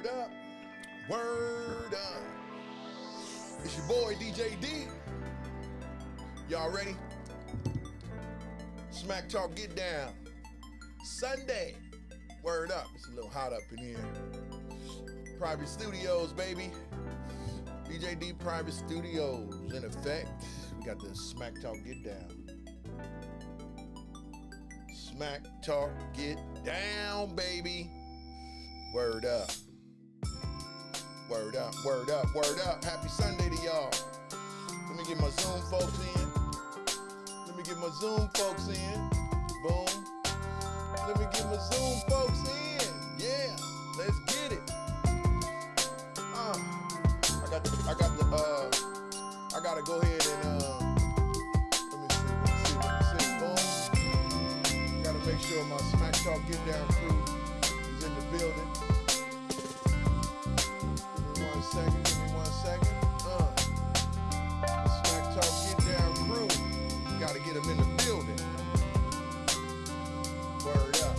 Word up. Word up. It's your boy, DJ D. Y'all ready? Smack Talk, get down. Sunday. Word up. It's a little hot up in here. Private studios, baby. DJ D Private Studios in effect. We got the Smack Talk, get down. Smack Talk, get down, baby. Word up. Word up, word up, word up. Happy Sunday to y'all. Let me get my Zoom folks in. Let me get my Zoom folks in. Boom. Let me get my Zoom folks in. Yeah, let's get it. I gotta go ahead and let me see. Boom. Gotta make sure my Smack Talk Get Down crew is in the building. Give me one second. Smack Talk Get Down crew. Gotta get them in the building. Word up.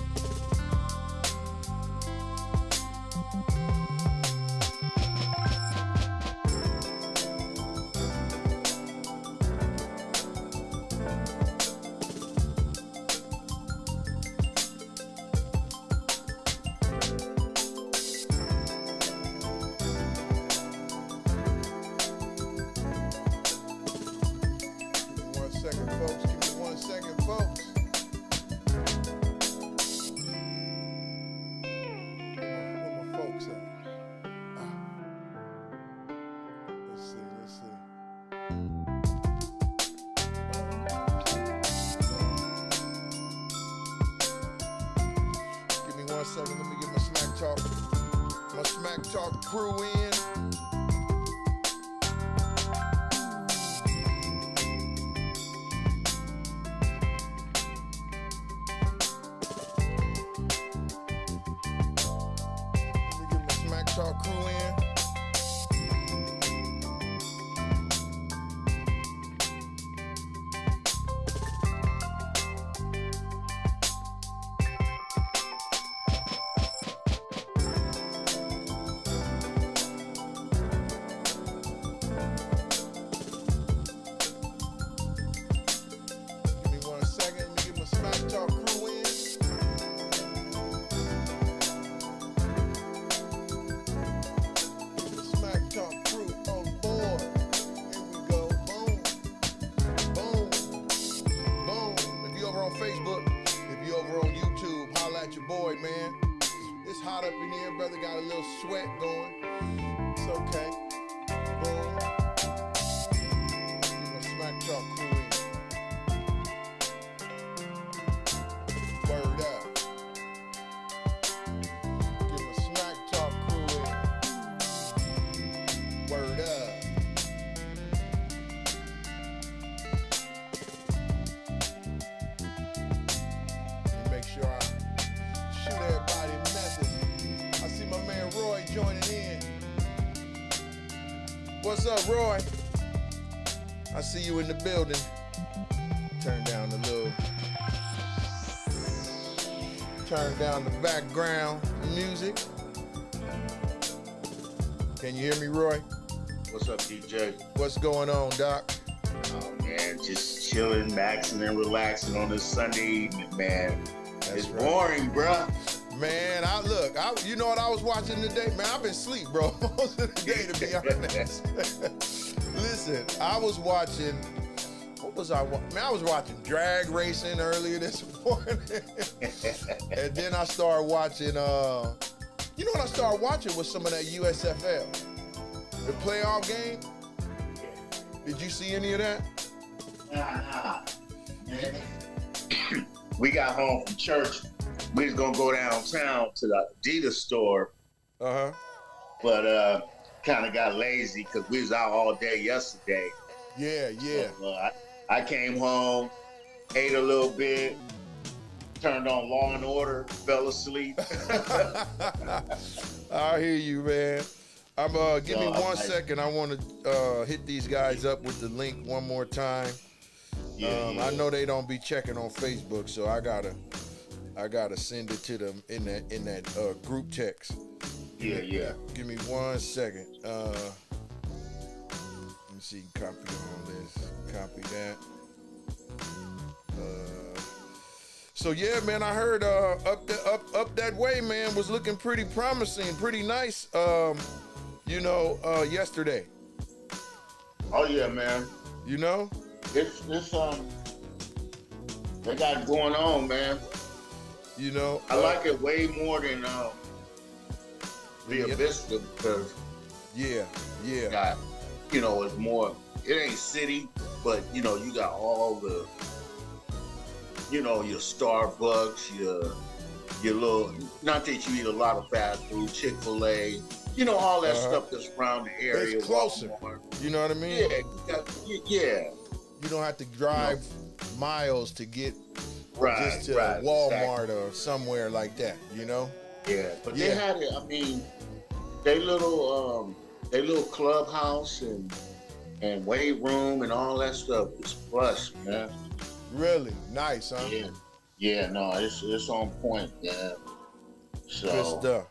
Let me get my Smack Talk crew in. Sweat going. It's okay. Boom. Get my Smack Talk crew in. Word up. Get my Smack Talk crew in. Word up. Let me make sure I shoot everybody a message. I see my man Roy joining in. What's up, Roy? I see you in the building. Turn down the background music. Can you hear me, Roy? What's up, DJ? What's going on, Doc? Oh, man, just chilling, maxing, and relaxing on this Sunday evening, man. It's right. Boring, bruh. Man, you know what I was watching today? Man, I've been asleep, bro, most of the day, to be honest. Listen, I was watching, what was I watching? Man, I was watching drag racing earlier this morning. And then I started watching, you know what I started watching was some of that USFL, the playoff game. Did you see any of that? Nah. We got home from church. We was gonna go downtown to the Adidas store. But kind of got lazy because we was out all day yesterday. Yeah. So, I came home, ate a little bit, turned on Law and Order, fell asleep. I hear you, man. Give me 1 second. I want to hit these guys up with the link one more time. I know they don't be checking on Facebook, so I gotta send it to them in that group text. Yeah. Give me 1 second. Let me see. Copy all this. Copy that. So yeah, man, I heard up that way, man, was looking pretty promising, pretty nice. Yesterday. Oh yeah, man. You know, It's they got it going on, man. You know, I like it way more than Via yeah. Vista because Yeah. got, it's more. It ain't city, but you got all the, your Starbucks, your little. Not that you eat a lot of fast food, Chick-fil-A, all that stuff that's around the area. It's closer. Walmart. You know what I mean? Yeah. You don't have to drive miles to get just to right, Walmart exactly. or somewhere like that. You know? Yeah, but they had it. I mean, they little clubhouse and weight room and all that stuff is plush, man. Really nice, huh? Yeah. No, it's on point, man. So good stuff.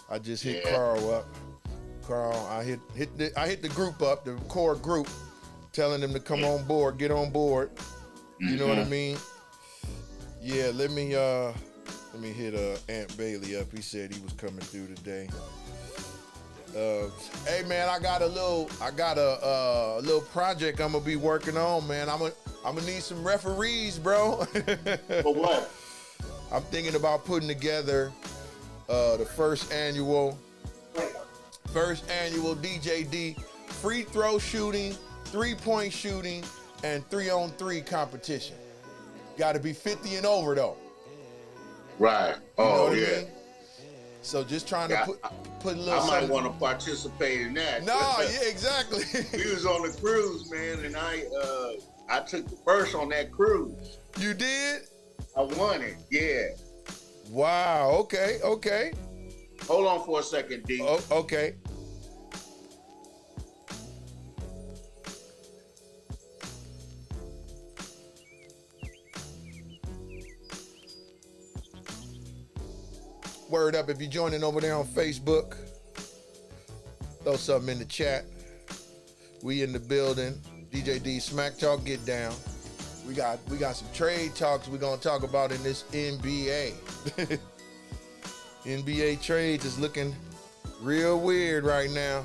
I just hit Carl up. Carl, I hit the group up, the core group, telling them to come on board, get on board. You know what I mean? Yeah, let me hit Aunt Bailey up. He said he was coming through today. Hey man, I got a little project I'm gonna be working on, man. I'm gonna need some referees, bro. For what? I'm thinking about putting together the first annual DJD free throw shooting, 3-point shooting, and 3-on-3 competition. Got to be 50 and over though. Right. You know what yeah. I mean? So just trying to put a little. I might want to participate in that. No, yeah, exactly. We was on the cruise, man, and I took the first on that cruise. You did? I won it. Yeah. Wow. Okay. Hold on for a second, D. Oh, okay. Word up if you're joining over there on Facebook. Throw something in the chat. We in the building. DJ D Smack Talk, get down. We got some trade talks we're gonna talk about in this NBA. NBA trades is looking real weird right now.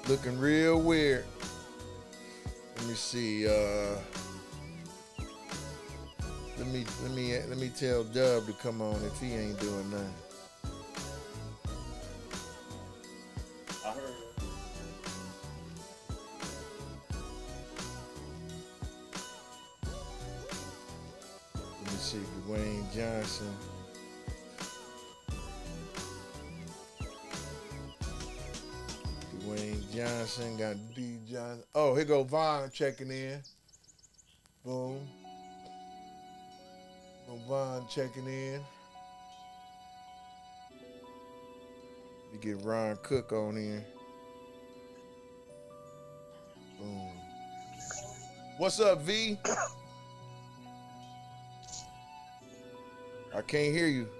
Looking real weird. Let me see. Let me tell Dub to come on if he ain't doing nothing. I heard. Let me see, Dwayne Johnson. Dwayne Johnson got D Johnson. Oh, here go Vaughn checking in. Boom. Vaughn checking in. You get Ron Cook on in. Boom. What's up, V? I can't hear you.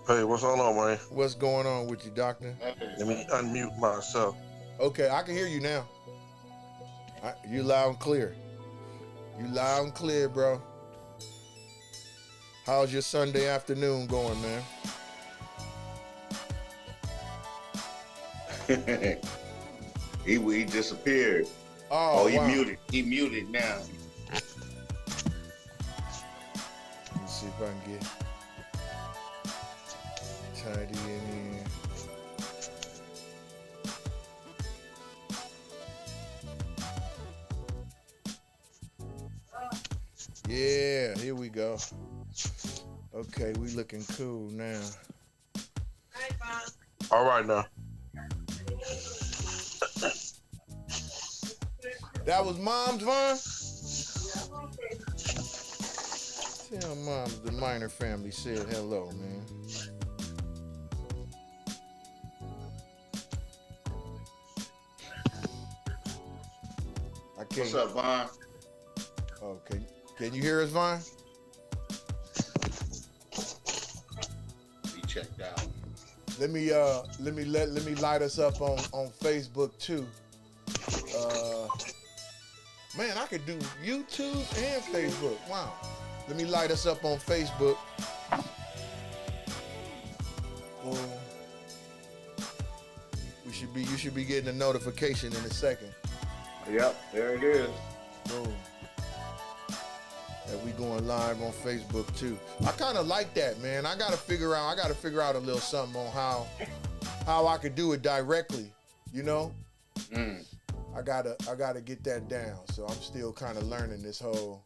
Hey, what's going on, man? What's going on with you, doctor? Let me unmute myself. Okay, I can hear you now. You loud and clear. You loud and clear, bro. How's your Sunday afternoon going, man? He disappeared. Oh, he wow. muted. He muted now. Let me see if I can get tidy in here. Yeah, here we go. Okay, we looking cool now. All right now. That was Mom's Vaughn? Tell Mom's the Minor family said hello, man. I can't. What's up, Vaughn? Okay. Can you hear us, Vaughn? Let me light us up on Facebook too. Man, I could do YouTube and Facebook. Wow. Let me light us up on Facebook. Boom. You should be getting a notification in a second. Yep, there it is. Boom. And we going live on Facebook too. I kind of like that, man. I gotta figure out a little something on how I could do it directly. You know. I gotta get that down. So I'm still kind of learning this whole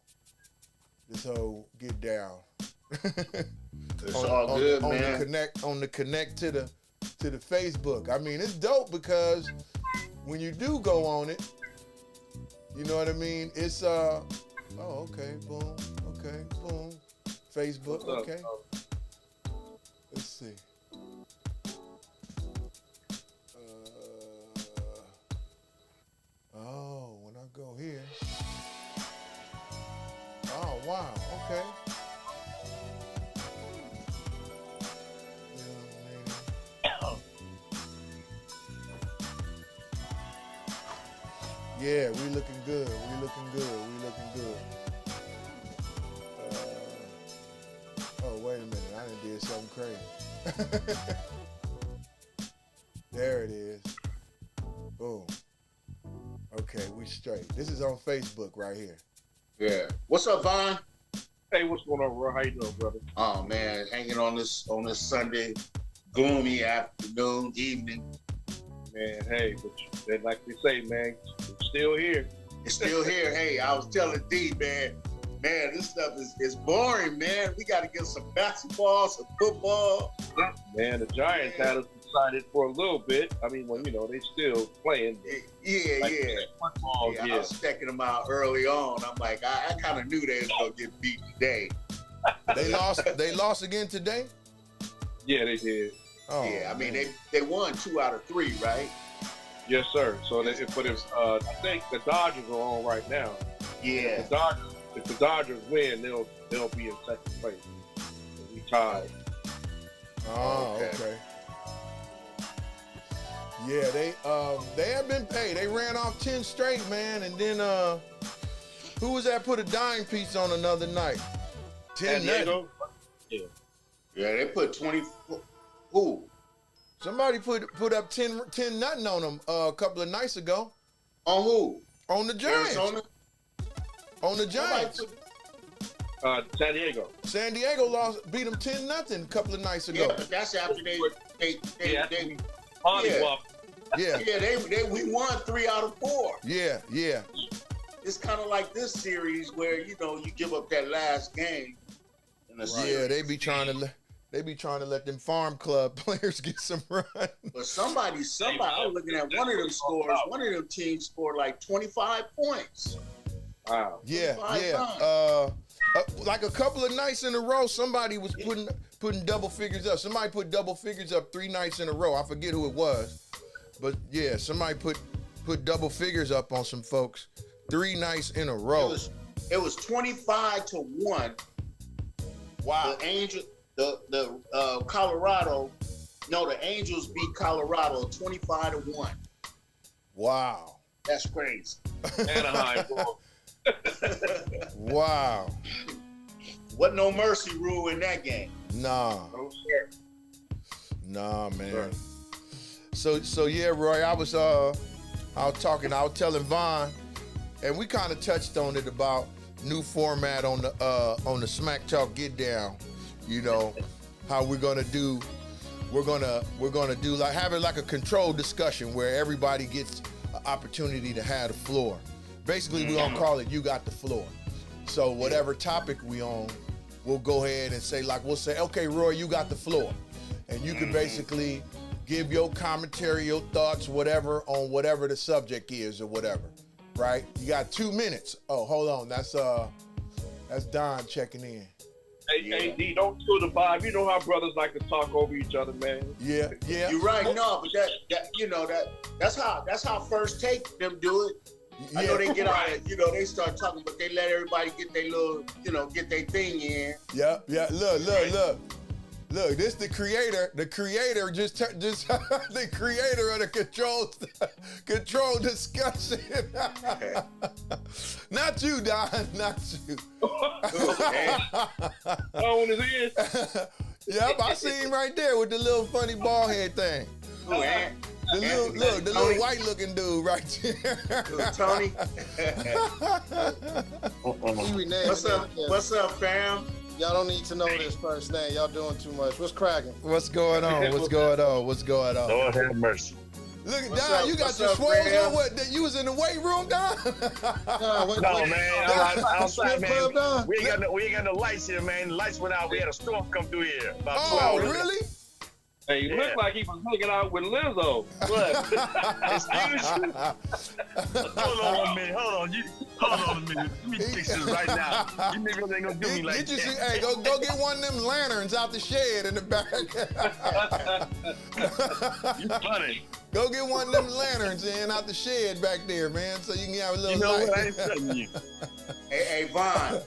get down. It's all good, man. On the connect to the Facebook. I mean, it's dope because when you do go on it, you know what I mean? It's oh, okay, boom, okay, boom. Facebook, okay. Let's see. Oh, when I go here. Oh, wow, okay. Yeah, we looking good. Oh, wait a minute. I done did something crazy. There it is. Boom. Okay, we straight. This is on Facebook right here. Yeah. What's up, Vaughn? Hey, what's going on, bro? How you doing, brother? Oh man, hanging on this Sunday, gloomy afternoon, evening. Man, hey, but like they say, man, it's still here. It's still here. Hey, I was telling D, man, this stuff is boring, man. We got to get some basketball, some football. Man, the Giants had us excited for a little bit. I mean, well, they still playing. Yeah. Football, I was checking them out early on. I'm like, I kind of knew they was gonna get beat today. They lost again today? Yeah, they did. Oh, yeah, I mean, they won 2 out of 3, right? Yes, sir. So, I think the Dodgers are on right now. Yeah. If the Dodgers win, they'll be in second place. We tied. Oh, okay. Yeah, they have been paid. They ran off 10 straight, man, and then who was that put a dime piece on another night? 10 Diego? Yeah, they put 20. Who? Somebody put up 10 nothing on them a couple of nights ago. On who? On the Giants. Arizona? On the Giants. San Diego. San Diego beat them 10 nothing a couple of nights ago. Yeah, but that's after they we won 3 out of 4. Yeah. It's kind of like this series where you give up that last game. Yeah, they be trying to let them farm club players get some run. But somebody, I was looking at one of them scores. One of them teams scored like 25 points. Wow. Yeah. Like a couple of nights in a row, somebody was putting double figures up. Somebody put double figures up 3 nights in a row. I forget who it was, but yeah, somebody put double figures up on some folks 3 nights in a row. It was 25-1. Wow. The Colorado. No, the Angels beat Colorado 25-1. Wow. That's crazy. Anaheim. Wow. Wasn't no mercy rule in that game. Nah. No, sir. Nah, man. Sure. So yeah, Roy, I was telling Vaughn, and we kind of touched on it about new format on the Smack Talk Get Down. How we're gonna do like having like a controlled discussion where everybody gets an opportunity to have the floor. Basically, we're gonna call it "You Got the Floor." So whatever topic we on, we'll go ahead and say, we'll say, okay, Roy, you got the floor. And you can basically give your commentary, your thoughts, whatever, on whatever the subject is or whatever, right? You got 2 minutes. Oh, hold on. That's Don checking in. Hey, D, don't kill the vibe. You know how brothers like to talk over each other, man. Yeah. You're right. No, but that's how First Take them do it. I know they get out, they start talking, but they let everybody get their little, get their thing in. Yeah. Look. Look, this the creator. The creator just the creator of the control discussion. Not you, Don. Not you. Oh, when is it? Yep, I see him right there with the little funny ball head thing. Who, Ant? The little white looking dude right there. Tony. What's up? What's up, fam? Y'all don't need to know this first name. Y'all doing too much. What's cracking? What's going on? What's going on? What's going on? Lord have mercy. Look at What's Don, up? you got What's your up, swole Graham? on. What? You was in the weight room, Don? No, man. I'm outside, man. Club, Don? We ain't got no lights here, man. The lights went out. We had a storm come through here. About 2 Oh, hours ago. really? Hey, you look like he was hanging out with Lizzo. What? Excuse you? Hold on a minute. Hold on a minute. Let me fix this right now. You niggas ain't gonna do me like Get you that. hey, go get one of them lanterns out the shed in the back. You funny. Go get one of them lanterns in out the shed back there, man, so you can have a little You know light. what? I ain't telling you. Hey, Von.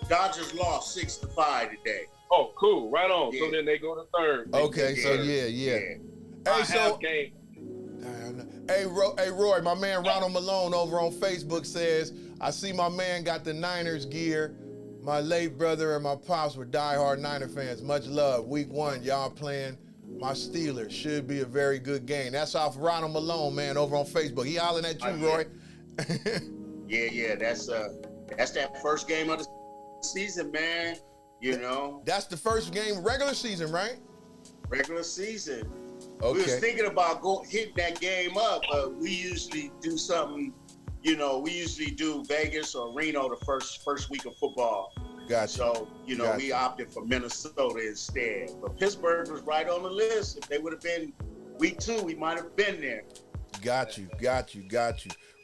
Dodgers lost 6-5 today. Oh, cool. Right on. Yeah. So then they go to third. Okay, so yeah. Hey, so Half game. Hey, Roy, my man Ronald Malone over on Facebook says, I see my man got the Niners gear. My late brother and my pops were diehard Niner fans. Much love. Week 1, y'all playing my Steelers. Should be a very good game. That's off Ronald Malone, man, over on Facebook. He hollering at you, Roy. Yeah. That's that first game of the season, man. You know, That's the first game, regular season, right? regular season. Okay. We was thinking about hitting that game up, but we usually do something. You know, we usually do Vegas or Reno the first week of football. Gotcha. So, you know, we opted for Minnesota instead. But Pittsburgh was right on the list. If they would have been week 2, we might have been there. Got you.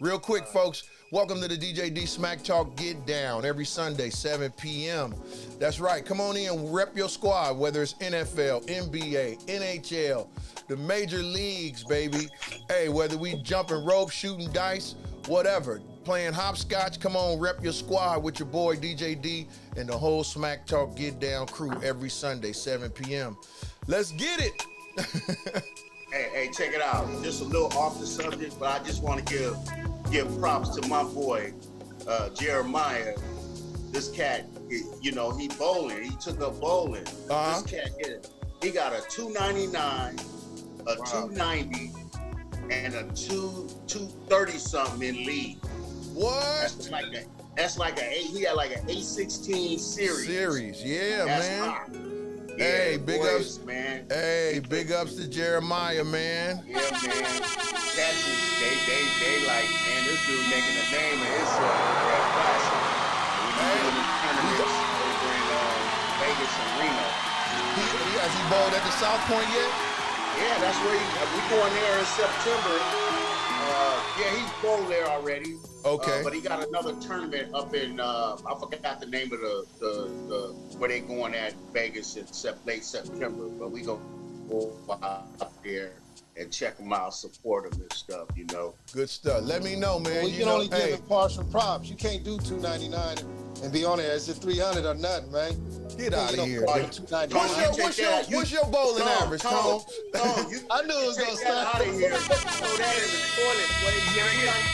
Real quick, folks, welcome to the DJ D Smack Talk Get Down every Sunday, 7 p.m. That's right. Come on in, rep your squad, whether it's NFL, NBA, NHL, the major leagues, baby. Hey, whether we jumping rope, shooting dice, whatever, playing hopscotch, come on, rep your squad with your boy DJ D and the whole Smack Talk Get Down crew every Sunday, 7 p.m. Let's get it. Hey, check it out. Just a little off the subject, but I just want to give props to my boy, Jeremiah. This cat, you know, he bowling. He took up bowling. Uh-huh. This cat, he got a 299, a 290, and a 230 something in league. What? That's like he had like an A16 series. Yeah, That's man. hot. Hey, Yeah, big boys, ups, man. Hey, big ups to Jeremiah, man. Yeah, man. Cats, they like, man, this dude making a name of himself. When you do tournaments over in Vegas and Reno. Has he bowled at the South Point yet? Yeah, that's where we going there in September. Yeah, he's bowled there already. Okay. But he got another tournament up in I forgot the name of the where they going at Vegas in late September. But we go out there and check them out, support them and stuff. You know. Good stuff. Let me know, man. Well, you can know, only give hey, it partial props. You can't do 299 and be on it. Is it 300 or nothing, man? get out of here. Tone, man. 299. What's your bowling average, Tone? I knew it was gonna Take that start. out of here. Throw that in the toilet, boy.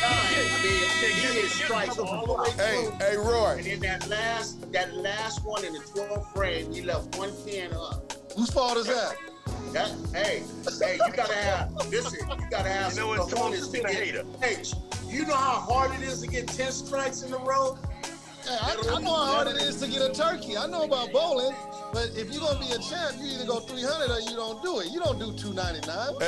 I mean, he hit strikes all the way through. Hey, Roy. And in that last one in the 12th frame, he left one pin up. Whose fault is that? Hey, you gotta have You know what, some Tone, cojones you've to been a get. hater. Hey, you know how hard it is to get 10 strikes in a row? Yeah, I know how hard it is to get a turkey. I know about bowling, but if you're gonna be a champ, you either go 300 or you don't do it. You don't do 299.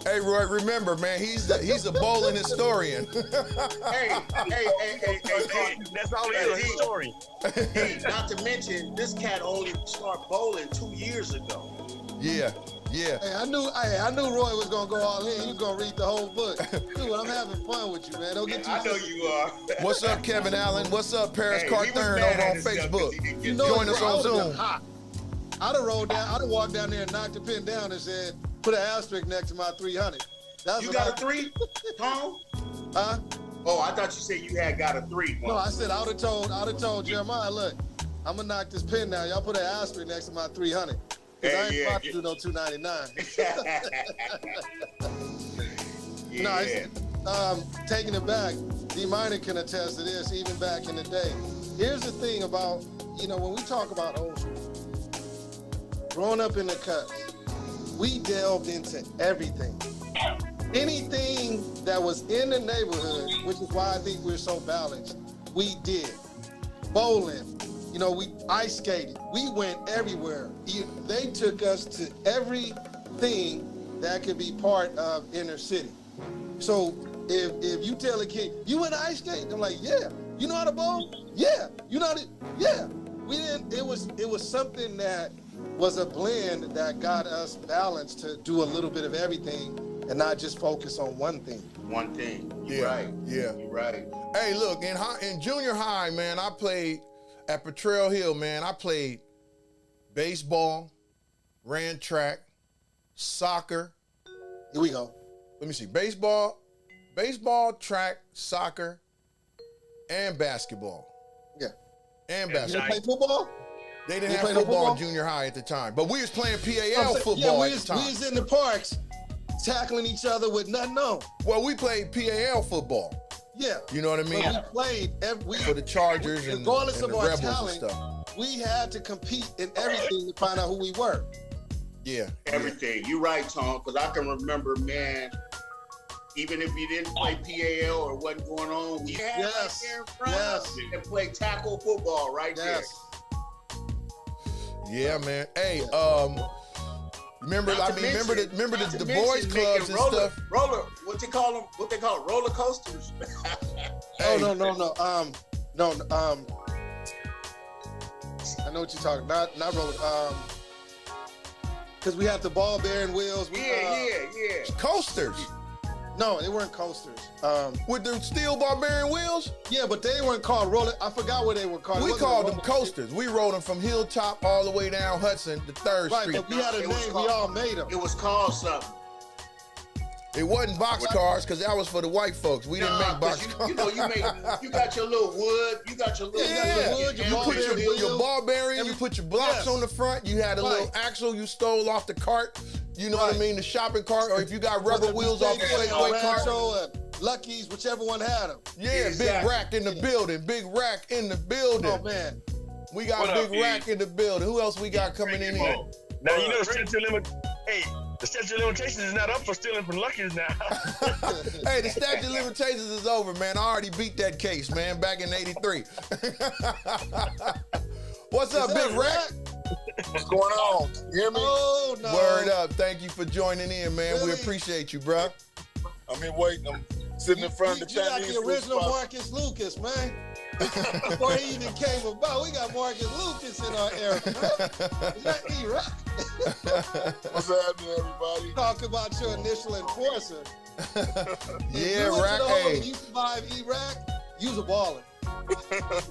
Hey, Roy, remember, man, he's a bowling historian. Hey, That's all it is, a story. hey, not to mention, this cat only started bowling 2 years ago. Yeah. Hey, I knew Roy was gonna go all in. He was gonna read the whole book. Dude, I'm having fun with you, man. Don't get too. I know you are. What's up, Kevin Allen? What's up, Paris Hey, he was Carthern mad over at on himself 'cause Facebook? he didn't get You know, Join us I on would've been Zoom. hot. I'd have walked down there and knocked the pin down and said, put an asterisk next to my 300. That's You what got a 3, Tom? Huh? Oh, I thought you said you had got a 3. No, I said I would have told Jeremiah, look, I'm gonna knock this pin down. Y'all put an asterisk next to my 300. Cause I ain't about to do no 299. No, taking it back, D Minor can attest to this, even back in the day. Here's the thing about, when we talk about old school, growing up in the cuts, we delved into everything. Anything that was in the neighborhood, which is why I think we're so balanced, we did. Bowling, we ice skated. We went everywhere. They took us to everything that could be part of inner city. So if you tell a kid, you went ice skate? I'm like, yeah. You know how to bowl? Yeah. You know how to, yeah. We didn't, it was something that was a blend that got us balanced to do a little bit of everything and not just focus on one thing. One thing. You're right. Yeah. You're right. Hey, look, in junior high, man, I played at Potrero Hill, man. I played baseball, ran track, soccer. Here we go. Let me see. Baseball, track, soccer, and basketball. Yeah. And You basketball. didn't play football? They didn't You have play no football in football? junior high at the time. But we was playing PAL football yeah, at the time. we was in the parks tackling each other with nothing on. Well, we played PAL football. Yeah. You know what I mean? But we played For the Chargers and, regardless and of the our Rebels talent, and stuff. we had to compete in everything to find out who we were. Yeah. Everything. You're right, Tom, because I can remember, man, even if you didn't play PAL or wasn't going on, we had right there in front of us and play tackle football right there. Yeah, man. Hey, remember the boys clubs and stuff. Roller, what they call them? What they call it? Roller coasters. Hey. No. I know what you're talking. Not roller. Because we had the ball bearing wheels. Yeah. Coasters. No, they weren't coasters. With the steel barbarian wheels? Yeah, but they weren't called roller. I forgot what they were called. We called them coasters. We rode them from Hilltop all the way down Hudson to 3rd Right, Street. but we had a name. We all made them. It was called something. It wasn't box cars because that was for the white folks. We didn't make box cars. You got your little wood. You got your little You put your ball bearing, you put your blocks on the front. You had a little axle you stole off the cart. You know what I mean? The shopping cart, or if you got rubber wheels off the Safeway cart. Lucky's, whichever one had them. Yeah, big rack in the building. Big rack in the building. Oh, man. We got big rack in the building. Who else we got coming in here? Now, the statute of limitations is not up for stealing from Lucky's now. Hey, the statute of limitations is over, man. I already beat that case, man, back in '83. What's up, Big Rack? What's going on? You hear me? Oh, no. Word up. Thank you for joining in, man. Really? We appreciate you, bro. I'm sitting in front of the You got Chinese the food original spot. Marcus Lucas, man. Before he even came about, we got Marcus Lucas in our area, man. Is that E-Rock? What's happening, everybody? Talk about your initial enforcer. Yeah, you Rack. Hey, You survive Iraq, you's a baller.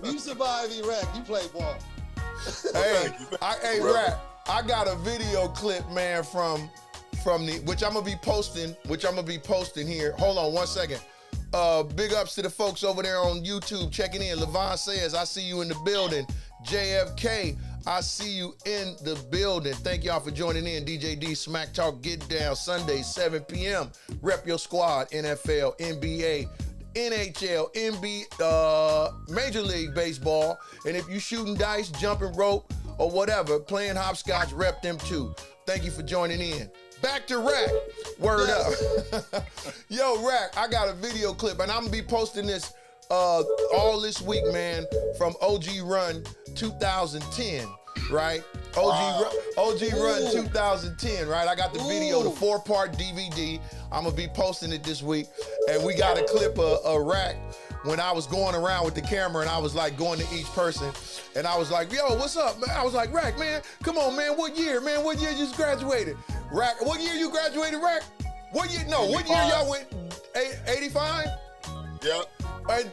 You survive Iraq, you play ball. Hey, Rack. I got a video clip, man, from the which I'm gonna be posting here. Hold on 1 second. Big ups to the folks over there on YouTube checking in. Levon says, I see you in the building. JFK, I see you in the building. Thank y'all for joining in. DJ D Smack Talk Get Down Sunday 7 p.m. Rep your squad. NFL, NBA, NHL, NBA, Major League Baseball. And if you shooting dice, jumping rope, or whatever, playing hopscotch, rep them too. Thank you for joining in. Back to Rack. Word up. Yo, Rack, I got a video clip, and I'm going to be posting this all this week, man, from OG Run 2010, right? OG Run 2010, right? I got the video, the 4-part DVD. I'm going to be posting it this week. And we got a clip of Rack when I was going around with the camera and I was like going to each person. And I was like, yo, what's up, man? I was like, Rack, man, come on, man. What year, man? What year you just graduated? Rack, what year you graduated, Rack? What year? No, 85. What year y'all went? 85? Yep.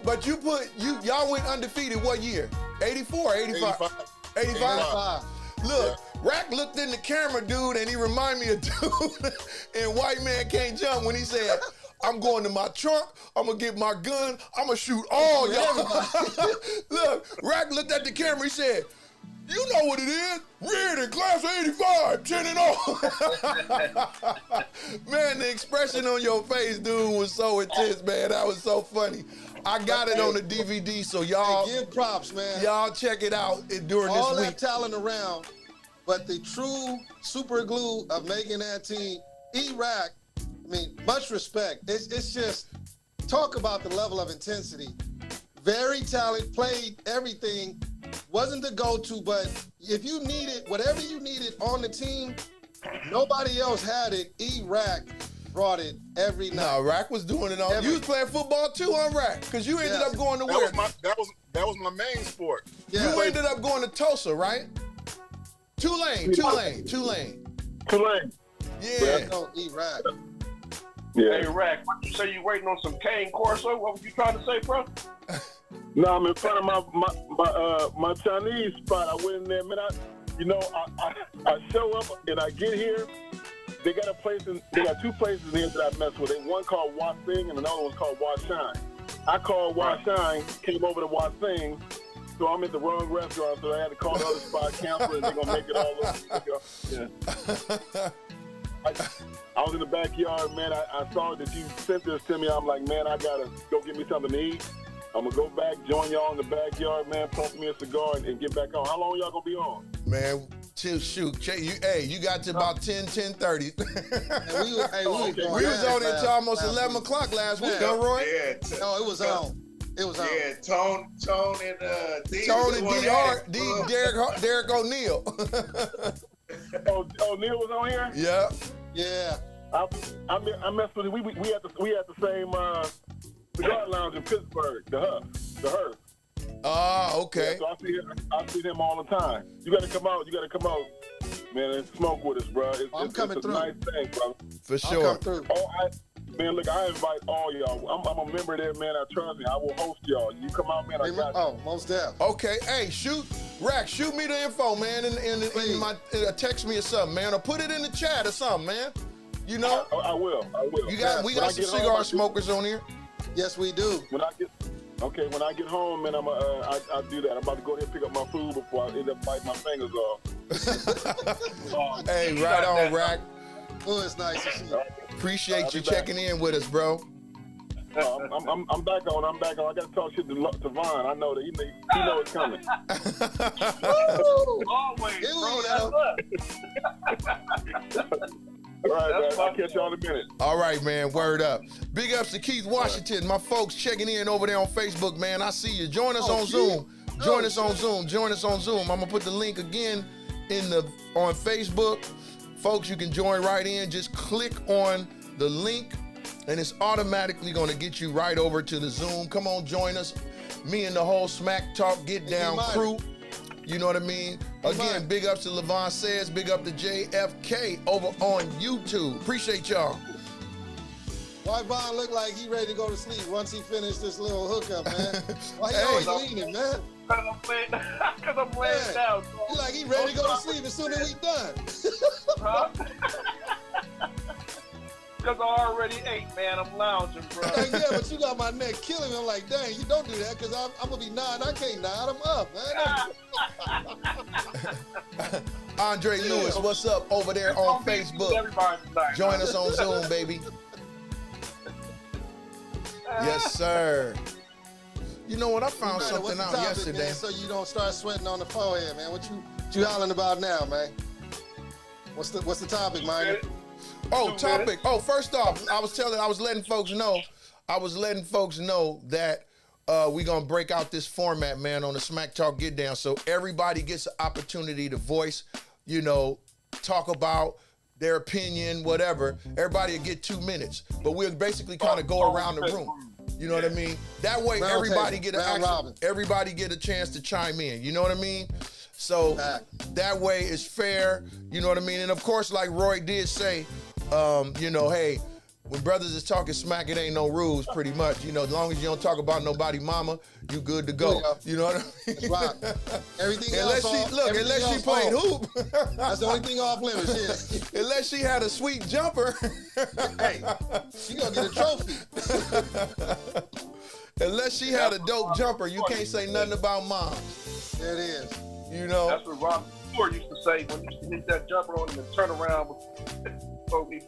But y'all went undefeated what year? 84 or 85? 85. Look, Rack looked in the camera, dude, and he reminded me of dude in White Man Can't Jump when he said, I'm going to my trunk, I'm gonna get my gun, I'm gonna shoot all y'all. Look, Rack looked at the camera, he said, You know what it is. Reardon, class of 85, 10 and 0. Man, the expression on your face, dude, was so intense, man. That was so funny. I got it on the DVD, so y'all Hey, give props, man. y'all check it out during All this that week. talent around, but the true super glue of making that team, Iraq, I mean, much respect. It's just, talk about the level of intensity. Very talented, played everything. Wasn't the go-to, but if you needed, whatever you needed on the team, nobody else had it. Iraq brought it every night. No, Rack was doing it on. You was playing football too on Rack, because you ended up going to That where? was my main sport. Yeah. You ended up going to Tulsa, right? Tulane. Tulane. Yeah. No, Iraq. Hey, Rack, what you say you waiting on some cane Corso? What were you trying to say, bro? No, I'm in front of my Chinese spot. I went in there, man. I show up and I get here. They got two places in here that I mess with. One called Wa Sing and another one's called Wa Shine. I called Wa Shine, came over to Wa Sing, so I'm at the wrong restaurant, so I had to call the other spot, cancel, and they're gonna make it all up. Yeah. I was in the backyard, man. I saw that you sent this to me. I'm like, man, I gotta go get me something to eat. I'm gonna go back, join y'all in the backyard, man, smoke me a cigar and get back on. How long y'all gonna be on? Man, shoot. You got to about 10:30. We We was on it until almost 11 o'clock last week, huh, Roy? Yeah, No, it was on. It was on. yeah, Tone and D. Tony was D. on Hart, that. Derek O'Neal. Oh, Neil was on here? Yeah. Yeah. I messed with it. We had the same cigar lounge in Pittsburgh, the Hearth. Ah, okay. Yeah, so I see him all the time. You gotta come out, man, and smoke with us, bro. It's coming a through. nice thing, bro. For I'll sure. come through. Man, look, I invite all y'all. I'm a member there, man. I trust me. I will host y'all. You come out, man. I got you. Oh, most deaf. Okay, hey, shoot me the info, man, in my text me or something, man, or put it in the chat or something, man. You know, I will. we got When some I get home, cigar smokers on here. Yes, we do. When I get home, man, I do that. I'm about to go ahead and pick up my food before I end up biting my fingers off. Hey, right on, Rack. Oh, it's nice to see you. Appreciate you checking in with us, bro. I'm back on. I got to talk shit to Vaughn. I know that he know it's coming. Always, Here bro. we That's go. up. All right, man. I'll catch y'all in a minute. All right, man. Word up. Big ups to Keith Washington. My folks checking in over there on Facebook, man. I see you. Join us on Zoom. Join us on Zoom. I'm gonna put the link again on Facebook. Folks, you can join right in. Just click on the link, and it's automatically gonna get you right over to the Zoom. Come on, join us. Me and the whole Smack Talk Get Down crew. You know what I mean? Again, big ups to Levon Says, big up to JFK over on YouTube. Appreciate y'all. Why Vaughn look like he ready to go to sleep once he finished this little hookup, man? Why he Hey. always leaning, man? Because I'm laying down. Bro. He like he ready to go to sleep as soon as we done. Huh? Because I already ate, man. I'm lounging, bro. Like, yeah, but you got my neck killing me. I'm like, dang, you don't do that because I'm going to be nodding. I can't nod. I'm up, man. Andre Lewis, what's up over there on Facebook? Join us on Zoom, baby. Yes, sir. You know what? I found Man, something what's the out topic, yesterday. man, so you don't start sweating on the forehead, man. What you hollering about now, man? What's the topic, man? Oh, topic. Oh, first off, I was letting folks know that we gonna break out this format, man, on the Smack Talk Get Down, so everybody gets an opportunity to voice, talk about their opinion, whatever. Everybody will get 2 minutes, but we'll basically kind of go around the room. You know what I mean? That way, everybody get a chance to chime in. You know what I mean? So that way it's fair. You know what I mean? And of course, like Roy did say, hey, when brothers is talking smack, it ain't no rules, pretty much. As long as you don't talk about nobody mama, you good to go. You know what I mean? That's right. Everything unless else she played hoop. That's the only thing off limits, yeah. Unless she had a sweet jumper. Hey, she gonna get a trophy. Unless she had a dope jumper, you can't say nothing about mom. There it is. You know. That's what Rob Ford used to say when he used to hit that jumper on him and turn around. So he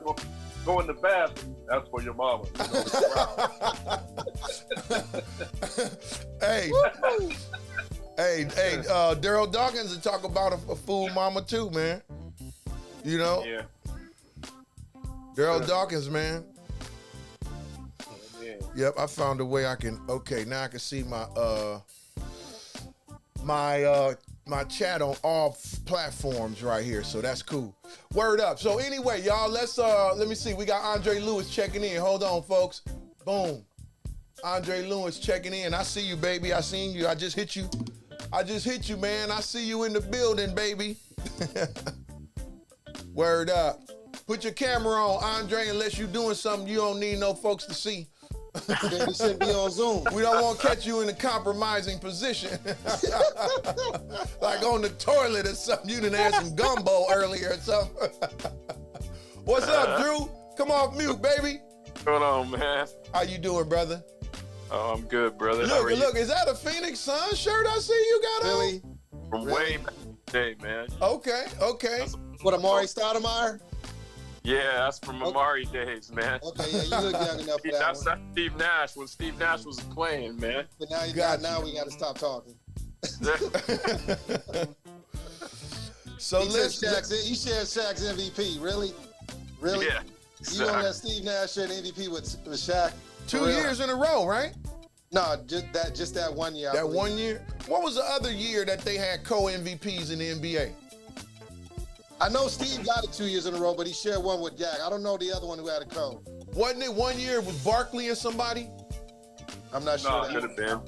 go in the bathroom. That's for your mama. Hey, Daryl Dawkins will talk about a fool mama too, man. You know. Yeah. Daryl Dawkins, man. Yeah. Yep, I found a way I can. Okay, now I can see my my chat on all platforms right here, so that's cool. Word up. So anyway, y'all, let me see. We got Andre Lewis checking in. Hold on, folks. Boom. Andre Lewis checking in. I see you, baby. I seen you. I just hit you. Man. I see you in the building, baby. Word up. Put your camera on, Andre, unless you're doing something you don't need no folks to see. You shouldn't be on Zoom. We don't want to catch you in a compromising position. Like on the toilet or something. You done had some gumbo earlier or something. What's up, Drew? Come off mute, baby. What's going on, man? How you doing, brother? Oh, I'm good, brother. How are you? Look, is that a Phoenix Suns shirt I see you got on? Really? From way back in the day, man. Okay. What, Amari Stoudemire? Yeah, that's from Amari days, man. Okay, yeah, you look young enough for that That's one. Steve Nash, when Steve Nash was playing, man. But now we got to stop talking. So You shared Shaq's MVP, really? Really? Yeah. You on that Steve Nash shared MVP with Shaq? 2 years in a row, right? No, just that 1 year. I That believe. 1 year? What was the other year that they had co-MVPs in the NBA? I know Steve got it 2 years in a row, but he shared one with Jack. I don't know the other one who had a co. Wasn't it 1 year with Barkley and somebody? I'm not No, sure. it could have been.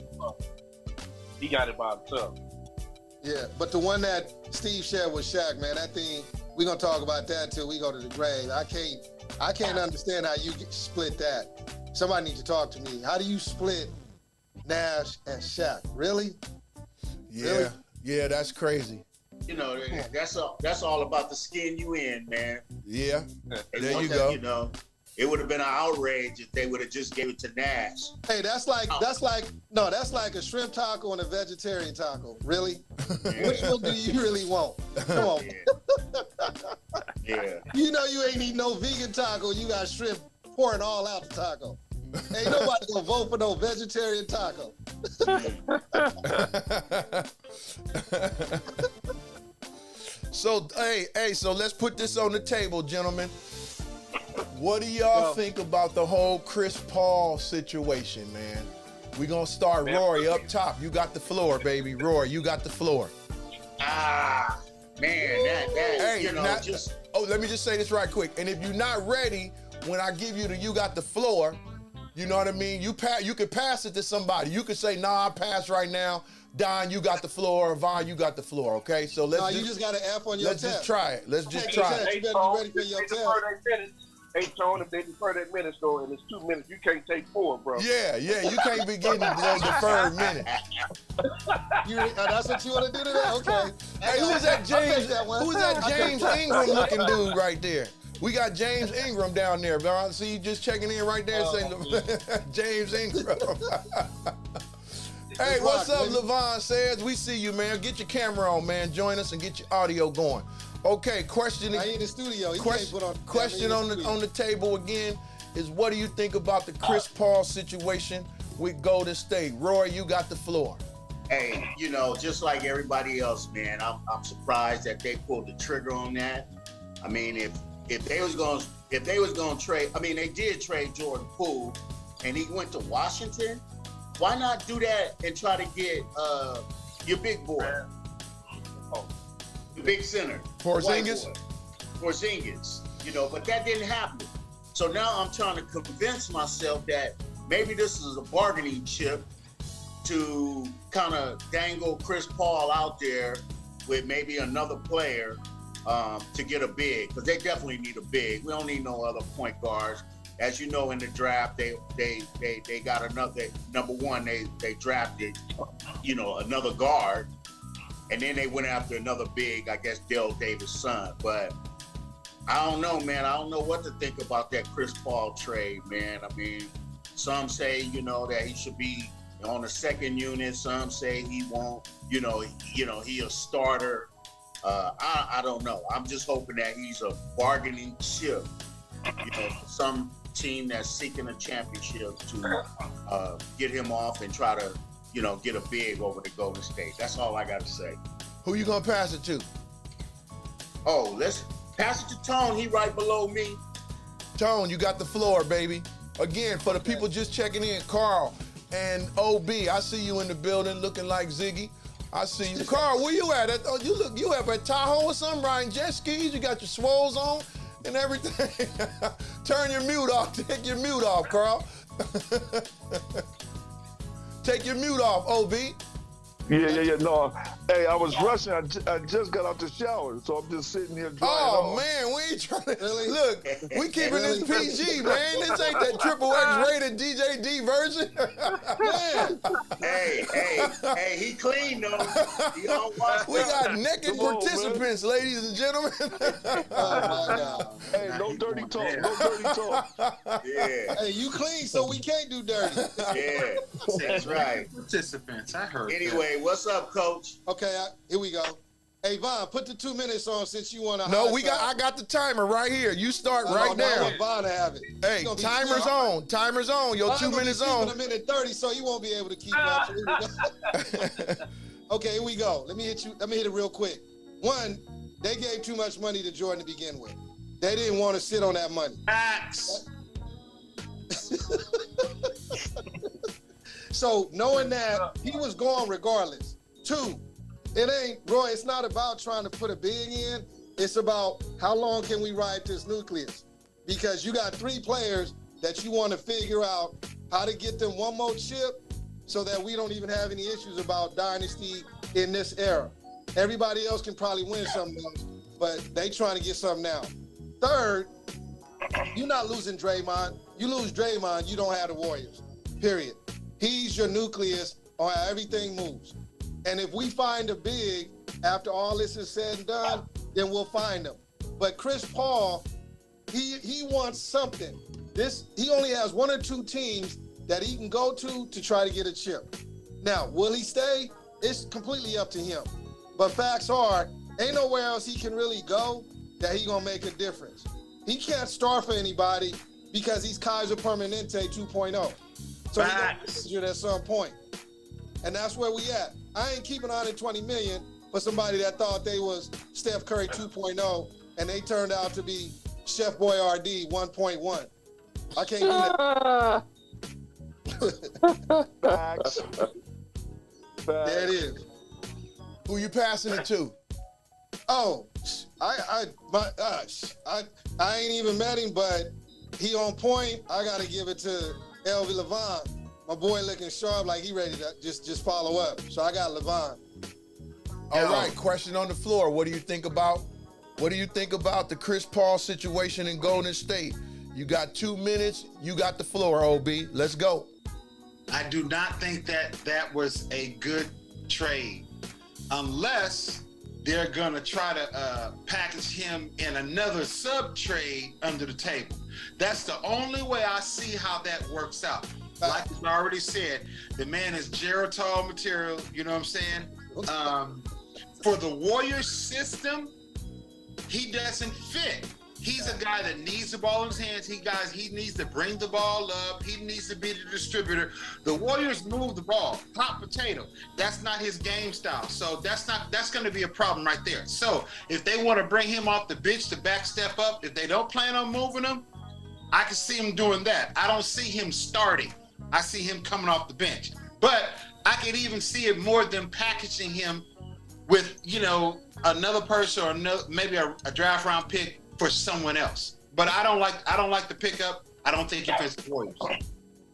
He got it by himself. Yeah, but the one that Steve shared with Shaq, man, that thing, we're gonna talk about that till we go to the grave. I can't understand how you split that. Somebody needs to talk to me. How do you split Nash and Shaq? Really? Yeah. Really? Yeah, that's crazy. You know, that's all about the skin you in, man. Yeah. And There you one go. thing, you know, it would have been an outrage if they would have just gave it to Nash. Hey, that's like a shrimp taco and a vegetarian taco. Really? Which one do you really want? Come on. Yeah. You know you ain't eating no vegan taco. You got shrimp pouring all out the taco. Ain't nobody gonna vote for no vegetarian taco. So, so let's put this on the table, gentlemen. What do y'all think about the whole Chris Paul situation, man? We're gonna start Rory up top. You got the floor, baby. Rory, you got the floor. Ah, man, that you know, let me just say this right quick. And if you're not ready, when I give you you got the floor, you know what I mean? You could pass it to somebody. You could say, nah, I pass right now. Don, you got the floor. Vaughn, you got the floor, okay? So you just got an F on your test. Let's just try it. Let's just try it. You better be ready for your test. Hey, Tone, if they defer that minutes, though, and it's 2 minutes, you can't take 4, bro. Yeah, you can't be getting those deferred minutes. That's what you want to do today? Okay. Hey, who is that James Ingram looking dude right there? We got James Ingram down there, bro. I see you just checking in right there saying James Ingram. Hey, what's up, Levon says? We see you, man. Get your camera on, man. Join us and get your audio going. Okay, question. I in the studio. Question on the table again is, what do you think about the Chris Paul situation with Golden State? Roy, you got the floor. Hey, you know, just like everybody else, man, I'm surprised that they pulled the trigger on that. I mean, if they was gonna trade, I mean, they did trade Jordan Poole, and he went to Washington. Why not do that and try to get your big boy, the big center, Porzingis? You know, but that didn't happen. So now I'm trying to convince myself that maybe this is a bargaining chip to kind of dangle Chris Paul out there with maybe another player to get a big, because they definitely need a big. We don't need no other point guards. As you know, in the draft, they got another number one. They drafted, you know, another guard, and then they went after another big. I guess Dale Davis' son. But I don't know, man. I don't know what to think about that Chris Paul trade, man. I mean, some say, you know, that he should be on the second unit. Some say he won't. He a starter. I don't know. I'm just hoping that he's a bargaining chip. Some team that's seeking a championship to get him off and try to, get a big over the Golden State. That's all I got to say. Who you gonna pass it to? Oh, let's pass it to Tone. He right below me. Tone, you got the floor, baby. Again, for the people just checking in, Carl and OB, I see you in the building looking like Ziggy. I see you. Carl, where you at? You have at Tahoe or something, riding jet skis? You got your swoles on and everything? Turn your mute off. Take your mute off, Carl. Take your mute off, OB. Yeah. No, hey, I was rushing. I just got out the shower, so I'm just sitting here drying off. Man, we ain't trying to look. We keeping this PG, man. This ain't that XXX rated DJD version. Man. Hey, he clean though. He don't watch. We got naked participants, ladies and gentlemen. Oh my God. Hey, no dirty talk. No dirty talk. Yeah. Hey, you clean, so we can't do dirty. Yeah, that's right. Participants, I heard. Anyway, what's up, Coach? Okay, here we go. Hey, Von, put the 2 minutes on since you want to. No, I got the timer right here. You start right now. I want Von to have it. Hey, timer's on. Timer's on. Your 2 minutes on. A minute 30, so he won't be able to keep up. Okay, here we go. Let me hit it real quick. One, they gave too much money to Jordan to begin with. They didn't want to sit on that money. Facts. So knowing that, he was gone regardless. Two, it's not about trying to put a big in. It's about how long can we ride this nucleus? Because you got 3 players that you want to figure out how to get them one more chip so that we don't even have any issues about dynasty in this era. Everybody else can probably win something else, but they trying to get something now. Third, you're not losing Draymond. You lose Draymond, you don't have the Warriors, period. He's your nucleus on how everything moves. And if we find a big after all this is said and done, then we'll find him. But Chris Paul, he wants something. He only has 1 or 2 teams that he can go to try to get a chip. Now, will he stay? It's completely up to him. But facts are, ain't nowhere else he can really go that he gonna make a difference. He can't start for anybody because he's Kaiser Permanente 2.0. So he's gonna be injured at some point. And that's where we at. I ain't keeping 120 million for somebody that thought they was Steph Curry 2.0 and they turned out to be Chef Boyardee 1.1. I can't do that. Facts. There it is. Who you passing it to? Oh, I ain't even met him, but he on point. I gotta give it to Elvie Levon. My boy looking sharp, like he ready to just follow up. So I got Levon. All right, question on the floor. What do you think about the Chris Paul situation in Golden State? You got 2 minutes. You got the floor, OB. Let's go. I do not think that was a good trade, unless they're gonna try to package him in another sub trade under the table. That's the only way I see how that works out. Like I already said, the man is Geritol material, you know what I'm saying? For the Warriors system, he doesn't fit. He's a guy that needs the ball in his hands. He needs to bring the ball up. He needs to be the distributor. The Warriors move the ball, hot potato. That's not his game style. So that's going to be a problem right there. So if they want to bring him off the bench to back step up, if they don't plan on moving him, I can see him doing that. I don't see him starting. I see him coming off the bench. But I could even see it more than packaging him with, another person or maybe a draft round pick for someone else. But I don't like the pickup. I don't think it fits the Warriors.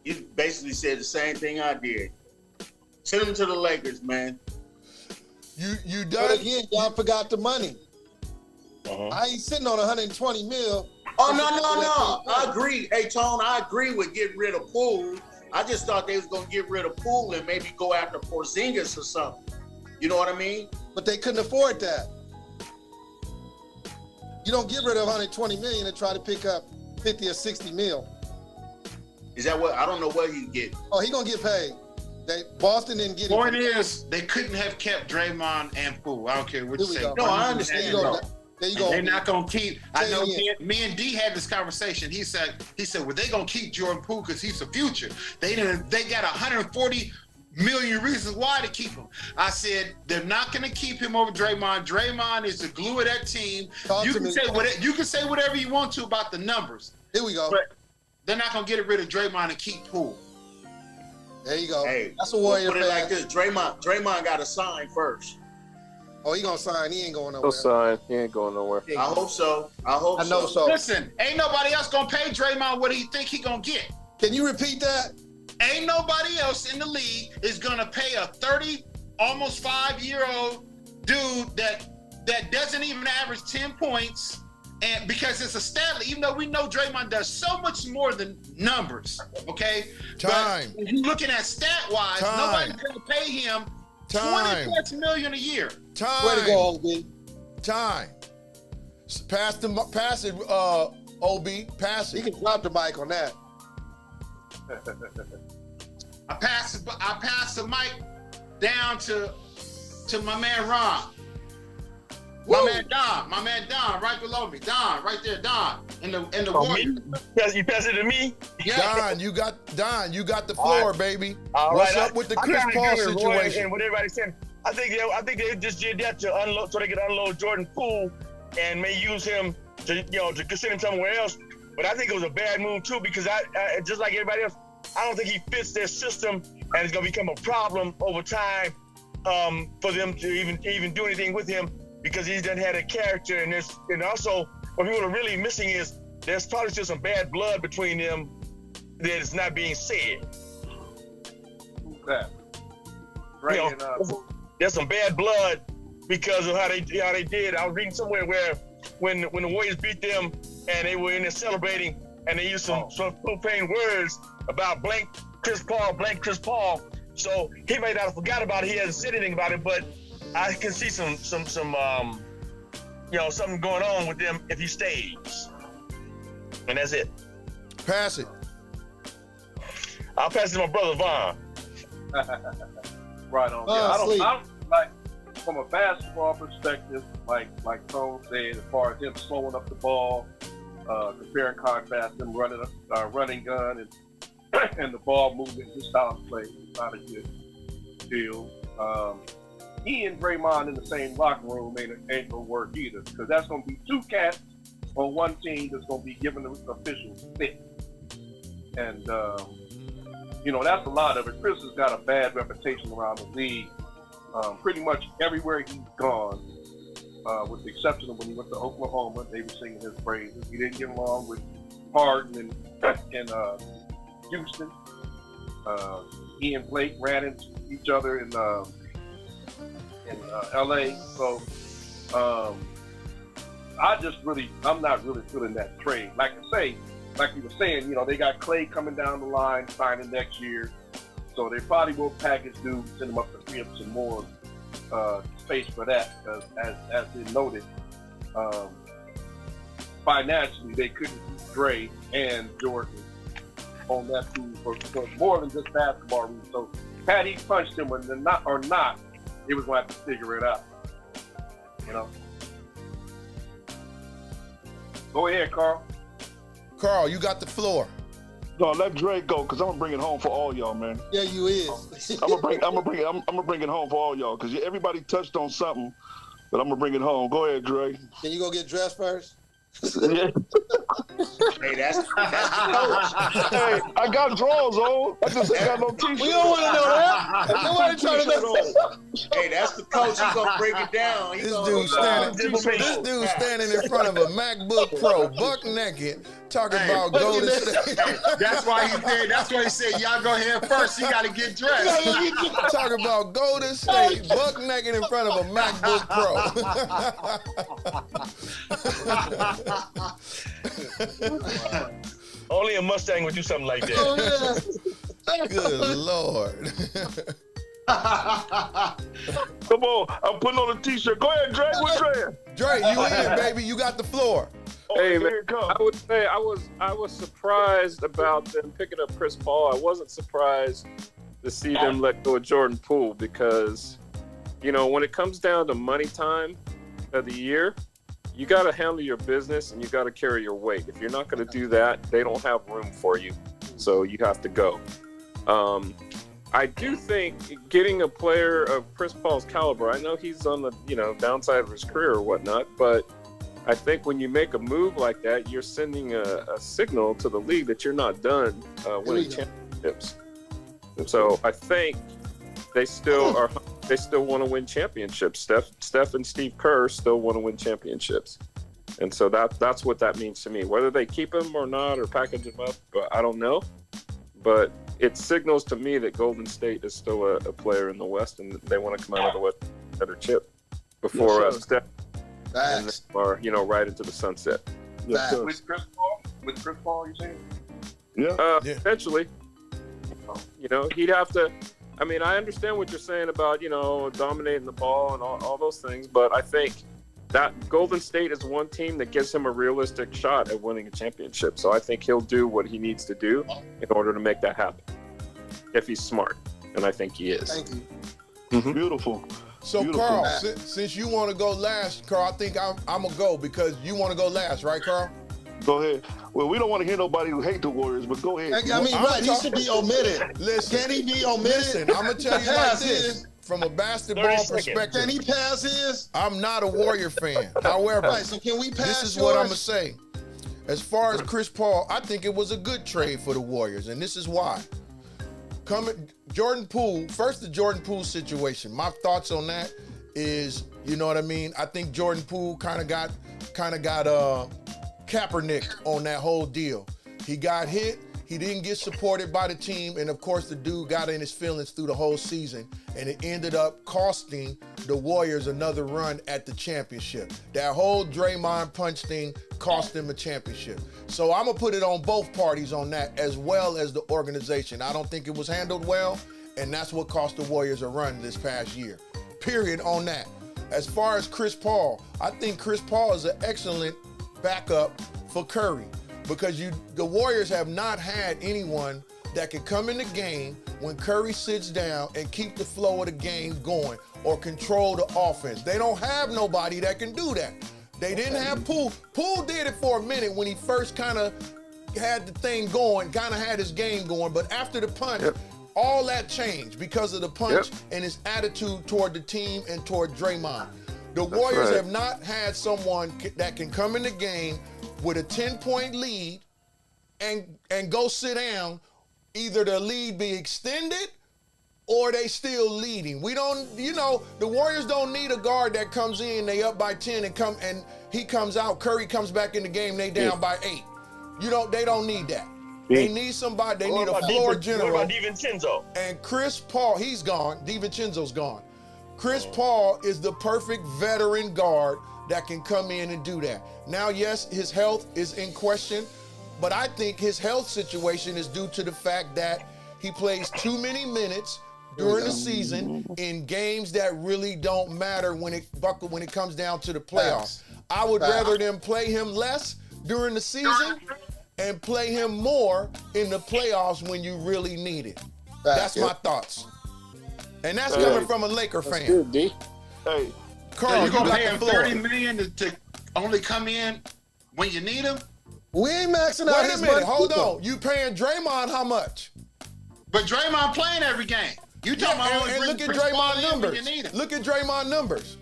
You basically said the same thing I did. Send him to the Lakers, man. You done? But again, y'all forgot the money. I ain't sitting on 120 mil. Oh, no. I agree. Hey, Tone, I agree with getting rid of Poole. I just thought they was going to get rid of Poole and maybe go after Porzingis or something. You know what I mean? But they couldn't afford that. You don't get rid of 120 million and try to pick up 50 or 60 mil. Is that what? I don't know what he's getting. Oh, he gonna get paid. Boston didn't get Point it. is, they couldn't have kept Draymond and Poole. I don't care what you say. No, I understand. There you go. They're not gonna keep. I know Say me and D had this conversation. He said, well, they gonna keep Jordan Poole because he's the future. They got 140 million reasons why to keep him. I said they're not gonna keep him over Draymond. Draymond is the glue of that team. You can say whatever you want to about the numbers. Here we go. But they're not gonna get rid of Draymond and keep Poole. There you go. Hey, that's a Warrior put it fan. like this: Draymond got to sign first. Oh, he gonna sign. He ain't going nowhere. No sign. He ain't going nowhere. I hope so. I know so. Listen, ain't nobody else gonna pay Draymond what he think he gonna get. Can you repeat that? Ain't nobody else in the league is gonna pay a 30, almost 5-year-old dude that doesn't even average 10 points, and because it's a stat league, even though we know Draymond does so much more than numbers, okay? Time. But if you're looking at stat-wise, nobody's gonna pay him $20+ million a year. Time. Way to go, OB. Time. Pass it, OB. Pass it. He can drop the mic on that. I pass the mic down to my man Ron. My man Don, right below me. Don, right there, Don. In the Warrior. You pass it to me? Yeah. Don, you got the floor, right. baby. All What's right, up with the I Chris kinda Paul agree with Roy situation? And what everybody's saying. I think they just did that to unload, so they could unload Jordan Poole and may use him to send him somewhere else. But I think it was a bad move too, because I just like everybody else, I don't think he fits their system, and it's gonna become a problem over time for them to even do anything with him, because he doesn't have a character. And also what people are really missing is there's probably still some bad blood between them that is not being said. Who's that? There's some bad blood because of how they did. I was reading somewhere where when the Warriors beat them and they were in there celebrating, and they used some profane words about blank Chris Paul. So he may not have forgot about it. He hasn't said anything about it, but I can see some something going on with them if he stays. And that's it. Pass it. I'll pass it to my brother Vaughn. Right on. Yeah, I don't like, from a basketball perspective, like Tone said, as far as him slowing up the ball, compare and contrast him running gun and the ball movement, his style of play is not a good deal. He and Draymond in the same locker room ain't gonna work either, because that's gonna be two cats on one team that's gonna be giving the officials fit. And that's a lot of it. Chris has got a bad reputation around the league. Pretty much everywhere he's gone, with the exception of when he went to Oklahoma, they were singing his praises. He didn't get along with Harden and Houston. He and Blake ran into each other in LA. So I'm not really feeling that trade. Like you were saying, they got Clay coming down the line, signing next year. So they probably will package dudes, send them up to free up some more space for that. Because as they noted, financially they couldn't keep Dre and Jordan on that team for more than just basketball reasons. So had he punched him or not, it was going to have to figure it out. Go ahead, Carl. Carl, you got the floor. No, let Dre go, cause I'm gonna bring it home for all y'all, man. Yeah, you is. I'm gonna bring it home for all y'all, cause everybody touched on something, but I'm gonna bring it home. Go ahead, Dre. Can you go get dressed first? Hey, that's the coach. Hey, I got drawers on. I just ain't got no t-shirt. We don't want to know that. Nobody trying to know. Hey, that's the coach. He's gonna break it down. This dude standing in front of a MacBook Pro, buck naked, talking about Golden State. That's why he said, y'all go ahead first. You got to get dressed. Talking about Golden State, buck naked in front of a MacBook Pro. Only a Mustang would do something like that. Oh, yeah. Good Lord. Come on, I'm putting on a t-shirt. Go ahead, Dre. What's Dre? Dre, you in, baby. You got the floor. Hey man, I would say I was surprised about them picking up Chris Paul. I wasn't surprised to see them let go of Jordan Poole because, when it comes down to money time of the year, you got to handle your business and you got to carry your weight. If you're not going to do that, they don't have room for you. So you have to go. I do think getting a player of Chris Paul's caliber, I know he's on the, downside of his career or whatnot, but I think when you make a move like that, you're sending a signal to the league that you're not done winning championships. And so I think they still want to win championships. Steph and Steve Kerr still want to win championships. And so that's what that means to me. Whether they keep him or not or package him up, I don't know. But it signals to me that Golden State is still a player in the West and they want to come out of the West with another chip before Steph or right into the sunset. Yes, with Chris Paul, you saying? Yeah. Eventually. He'd have to. I mean, I understand what you're saying about dominating the ball and all those things, but I think that Golden State is one team that gives him a realistic shot at winning a championship. So I think he'll do what he needs to do in order to make that happen, if he's smart, and I think he is. Thank you. Mm-hmm. Beautiful. So, Beautiful. Carl, since you want to go last, Carl, I think I'm going to go because you want to go last, right, Carl? Go ahead. Well, we don't want to hear nobody who hate the Warriors, but go ahead. He should be omitted. Listen, can he be omitted? Listen, I'm going to tell you like this. From a basketball perspective, can he pass his? I'm not a Warrior fan. However, so can we pass this is what I'm going to say. As far as Chris Paul, I think it was a good trade for the Warriors, and this is why. Jordan Poole, first the Jordan Poole situation. My thoughts on that is, you know what I mean? I think Jordan Poole kind of got Kaepernicked on that whole deal. He got hit. He didn't get supported by the team, and of course the dude got in his feelings through the whole season, and it ended up costing the Warriors another run at the championship. That whole Draymond punch thing cost them a championship. So I'm gonna put it on both parties on that, as well as the organization. I don't think it was handled well, and that's what cost the Warriors a run this past year. Period on that. As far as Chris Paul, I think Chris Paul is an excellent backup for Curry. Because the Warriors have not had anyone that can come in the game when Curry sits down and keep the flow of the game going or control the offense. They don't have nobody that can do that. They didn't have Poole. Poole did it for a minute when he first kind of had the thing going, kind of had his game going. But after the punch, all that changed because of the punch and his attitude toward the team and toward Draymond. The Warriors have not had someone that can come in the game with a 10-point lead and go sit down, either the lead be extended or they still leading. We don't, the Warriors don't need a guard that comes in, they up by 10 and he comes out, Curry comes back in the game, they down by 8. They don't need that. They need somebody, they need a floor general. What about DiVincenzo? And Chris Paul, he's gone. DiVincenzo's gone. Chris Paul is the perfect veteran guard that can come in and do that. Now, yes, his health is in question, but I think his health situation is due to the fact that he plays too many minutes during the season in games that really don't matter when it comes down to the playoffs. I would rather them play him less during the season and play him more in the playoffs when you really need it. That's my thoughts. And that's coming from a Laker fan. Good, D. Hey, So Carl, you gonna pay him the floor. $30 million to only come in when you need him? We ain't maxing out his Wait a minute, money. hold on. You paying Draymond how much? But Draymond playing every game. You talking about only and bringing look at Chris Paul Draymond in when you numbers. need him. Look at Draymond numbers.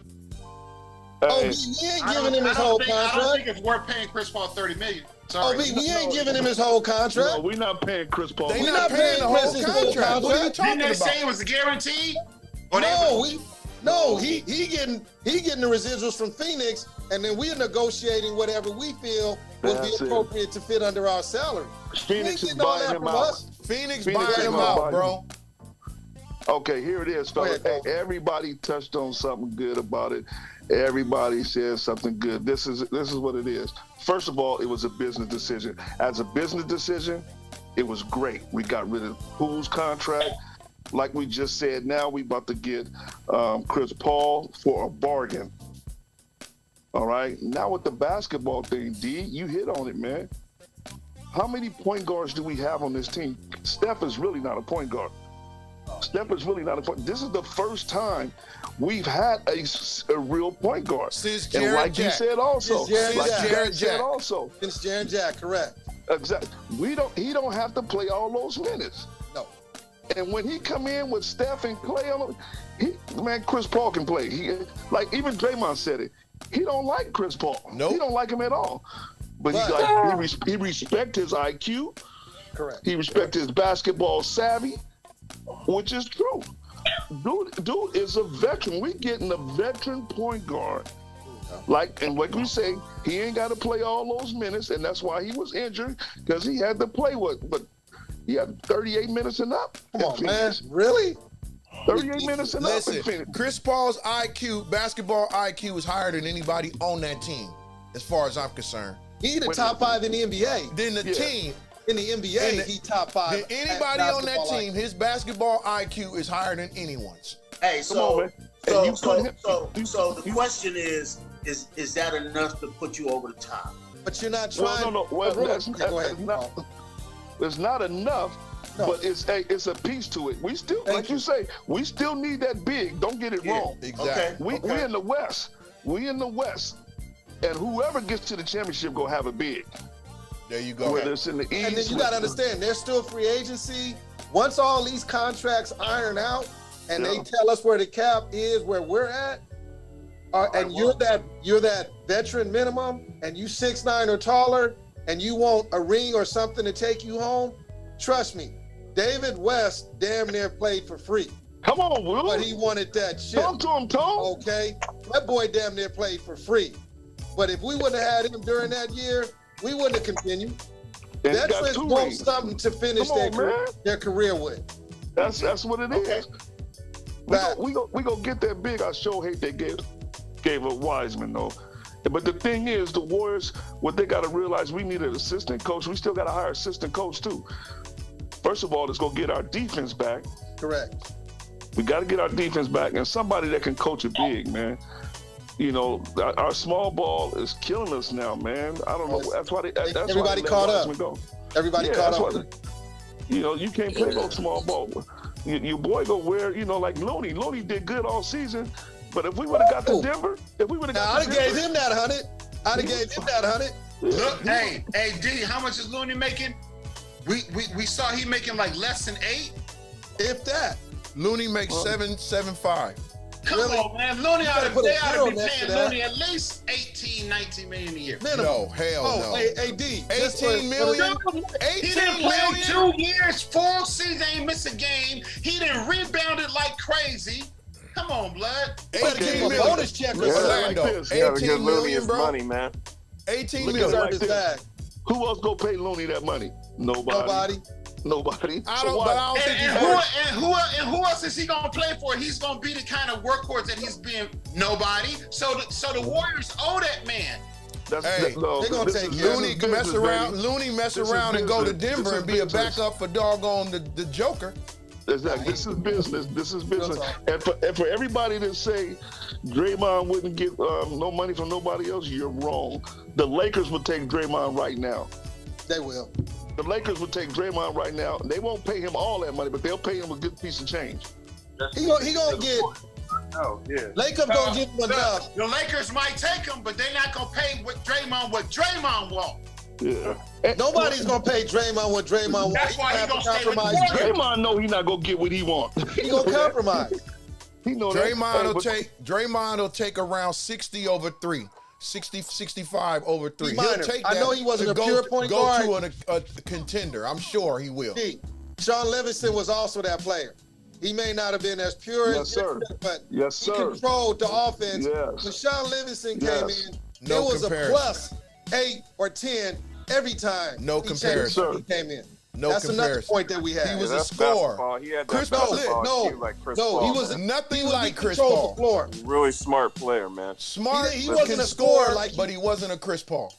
Oh, we ain't giving him his whole I don't contract. think it's worth paying Chris Paul $30 million. Oh, Sorry. we ain't giving him his whole contract. no, we're not paying Chris Paul. They We're not not paying the paying whole Chris his whole contract. What are you contract. talking Didn't they about? say it was guaranteed? Or he getting the residuals from Phoenix, and then we're negotiating whatever we feel would be That's it. appropriate to fit under our salary. Phoenix is buying him out. Phoenix Phoenix buying ain't him gonna out, buy bro. Okay, here it is, fellas. Go ahead, Hey, everybody touched on something good about it. Everybody said something good. This is what it is. First of all, it was a business decision. As a business decision, it was great. We got rid of Poole's contract. Like we just said, now we about to get Chris Paul for a bargain. All right. Now with the basketball thing, D, you hit on it, man. How many point guards do we have on this team? Steph is really not a point guard. Steph is really not a point. This is the first time we've had a real point guard. Since and Jarrett like Jack. you said also, Since like Jarrett Jarrett Jack. said also, Since Jaren Jack, correct. exactly. He don't have to play all those minutes. No. And when he come in with Steph and Clay on him, man, Chris Paul can play. Like even Draymond said it. He don't like Chris Paul. Nope. He don't like him at all. But he respect his IQ. Correct. He respect his basketball savvy, which is true. Dude is a veteran. We getting a veteran point guard. And like we say, he ain't got to play all those minutes, and that's why he was injured, because he had to play but he had 38 minutes and up. Come on, man. Really? 38 minutes and up. Listen, Chris Paul's IQ, basketball IQ, is higher than anybody on that team, as far as I'm concerned. He the top 5 in the NBA. Then the team. In the NBA, he top 5. Then anybody on that team, his basketball IQ is higher than anyone's. Hey, on, so the question is that enough to put you over the top? But you're not trying. No. Well, it's not enough. No. But it's a piece to it. We still, like you say, we still need that big. Don't get it wrong. Exactly. We in the West. We in the West. And whoever gets to the championship gonna have a big. There you go. Whether it's in the East. And then you got to understand, there's still free agency. Once all these contracts iron out and they tell us where the cap is, where we're at, and you're that veteran minimum, and you 6'9" or taller, and you want a ring or something to take you home, trust me, David West damn near played for free. Come on, Will. But he wanted that shit. Talk to him, Tom. Okay? That boy damn near played for free. But if we wouldn't have had him during that year, we wouldn't have continued. Veterans want something to finish their career with. That's what it is. We go get that big. I sure hate they gave up Wiseman though. But the thing is, the Warriors, what they got to realize, we need an assistant coach. We still got to hire an assistant coach too. First of all, let's go get our defense back. Correct. We got to get our defense back and somebody that can coach a big, man. You know, our small ball is killing us now, man. I don't know. That's why everybody caught up. Everybody caught up. You know, you can't play no small ball. Your boy go where, you know, like Looney. Looney did good all season, but if we would have got to Denver, I'd have gave him that 100. I'd have gave him that 100. Look, hey, D, how much is Looney making? We saw he making like less than 8. If that. Looney makes 7.75. Come on, man. Looney ought to be paying Looney at least 18, 19 million a year. No, hell no. Hey, D. 18 million? He didn't play 2 years, full season, ain't miss a game. He didn't rebound it like crazy. Come on, blood. 18 million. Bonus check or Orlando. 18 million, bro. Money, man. 18 Look million. at his bag. Who else go pay Looney that money? Nobody. I don't think who else is he gonna play for? He's gonna be the kind of workhorse that he's been. Nobody. So the Warriors owe that man. They're gonna take Looney mess around and go to Denver and be a backup for doggone the Joker. Exactly. This is business. And for everybody that say Draymond wouldn't get no money from nobody else, you're wrong. The Lakers would take Draymond right now. They will. The Lakers would take Draymond right now. They won't pay him all that money, but they'll pay him a good piece of change. He gonna get. Oh yeah. Lakers gonna give him enough. The Lakers might take him, but they're not gonna pay what Draymond wants. Yeah. Nobody's gonna pay Draymond what Draymond wants. That's why he's gonna stay with the compromise. Draymond know he's not gonna get what he wants. He gonna compromise. He know Draymond will take around 60 over 3. 60, 65 over 3. He'll take that. I know he wasn't a pure point guard. Go to a contender. I'm sure he will. Sean Livingston was also that player. He may not have been as pure as but he controlled the offense. Yes. When Sean Livingston came in, it was a plus 8 or 10 every time. No comparison. He came in. No That's comparison. Another point that we had. He was a scorer. He had that Chris Paul. like Chris Paul. He was nothing like Chris Paul. The floor. Really smart player, man. Smart. He wasn't a scorer but he wasn't a Chris Paul.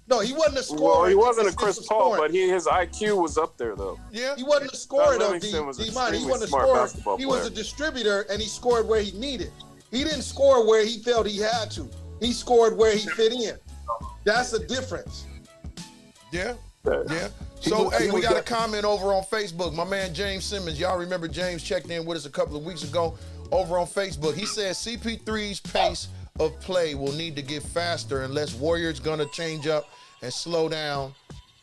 No, he wasn't a scorer. Well, he wasn't a Chris Paul, but his IQ was up there, though. Yeah. He wasn't a scorer, though, He was he wasn't a scorer. He was a distributor, and he scored where he needed. He didn't score where he felt he had to. He scored where he fit in. That's the difference. Yeah. So, hey, we got a comment over on Facebook. My man James Simmons, y'all remember James checked in with us a couple of weeks ago over on Facebook. He said CP3's pace of play will need to get faster unless Warriors gonna change up and slow down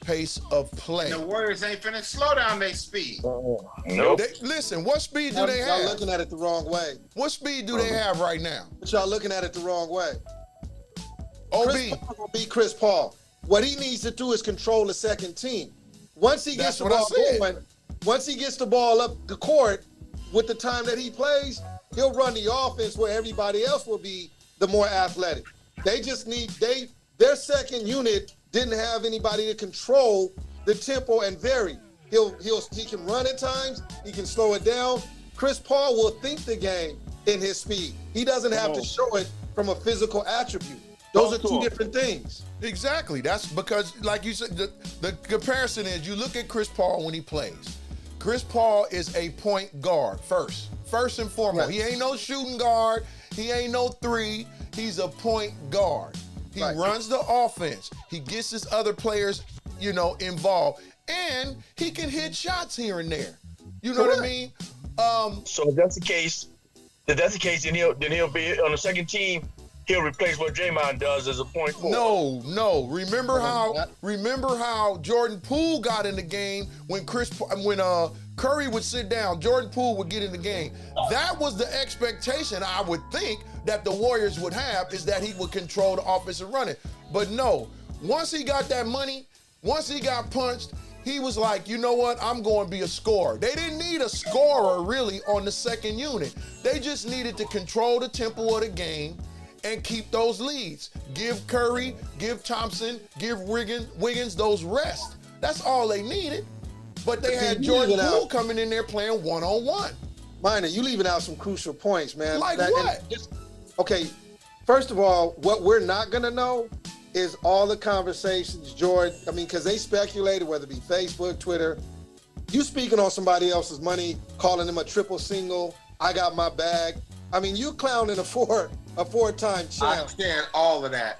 pace of play. The Warriors ain't finna slow down their speed. Nope. Listen, what speed do they Y'all have? looking at it the wrong way. What speed do they have right now? But y'all looking at it the wrong way. OB. Chris Paul will beat Chris Paul. What he needs to do is control the second team. Once he gets That's the what I ball said. going, once he gets the ball up the court with the time that he plays, he'll run the offense where everybody else will be the more athletic. They just need their second unit didn't have anybody to control the tempo and vary. He can run at times, he can slow it down. Chris Paul will think the game in his speed. He doesn't have to show it from a physical attribute. Those are two different things. Exactly. That's because, like you said, the comparison is you look at Chris Paul when he plays. Chris Paul is a point guard first and foremost. Right. He ain't no shooting guard. He ain't no three. He's a point guard. He runs the offense. He gets his other players, involved, and he can hit shots here and there. You know what I mean? So if that's the case, then he'll be on the second team. He'll replace what Draymond does as a point forward. No. Remember how Jordan Poole got in the game when Curry would sit down, Jordan Poole would get in the game. That was the expectation, I would think, that the Warriors would have, is that he would control the offense and run it. But no, once he got that money, once he got punched, he was like, you know what, I'm going to be a scorer. They didn't need a scorer really on the second unit. They just needed to control the tempo of the game and keep those leads. Give Curry, give Thompson, give Wiggins those rest. That's all they needed. But they had Jordan Poole coming in there playing one-on-one. Minor, you leaving out some crucial points, man. Like what? Okay, first of all, what we're not going to know is all the conversations, Jordan. I mean, because they speculated, whether it be Facebook, Twitter, you speaking on somebody else's money, calling them a triple single, I got my bag. I mean, you clowning a four-time champ. I said all of that.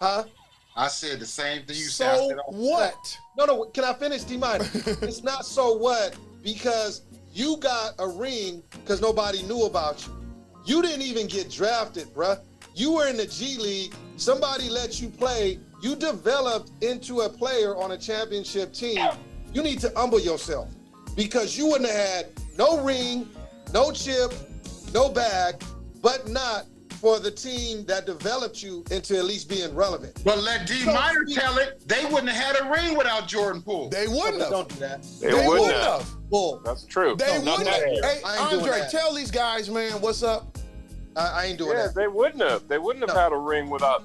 Huh? I said the same thing you said. So what? No, can I finish, D-Minor? It's not so what, because you got a ring because nobody knew about you. You didn't even get drafted, bruh. You were in the G League. Somebody let you play. You developed into a player on a championship team. You need to humble yourself because you wouldn't have had no ring, no chip, no bag, but not for the team that developed you into at least being relevant. But let D Minor tell it, they wouldn't have had a ring without Jordan Poole. They wouldn't have. Don't do that. They wouldn't have. Bull. That's true. They wouldn't have. Hey, I ain't doing Andre, that. tell these guys, man, what's up? I ain't doing Yeah, that. they wouldn't have. They wouldn't have had a ring without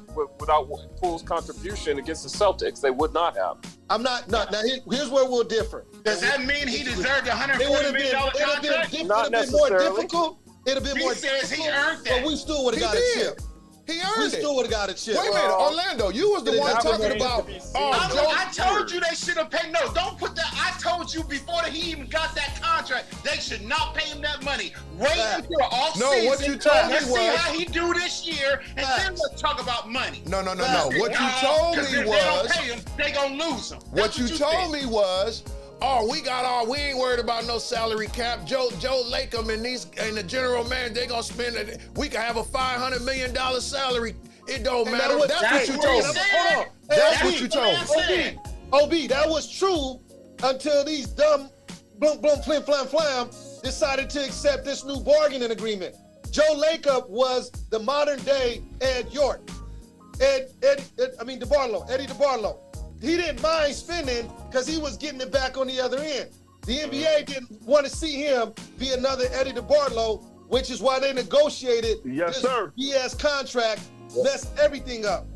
Poole's contribution against the Celtics. They would not have. I'm not. Now here's where we'll differ. Does that mean he deserved a It would $140 have million contract? been Not more necessarily. difficult. It'd have been He more says difficult. he earned that. But we still would have got He a did. chip. He We earned it. still would have got a chip. Wait a minute, Orlando, you was the one That talking remains about. to be seen. I told you they should have paid. No, don't put that. I told you before he even got that contract, they should not pay him that money. Wait until off No, season. what you told me Let's see was- how he do this year, and then let's talk about money. No. What you told Because me if they don't was. pay him, they gonna lose him. What That's you said. told me was, we ain't worried about no salary cap. Joe Lacob and the general manager, they gonna spend it. We can have a $500 million salary. It don't matter. That's what you told me. Hold on. That's Hey, what you told me. OB, that was true until these dumb blum flim flam flam decided to accept this new bargaining agreement. Joe Lacob was the modern day Ed York. Eddie DeBartolo. He didn't mind spending because he was getting it back on the other end. The NBA didn't want to see him be another Eddie DeBartolo, which is why they negotiated Yes, this sir. BS contract, messed everything up.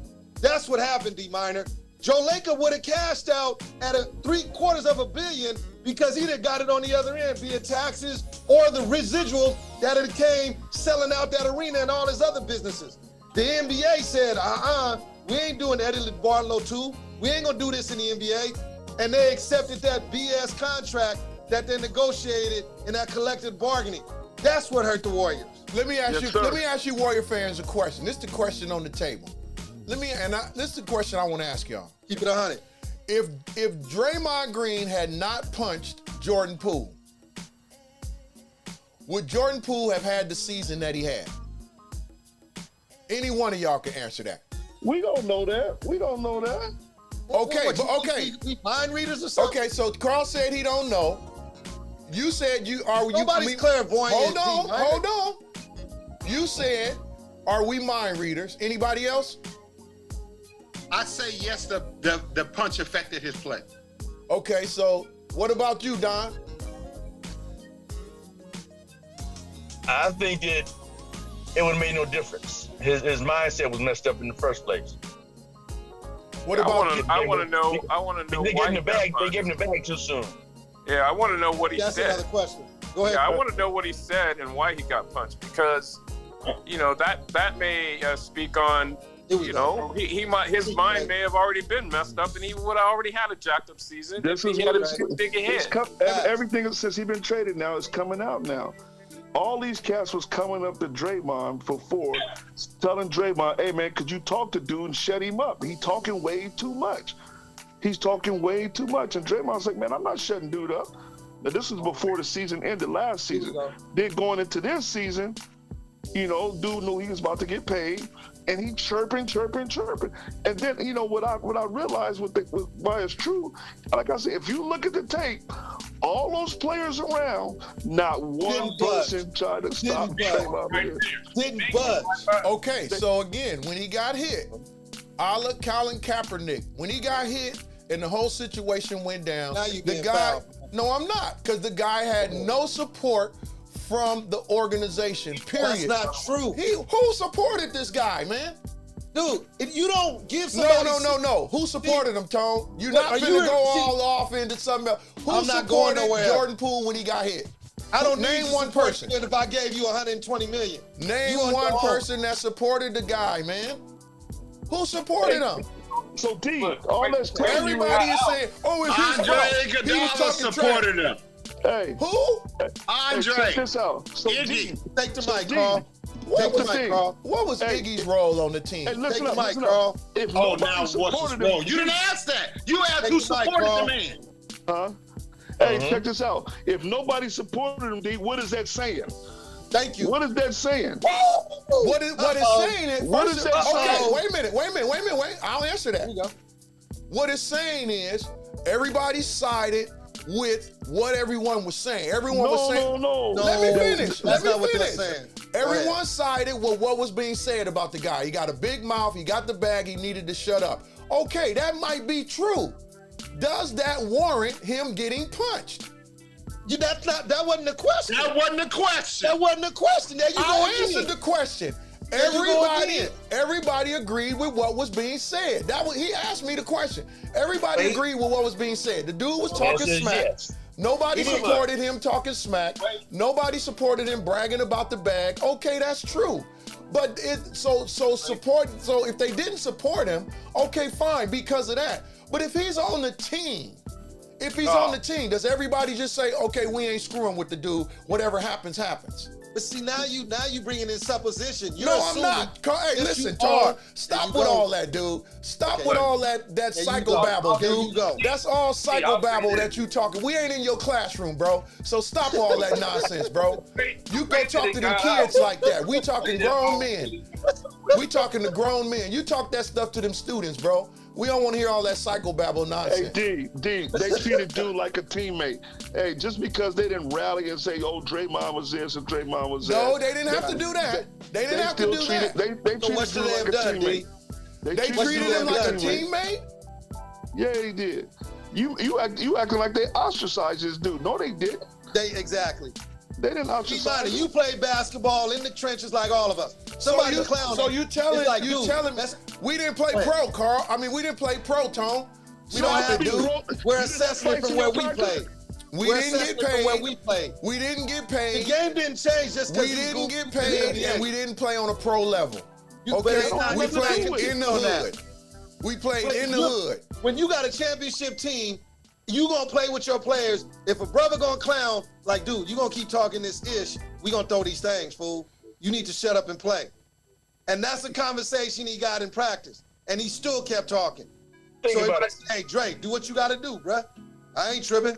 That's what happened, D-Minor. Joe Lacob would have cashed out at $750 million because he done got it on the other end, be it taxes or the residuals that it came selling out that arena and all his other businesses. The NBA said, we ain't doing Eddie DeBartolo too. We ain't gonna do this in the NBA. And they accepted that BS contract that they negotiated in that collective bargaining. That's what hurt the Warriors. Let me ask Yes, sir. Let me ask you, Warrior fans, a question. This is the question on the table. This is the question I want to ask y'all. Keep it 100. if Draymond Green had not punched Jordan Poole, would Jordan Poole have had the season that he had? Any one of y'all can answer that. We don't know that. We don't know that. Okay, but okay. We mind readers or something? Okay, so Carl said he don't know. You said Nobody's clairvoyant. Hold on. You said, are we mind readers? Anybody else? I say yes, the punch affected his play. Okay, so what about you, Don? I think that it would have made no difference. His mindset was messed up in the first place. What about I want to know They why gave him the bag. he They gave him the bag too soon. Yeah, I want to know what he That's said. another question. Go ahead. Yeah, I want to know what he said and why he got punched, because that may speak on he might his mind may have already been messed up and he would have already had a jacked up season. This is he what had it's, a big hit. everything since he's been traded now is coming out now. All these cats was coming up to Draymond before, telling Draymond, hey man, could you talk to dude and shut him up? He talking way too much. He's talking way too much. And Draymond's like, man, I'm not shutting dude up. Now this was before the season ended last season. Then going into this season, dude knew he was about to get paid, and he chirping. And then, what I realized why it's true, like I said, if you look at the tape, all those players around, not one person tried to stop him. Didn't budge. Okay, so again, when he got hit, a la Colin Kaepernick, when he got hit and the whole situation went down, Now you the getting guy, fouled. no, I'm not, because the guy had no support from the organization, period. That's not true. Who supported this guy, man? Dude, if you don't give somebody... No. Who supported him, Tone? You're Look, not are finna you- go all off into something else. Who I'm not going supported nowhere. Jordan Poole when he got hit? I don't Name need one support person. if I gave you 120 million. Name You gonna one go home. person that supported the guy, man. Who supported him? So D, all that's telling you Everybody is saying, "Oh, it's his Andre fault." He was Iguodala talking supported trash. him. Hey, Who? Andre. check this out. So Iggy. D, Take the mic, D, Carl. Take the was mic, thing? Carl. What was Hey, Iggy's role on the team? hey, listen Take up, the mic, listen Carl. up. If Oh, nobody now what's supported his him, role? You didn't ask that. You asked Take who the mic, supported Carl. the man. Huh? Hey, check this out. If nobody supported him, D, what is that saying? Thank you. What is that saying? What it's saying is, What is that okay, saying? wait a minute. I'll answer that. There you go. What it's saying is, everybody sided with what everyone was saying. Everyone was saying, No. Let me finish. That's Let me not what they're finish. saying. Everyone sided with what was being said about the guy. He got a big mouth. He got the bag. He needed to shut up. Okay, that might be true. Does that warrant him getting punched? That wasn't the question. That wasn't the question. That wasn't the question. There you go I again. answered the question. There you go again. Everybody agreed with what was being said. He asked me the question. Everybody agreed with what was being said. The dude was talking Answer is smack. yes. Nobody supported him talking smack. Nobody supported him bragging about the bag. Okay, that's true. But so if they didn't support him, okay, fine, because of that. But if he's on the team, does everybody just say, okay, we ain't screwing with the dude, whatever happens, happens? But see, now you bringing in supposition. You're No, I'm assuming not. Hey, yes, listen, you Tom, are. stop There you with go. all that, dude. Stop Okay. with all that There you psychobabble, go. There dude. you go. That's all psychobabble that you talking. We ain't in your classroom, bro. So stop all that nonsense, bro. You go talk to them kids like that. We talking grown men. We talking to grown men. You talk that stuff to them students, bro. We don't want to hear all that psychobabble nonsense. Hey, D, they treated dude like a teammate. Hey, just because they didn't rally and say, oh, Draymond was this and Draymond was that. No, they didn't have to do that. They didn't have to do that. They treated what should dude they like have a done, teammate. D? They treated treated dude him like a teammate. teammate? Yeah, they did. You acting like they ostracized this dude. No, they didn't. Exactly. They didn't ostracize Imani, him. you played basketball in the trenches like all of us. Somebody to clown. So him. you telling It's like, you dude, telling that's- we didn't play Go ahead. pro, Carl. I mean, we didn't play pro, Tone. We don't have to be do. wrong. We're You didn't assessing it play from where we practice. played. We We're didn't get assessing it from where paid. we played. We didn't get The paid. game didn't change just because We didn't get paid, and we didn't play on a pro level. But Okay, it's not we nothing played to do in the with that. hood. We played But in the look, hood. When you got a championship team, you gonna play with your players. If a brother gonna clown, like, dude, you gonna keep talking this ish, we gonna throw these things, fool. You need to shut up and play. And that's a conversation he got in practice. And he still kept talking. Think So about he it. said, hey, Dre, do what you got to do, bruh. I ain't tripping.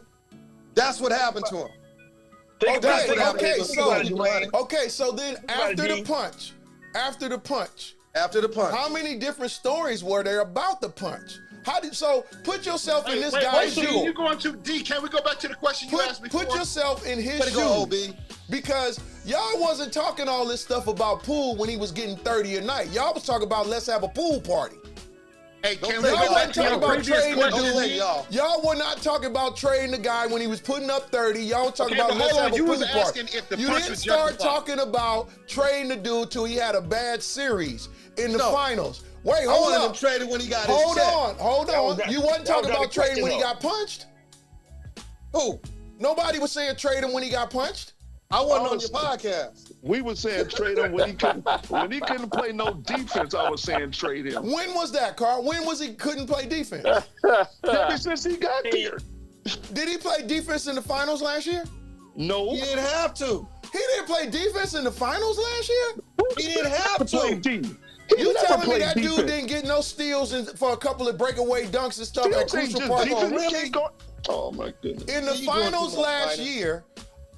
That's what happened to him. Think about Okay, it. Think about okay, it. Think about it, Dwayne. Okay, so then after the D. punch, After the punch. how many different stories were there about the punch? So put yourself in this Wait, guy's so shoes. you going too deep. Can we go back to the question you asked before? Put yourself in his Way to go, shoes. OB. Because y'all wasn't talking all this stuff about pool when he was getting 30 a night. Y'all was talking about let's have a pool party. Hey, Don't can say we Y'all go that. back wasn't to talking your about previous trading the question? Don't say dude. y'all. Y'all were not talking about trading the guy when he was putting up 30. Y'all was talking Okay, about but let's hold have on. a You pool was party. asking if the You punch didn't was start justified. talking about trading the dude till he had a bad series in the No. finals. Wait, I hold wanted him on. traded when he got his Hold check. on. that- You wasn't that was talking not about the trading question, when he though. got punched? Who? Nobody was saying trade him when he got punched? I wasn't on your podcast. We were saying trade him when he couldn't play no defense. I was saying trade him. When was that, Carl? When was he couldn't play defense? Ever since he got there. Did he play defense in the finals last year? No. He didn't have to. He didn't play defense in the finals last year? He didn't have Play to. D. You never telling me played that dude defense. didn't get no steals for a couple of breakaway dunks and stuff You at don't think crucial just parts? defense really? can't go- Oh my goodness. In the You doing too finals much, last Biden. year,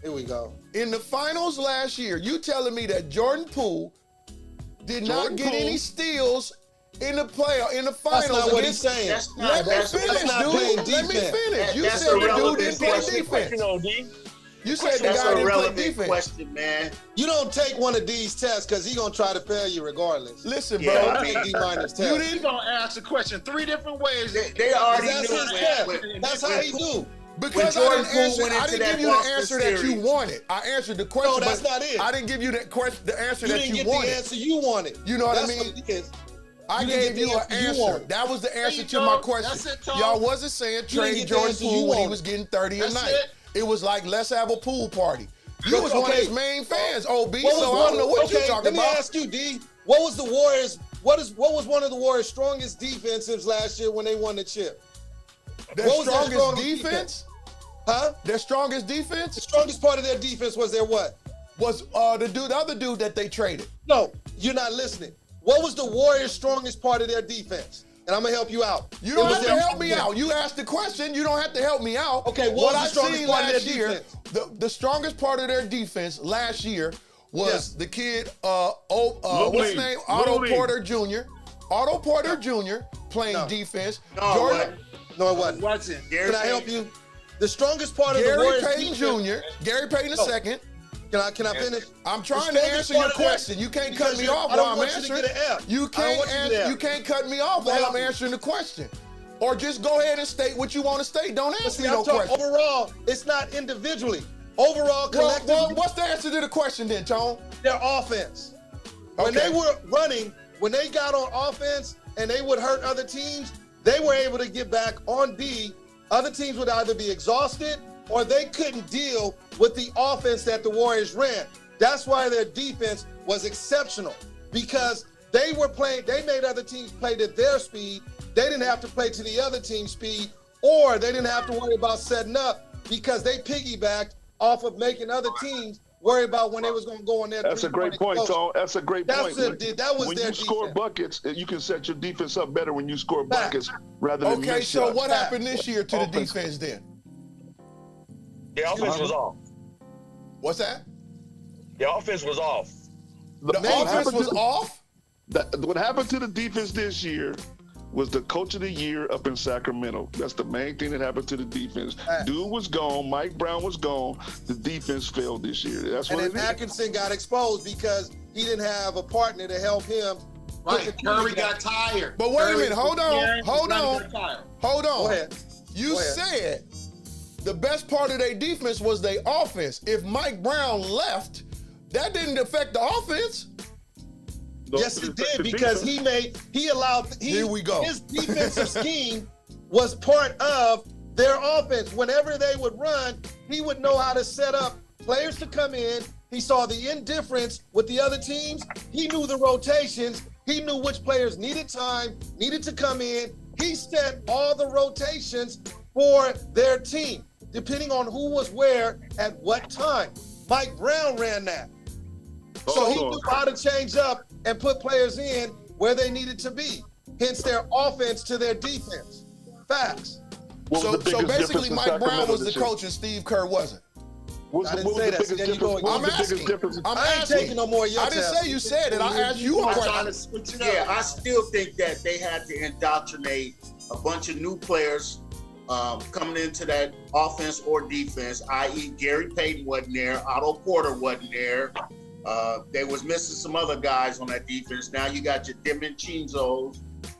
Here we go. you telling me that Jordan Poole did not Jordan get Poole. any steals in the finals? That's not what he's saying. That's not. Let me That's finish, that's not playing dude. Let me defense. finish. You That's said a the dude relevant didn't play question. defense. You know, D. You said the That's guy a didn't play relevant defense. question, man. You don't take one of these tests because he gonna try to fail you regardless. Listen, Yeah, bro. I Take D minus test. You You didn't gonna ask the question 3 different ways. They already That's knew his when- test. when- That's how he do. because When I Jordan didn't Poole answer. went I into didn't that give you the Boston answer that you series. wanted. I answered the question. No, that's but not it. I didn't give you that question. The answer You that didn't you get wanted. the answer you wanted. You know what I That's mean? it is. I You didn't gave get you the an answer you answer. wanted. That was the answer you to go. my question. That's it, Tom. Y'all wasn't saying didn't trade get the Jordan answer you Poole when he wanted. was getting 30 a That's night. it. It was like, let's have a pool party. You But, was one of okay. his main fans, OB, What was so I one- don't know what okay, you're talking let me about. ask you, D. What was the Warriors? What was one of the Warriors' strongest defensives last year when they won the chip? Their what was their strongest strongest defense? Huh? Their strongest The defense strongest part of their defense was their what? was the other dude that they traded. No, you're not listening. What was the Warriors' strongest part of their defense? And I'm gonna help you out. You It don't was have to their help me defense. out. You asked the question. You don't have to help me out. Okay, what was the I strongest seen part of their last year, defense? the strongest part of their defense last year was Yes. the kid, what's his name? Otto Looney. Porter Jr. Otto Porter Jr. playing No. defense. No, it Jordan, wasn't. No, it wasn't. Wasn't. Gary Can I help Payton. you? The strongest part of the Gary Warriors Payton defense. Jr. Gary Payton No. II. Can I finish? I'm trying The to strongest answer your part of their- question. You can't cut because me you- off I don't while I'm want you to answering. get an F. You I don't can't want you to answer. get an You F. can't cut me off while I'm answering the question. Or just go ahead and state what you want to state. Don't But ask see, me I'm no talking question. overall. It's not individually. Overall, Well, collectively, what's the answer to the question then, Tone? their offense. When Okay. they were running, when they got on offense and they would hurt other teams, they were able to get back on D. Other teams would either be exhausted or they couldn't deal with the offense that the Warriors ran. That's why their defense was exceptional, because they were playing, they made other teams play to their speed. They didn't have to play to the other team's speed, or they didn't have to worry about setting up because they piggybacked off of making other teams worry about when they was going to go on their That's a great three-point point, explosion. Tom. That's a great That's point. it. That was when their you score defense. buckets, you can set your defense up better when you score Fact. buckets rather than Okay, miss so shots. what happened this year to the Offense. defense then? The offense was off. What's that? The offense was off. The what offense happened was to- off? What happened to the defense this year was the coach of the year up in Sacramento. That's the main thing that happened to the defense. Fact. Dude was gone. Mike Brown was gone. The defense failed this year. That's And what then it is. Atkinson got exposed because he didn't have a partner to help him. put the Right. team Curry together. got tired. But wait a Curry- minute, hold on, Yeah, hold Curry on. got tired. Hold on. Go ahead. You Go ahead. said the best part of their defense was their offense. If Mike Brown left, that didn't affect the offense. Yes, it did, because he allowed. Here we go. His defensive scheme was part of their offense. Whenever they would run, he would know how to set up players to come in. He saw the indifference with the other teams. He knew the rotations. He knew which players needed time, needed to come in. He set all the rotations for their team, depending on who was where at what time. Mike Brown ran that. So he knew how to change up and put players in where they needed to be. hence their offense to their defense. Facts. What was the So biggest basically, difference in Mike Brown Sacramento was the this year? coach and Steve Kerr wasn't. I didn't say that. Then you go again. I'm asking. I ain't taking no more of your I didn't test. say you said it. I asked you a I'm question. trying to switch it up. Yeah, I still think that they had to indoctrinate a bunch of new players coming into that offense or defense, i.e. Gary Payton wasn't there, Otto Porter wasn't there. They was missing some other guys on that defense. Now you got your Diminchenzos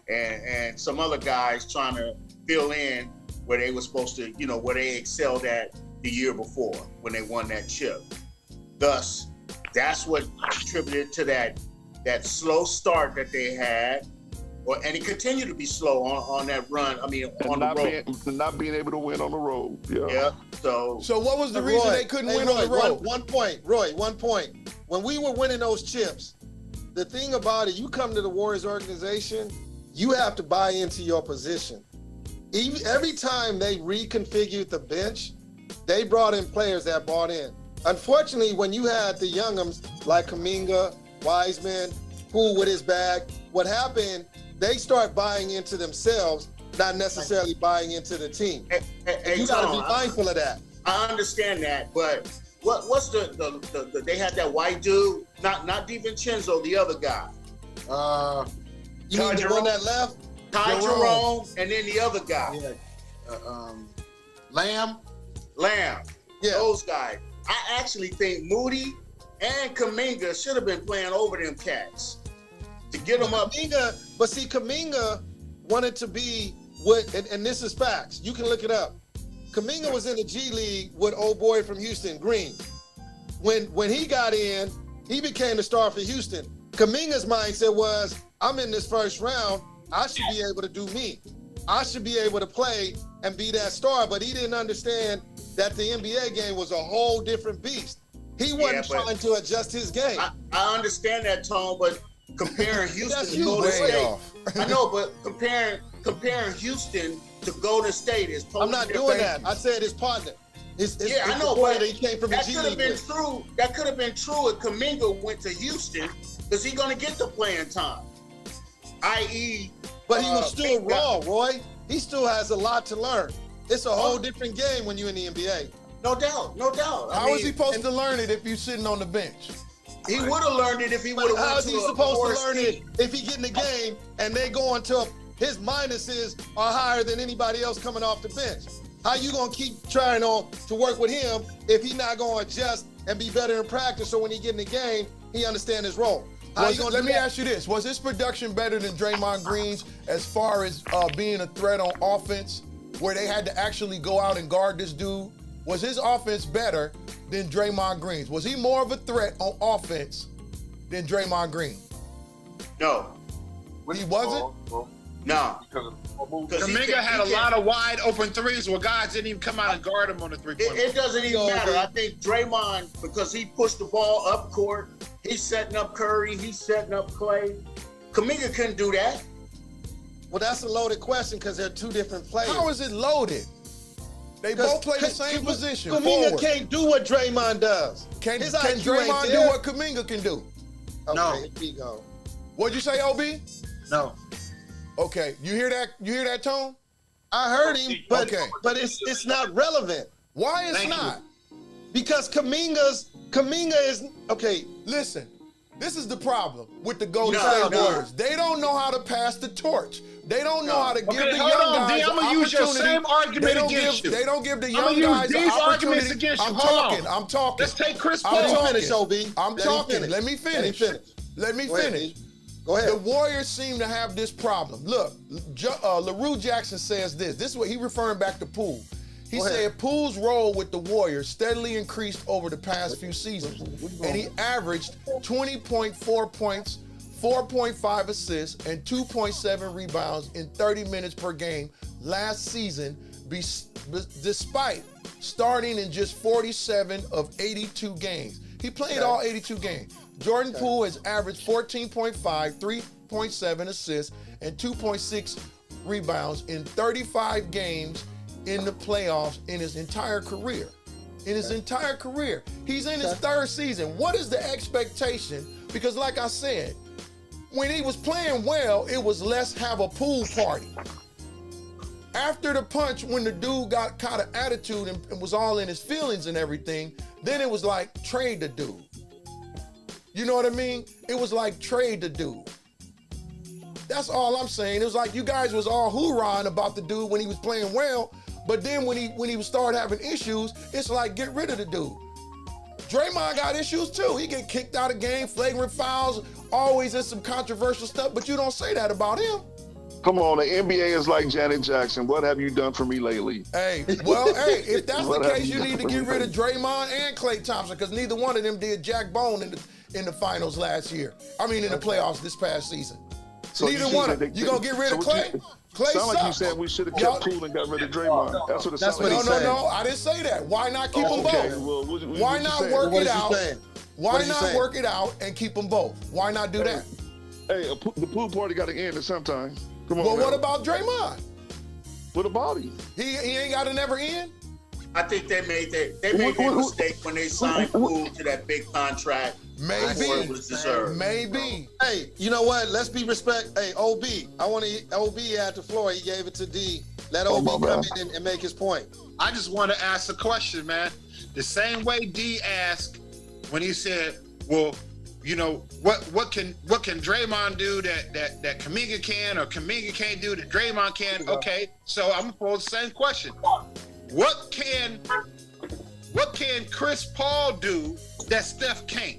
and some other guys trying to fill in where they were supposed to, where they excelled at the year before when they won that chip. Thus, that's what contributed to that slow start that they had, and it continued to be slow on that run. I mean, on the road. Not being able to win on the road. Yeah. Yeah. So what was the reason they couldn't win on the road? One point. When we were winning those chips, the thing about it, you come to the Warriors organization, you have to buy into your position. Every time they reconfigured the bench, they brought in players that bought in. Unfortunately, when you had the young'uns like Kuminga, Wiseman, Poole with his bag, what happened, they start buying into themselves, not necessarily buying into the team. Hey, you got to be mindful of that. I understand that, but what's the they had that white dude, not DiVincenzo, the other guy. You mean the one that left? Ty Jerome, and then the other guy. Yeah. Lamb. Yeah. Those guys. I actually think Moody and Kuminga should have been playing over them cats to get them up. Kuminga wanted to be and this is facts. You can look it up. Kuminga was in the G League with old boy from Houston, Green. When he got in, he became the star for Houston. Kuminga's mindset was, I'm in this first round, I should be able to do me. I should be able to play and be that star, but he didn't understand that the NBA game was a whole different beast. He wasn't trying to adjust his game. I understand that, Tone, but comparing Houston to Golden State, I know, but comparing Houston to Golden State is totally I'm not doing that. I said his partner. I know, but he came from that the G could have League been true. That could have been true if Kuminga went to Houston, because he's going to get the playing time. I.e., but he was still raw, Roy. He still has a lot to learn. It's a whole different game when you're in the NBA. No doubt. How is he supposed to learn it if you're sitting on the bench? He would have learned it if he would have went to How is he supposed to learn it if he get in the game and they go until his minuses are higher than anybody else coming off the bench? How you gonna keep trying to work with him if he's not gonna adjust and be better in practice so when he get in the game, he understand his role? Let me ask you this. Was his production better than Draymond Green's as far as being a threat on offense, where they had to actually go out and guard this dude? Was his offense better than Draymond Green's? Was he more of a threat on offense than Draymond Green? No. He wasn't? No. Kuminga had a lot of wide open threes where guys didn't even come out and guard him on the three-point. It doesn't even matter. I think Draymond, because he pushed the ball up court, he's setting up Curry, he's setting up Clay. Kuminga couldn't do that. Well, that's a loaded question because they're two different players. How is it loaded? They both play the same position. Kuminga can't do what Draymond does. Can Draymond do what Kuminga can do? Okay, No. here we go. What'd you say, OB? No. Okay, you hear that? You hear that, Tone? I heard him, but Okay. but it's not relevant. Why it's not? Because Kuminga is okay. Listen, this is the problem with the Golden No, State no. Warriors. They don't know how to pass the torch. They don't know how to give Okay, the hold young on, guys D. I'm the gonna use your opportunity. same argument against you. They don't give the I'ma young use guys the these arguments opportunity. against you. I'm Hold talking. on. I'm talking. Let's take Chris I'm Paul. Let him talking. finish, OB. I'm talking. Let me finish. Let me Go ahead, finish. D. Go ahead. The Warriors seem to have this problem. Look, LaRue Jackson says this. This is what he referring back to Poole. He said Poole's role with the Warriors steadily increased over the past few seasons, and he averaged 20.4 points, 4.5 assists, and 2.7 rebounds in 30 minutes per game last season, despite starting in just 47 of 82 games. He played all 82 games. Jordan Poole has averaged 14.5, 3.7 assists, and 2.6 rebounds in 35 games in the playoffs in his entire career. He's in his third season. What is the expectation? Because like I said, when he was playing well, it was let's have a pool party. After the punch, when the dude got kind of attitude and was all in his feelings and everything, then it was like trade the dude. You know what I mean? It was like trade the dude. That's all I'm saying. It was like you guys was all hoorahing about the dude when he was playing well, but then when he started having issues, it's like get rid of the dude. Draymond got issues too. He get kicked out of game, flagrant fouls, always in some controversial stuff, but you don't say that about him. Come on, the NBA is like Janet Jackson. What have you done for me lately? Hey, well, hey, if that's the case, you need to get rid of Draymond and Klay Thompson because neither one of them did jack bone in the finals last year. I mean, in the playoffs this past season. So neither one of them. You gonna get rid of Klay? Klay sound like you sucks. said we should have kept cool and got rid of Draymond. That's what it sounds like. No, I didn't say that. Why not keep them both? Well, Why not work it out? Why What not saying? work it out and keep them both? Why not do that? Hey, the pool party got to end at some time. Come on. Well, man. what about Draymond? What about him? He ain't got to never end? I think they made that mistake when they signed Poole to that big contract. Maybe. Before it was deserved. Maybe. Hey, you know what? Let's be respect. Hey, OB. OB had the floor. He gave it to D. Let OB come in and make his point. I just want to ask a question, man. The same way D asked when he said, well, you know, what can Draymond do that Kuminga can or Kuminga can't do that Draymond can? Okay, so I'm gonna pose the same question. What can Chris Paul do that Steph can't?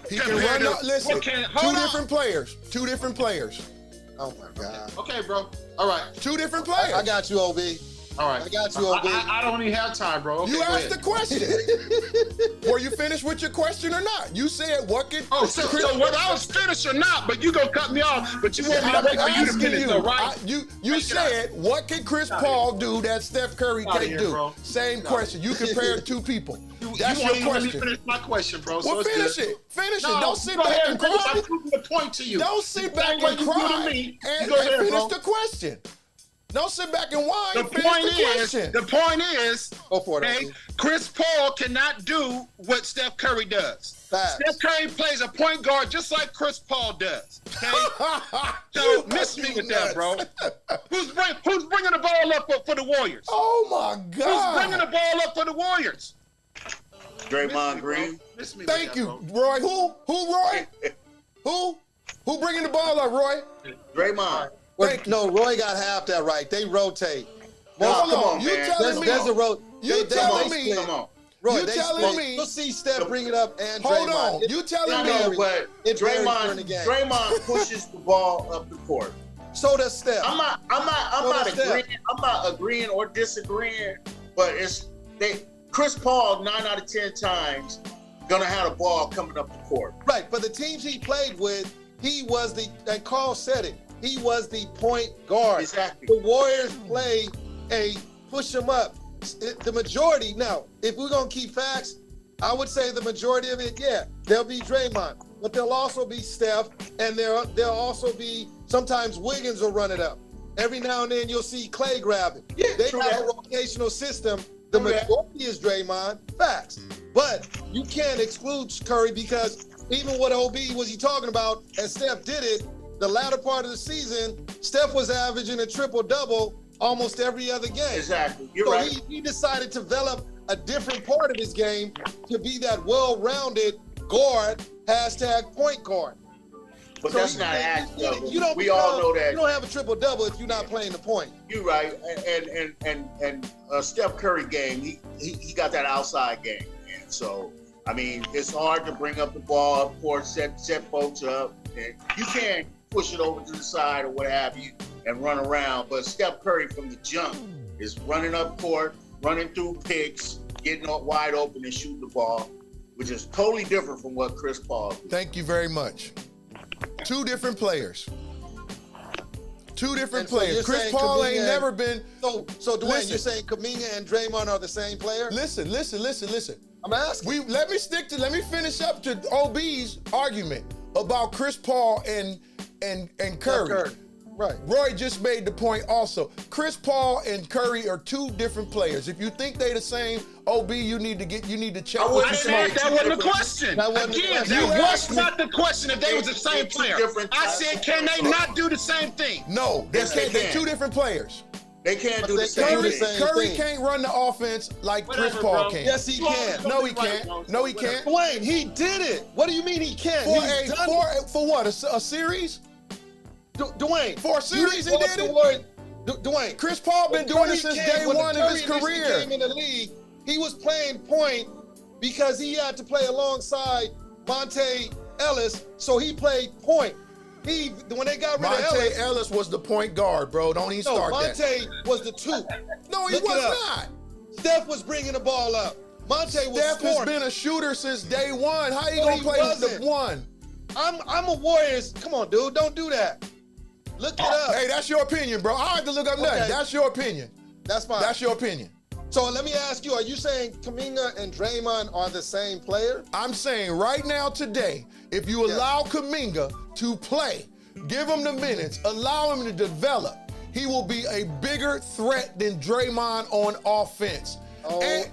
He can run up. Listen, two different players. Oh my God. Okay, bro. All right. Two different players. I got you, OB. All right. I got you, OB. I don't even have time, bro. Okay, you asked the question. Were you finished with your question or not? You said what could... Oh, so whether I was finished or not, but you gonna cut me off, but you want me to wait for you to finish, though, right? You said, what can Chris Paul do that Steph Curry can't do? Bro. Same question. You compared two people. That's your question. Let me finish my question, bro. Well, so finish it. Finish it. Don't sit back and cry. cry. I'm proving the point to you. Don't sit back and cry and finish the question. Don't sit back and whine. The point is, go for it, Chris Paul cannot do what Steph Curry does. Facts. Steph Curry plays a point guard just like Chris Paul does. Okay, so miss me with that, bro. Who's bringing the ball up for the Warriors? Oh my God! Who's bringing the ball up for the Warriors? Draymond Green. Thank you, Roy. Who, Roy? Who bringing the ball up, Roy? Draymond. No, Roy got half that right. They rotate. Come on, you man. telling me? There's a road. You telling me? Come on. Roy, you telling me? You'll see Steph bring it up and Hold Draymond. on. You telling me? No, but Draymond pushes the ball up the court. So does Steph. I'm not agreeing or disagreeing, but Chris Paul 9 out of 10 times gonna have the ball coming up the court. Right, but the teams he played with, he was and Carl said it, he was the point guard. Exactly. The Warriors play a push him up. The majority, now, if we're gonna keep facts, I would say the majority of it, there'll be Draymond, but there'll also be Steph, and there'll also be, sometimes Wiggins will run it up. Every now and then you'll see Klay grab it. Yeah, they have a rotational system. The majority is Draymond, facts. But you can't exclude Curry because even what OB was he talking about, and Steph did it, the latter part of the season, Steph was averaging a triple-double almost every other game. Exactly, you're right. He decided to develop a different part of his game to be that well-rounded guard, #point guard. But so that's not accurate. We all know that. You don't have a triple-double if you're not playing the point. You're right. And Steph Curry game, he got that outside game. And so, I mean, it's hard to bring up the ball, of course, set folks up. And you can't push it over to the side or what have you and run around. But Steph Curry from the jump is running up court, running through picks, getting wide open and shooting the ball, which is totally different from what Chris Paul did. Thank you very much. Two different players. Two different players. Chris Paul ain't never been. So Dwayne, you're saying Kuminga and Draymond are the same player? Listen. I'm asking. Let me finish up to OB's argument about Chris Paul and Curry. Right. Roy just made the point also. Chris Paul and Curry are two different players. If you think they the same, OB, you need to check I what wouldn't you say smoke. that That wasn't the question. That wasn't the Again, question. that You was asked me- not the question if they was the same They're two player. different I types said, of can they players. not do the same thing? No, they Yes, can't. they They're can. two different players. They can't But do the they same can't do the thing. same Curry thing. can't run the offense like Chris Whatever, Paul bro. can. Yes, he can. No, he can't. No, he can't. Dwayne, he did it. What do you mean he can't? He's done it. For what? A series? Dwayne. For a series, he did it? Dwayne. Chris Paul been doing it since day one of his career. Came in the league, he was playing point because he had to play alongside Monte Ellis, so he played point. When they got rid of Monte Ellis, Ellis was the point guard, bro. Don't even start that. Monte was the 2. No, he Look it was up. not. Steph was bringing the ball up. Monte was Steph has scoring. been a shooter since day one. How you No, gonna he play wasn't. the one? I'm a Warriors. Come on, dude, don't do that. Look it up. Hey, that's your opinion, bro. I have to look up nothing. Okay. That's your opinion. That's fine. That's your opinion. So let me ask you, are you saying Kuminga and Draymond are the same player? I'm saying right now, today, if you allow Kuminga to play, give him the minutes, allow him to develop, he will be a bigger threat than Draymond on offense. And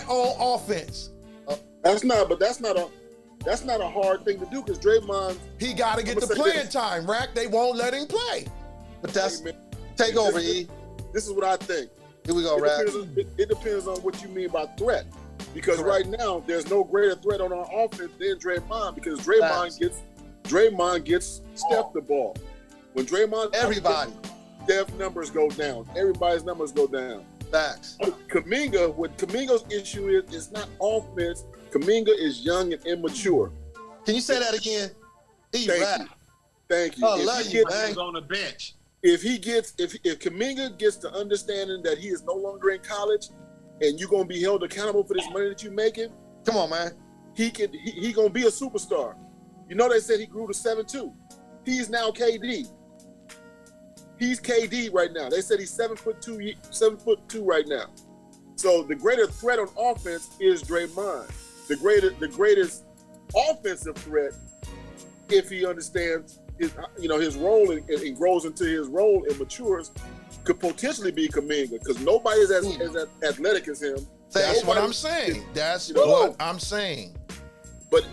on offense. That's not a hard thing to do because Draymond. He got to get the playing time, Rack. They won't let him play. But that's Hey, man, take over, E. This is what I think. Here we go, Rack. It depends on what you mean by threat. Because right now there's no greater threat on our offense than Draymond because Draymond gets Steph the ball. When Draymond Everybody. Steph numbers go down. Everybody's numbers go down. Facts. Kuminga, what Kuminga's issue is not offense. Kuminga is young and immature. Can you say that again? E, Thank Rack. you. Thank you. I love you, man. He's on the bench. If Kuminga gets the understanding that he is no longer in college and you're gonna be held accountable for this money that you're making, come on, man. He gonna be a superstar. You know they said he grew to 7'2". He's now KD. He's KD right now. They said he's 7'2" right now. So the greater threat on offense is Draymond. The greatest offensive threat, if he understands his role and grows into his role and matures, could potentially be Kuminga because nobody's as athletic as him. That's what I'm saying. That's what I'm saying. But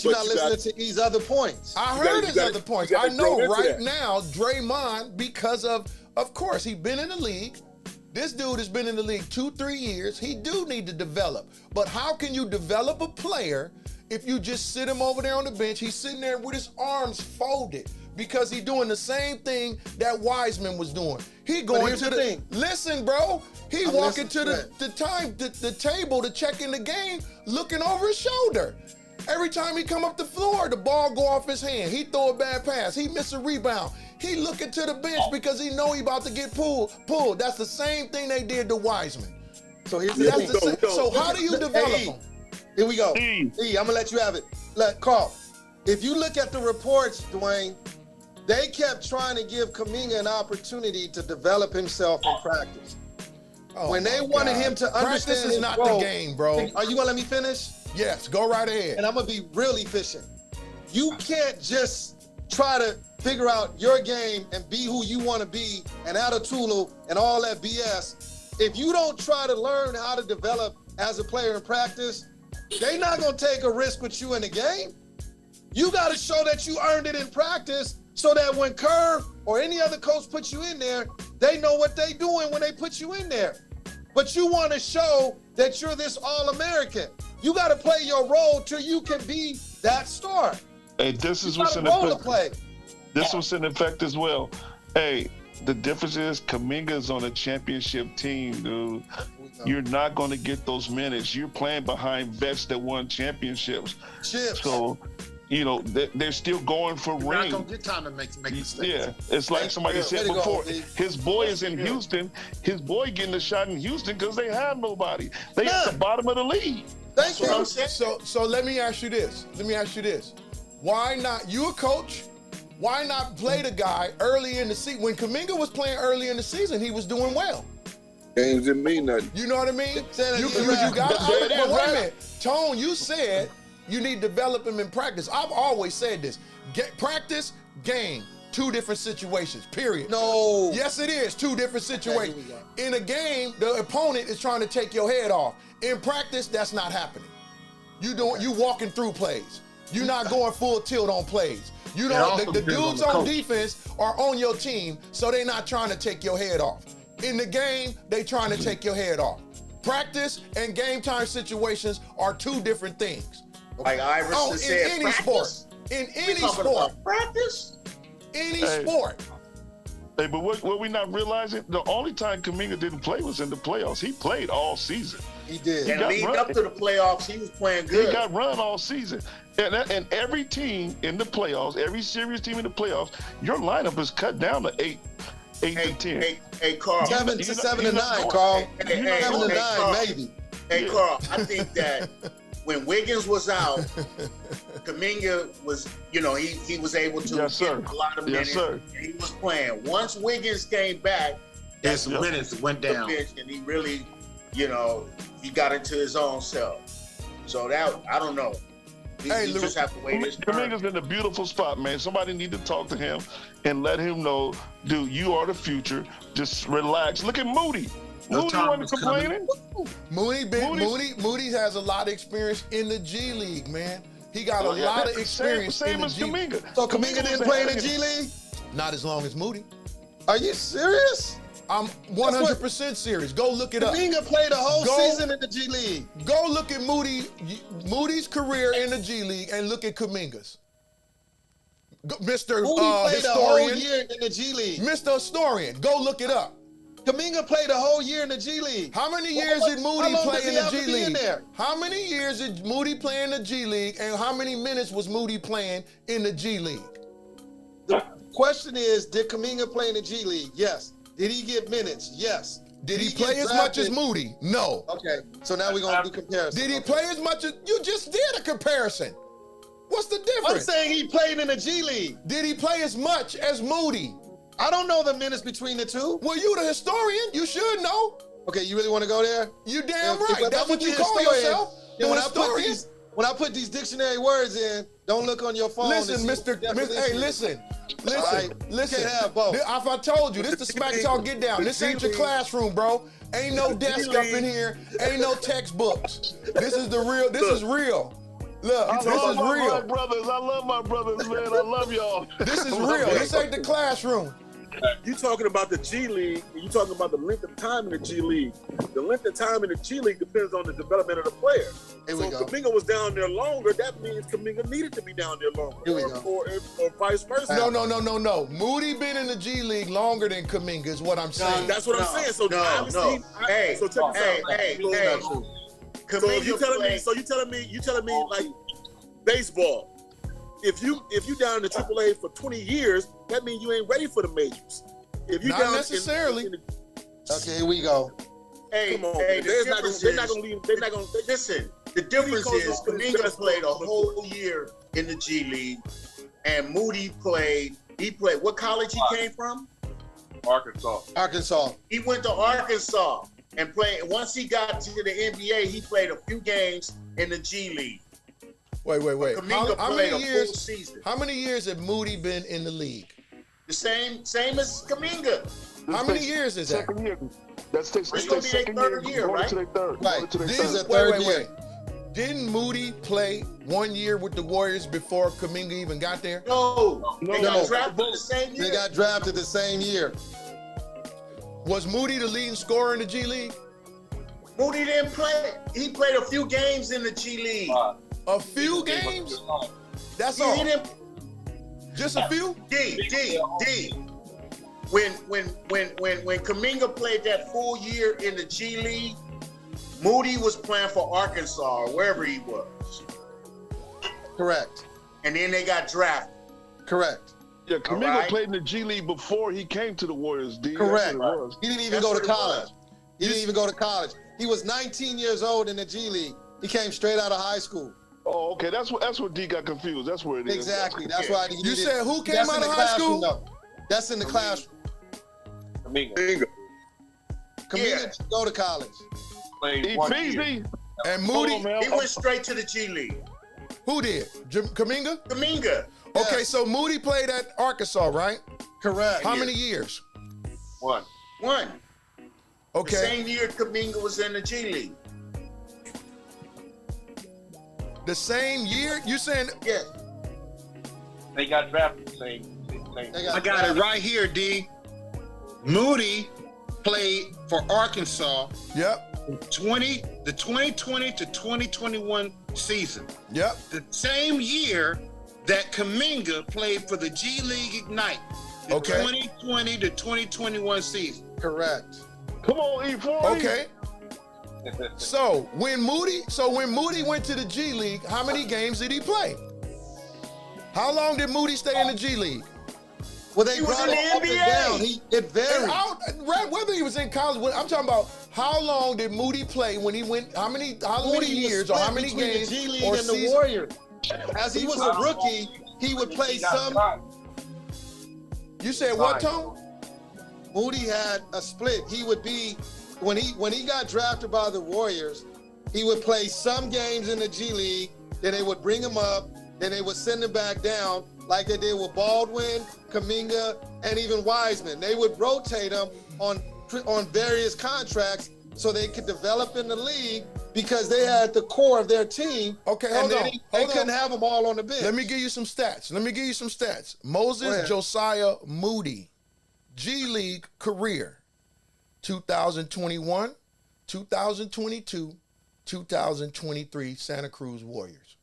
you're not listening to E's other points. I heard his other points. I know right now, Draymond, because of course, he's been in the league. This dude has been in the league 2-3 years. He do need to develop. But how can you develop a player if you just sit him over there on the bench? He's sitting there with his arms folded because he's doing the same thing that Wiseman was doing. He going to the thing. Listen, bro. He walking to the table to check in the game, looking over his shoulder. Every time he come up the floor, the ball go off his hand. He throw a bad pass. He miss a rebound. He looking to the bench because he know he about to get pulled. That's the same thing they did to Wiseman. So here's so how do you develop him? Here we go. E, I'm gonna let you have it. Carl, if you look at the reports, Dwayne, they kept trying to give Kuminga an opportunity to develop himself in practice. When they wanted him to understand practice is not the game, bro. Are you gonna let me finish? Yes, go right ahead. And I'm gonna be real efficient. You can't just try to figure out your game and be who you want to be and attitude and all that BS. If you don't try to learn how to develop as a player in practice, they're not gonna take a risk with you in the game. You gotta show that you earned it in practice so that when Kerr or any other coach puts you in there, they know what they doing when they put you in there. But you wanna show that you're this All-American. You gotta play your role till you can be that star. Hey, this is what's in effect. This was in effect as well. Hey, the difference is Kuminga's on a championship team, dude. You're not going to get those minutes. You're playing behind vets that won championships. So, they're still going for rings. You're not going to get time to make mistakes. Yeah, it's like somebody said before. His boy is in Houston. His boy getting a shot in Houston because they have nobody. They at the bottom of the league. Thank you. So let me ask you this. Why not? You a coach. Why not play the guy early in the season? When Kuminga was playing early in the season, he was doing well. Games didn't mean nothing. You know what I mean? You got to, but wait a minute. Tone, you said you need to develop him in practice. I've always said this. Practice, game. two different situations, period. No. Yes, it is two different situations. Okay, here In a game, the opponent is trying to take your head off. In practice, that's not happening. You walking through plays. You're not going full tilt on plays. You don't. The dudes on defense are on your team, so they're not trying to take your head off. In the game, they trying to take your head off. Practice and game time situations are two different things. Like Iverson said, in any sport. In any sport. Practice? Any sport. Hey, but what we not realizing, the only time Kuminga didn't play was in the playoffs. He played all season. He did. And leading up to the playoffs, he was playing good. He got run all season. And every team in the playoffs, every serious team in the playoffs, your lineup is cut down to 8 to 10. Hey, Carl. 7 to 9, Carl. 7 to 9, maybe. Hey, Carl, I think that when Wiggins was out, Kuminga was, he was able to get a lot of minutes. And he was playing. Once Wiggins came back, his minutes went down. And he really, he got into his own self. So that, I don't know. You just have to wait his turn. Kuminga's in a beautiful spot, man. Somebody need to talk to him and let him know, dude, you are the future. Just relax. Look at Moody. Moody wasn't complaining. Moody has a lot of experience in the G League, man. He got a lot of experience in the G League. So Kuminga didn't play in the G League? Not as long as Moody. Are you serious? I'm 100% serious. Go look it up. Kuminga played the whole season in the G League. Go look at Moody's career in the G League and look at Kuminga's. Mr. Moody played Historian. the whole year in the G League. Mr. Historian, go look it up. Kuminga played the whole year in the G League. How many years did Moody play in the G League? How many years did Moody play in the G League, and how many minutes was Moody playing in the G League? The question is, did Kuminga play in the G League? Yes. Did he get minutes? Yes. Did he play as much as Moody? No. Okay, so now we're going to do comparison. Did he play as much as... You just did a comparison. What's the difference? I'm saying he played in the G League. Did he play as much as Moody? I don't know the minutes between the two. Well, you the historian. You should know. Okay, you really want to go there? You damn right. That's what you call yourself. When I put these dictionary words in, don't look on your phone. Listen, hey, listen. Listen. Can't have both. If I told you, this the smack talk get down. This ain't your classroom, bro. Ain't no desk up in here. Ain't no textbooks. This is the real. This is real. Look, this is real. I love my brothers, man. I love y'all. This is real. This ain't the classroom. You talking about the G League, and you talking about the length of time in the G League. The length of time in the G League depends on the development of the player. So if Kuminga was down there longer, that means Kuminga needed to be down there longer. Or vice versa. No. Moody been in the G League longer than Kuminga is what I'm saying. That's what I'm saying. So Hey, so check this out. So you telling me like baseball. If you down in the AAA for 20 years, that means you ain't ready for the majors. If you not down necessarily. Okay, here we go. Hey, come on, hey, they're not gonna leave. They're not gonna listen. The difference is Kuminga played a whole year in the G League, and Moody played. He played. What college he came from? Arkansas. He went to Arkansas and played. Once he got to the NBA, he played a few games in the G League. Wait. How many years? Full season. How many years have Moody been in the league? The same as Kuminga. How many years is that? Second year. That's their second third year, right? Wait. Didn't Moody play 1 year with the Warriors before Kuminga even got there? No. They got drafted the same year. They got drafted the same year. Was Moody the leading scorer in the G League? Moody didn't play. He played a few games in the G League. A few games? That's all. He didn't. Just a few? D. When Kuminga played that full year in the G League, Moody was playing for Arkansas or wherever he was. Correct. And then they got drafted. Correct. Yeah, Kuminga played in the G League before he came to the Warriors. D. Correct. He didn't even go to college. He didn't even go to college. He was 19 years old in the G League. He came straight out of high school. Oh, okay. That's what D got confused. That's where it is. Exactly. That's why you said who came out of high school? That's in the classroom. Kuminga. Kuminga didn't go to college. Played 1 year. And Moody, he went straight to the G League. Who did? Kaminga? Kaminga. Okay, Yes. so Moody played at Arkansas, right? Correct. How many years? One. The Okay. same year Kaminga was in the G League. The same year? You saying? Yeah. They got drafted the same. I got it right here, D. Moody played for Arkansas Yep. the 2020 to 2021 season. Yep. The same year that Kaminga played for the G League Ignite. The Okay. 2020 to 2021 season. Correct. Come on, E40. Okay. So when Moody went to the G League, how many games did he play? How long did Moody stay in the G League? Well, they He was brought in him the up and NBA. down. It varied. Whether he was in college, I'm talking about how long did Moody play when he went? How many Moody was years or how split many between games the G League or and the season? Warriors. As he was a rookie, he would play some. You said what, Tom? Moody had a split. He would be when he got drafted by the Warriors, he would play some games in the G League, then they would bring him up, then they would send him back down, like they did with Baldwin, Kaminga, and even Wiseman. They would rotate him on various contracts so they could develop in the league because they had the core of their team. Okay, and hold on. they couldn't have them all on the bench. Let me give you some stats. Go Moses ahead. Josiah Moody, G League career, 2021, 2022, 2023 Santa Cruz Warriors.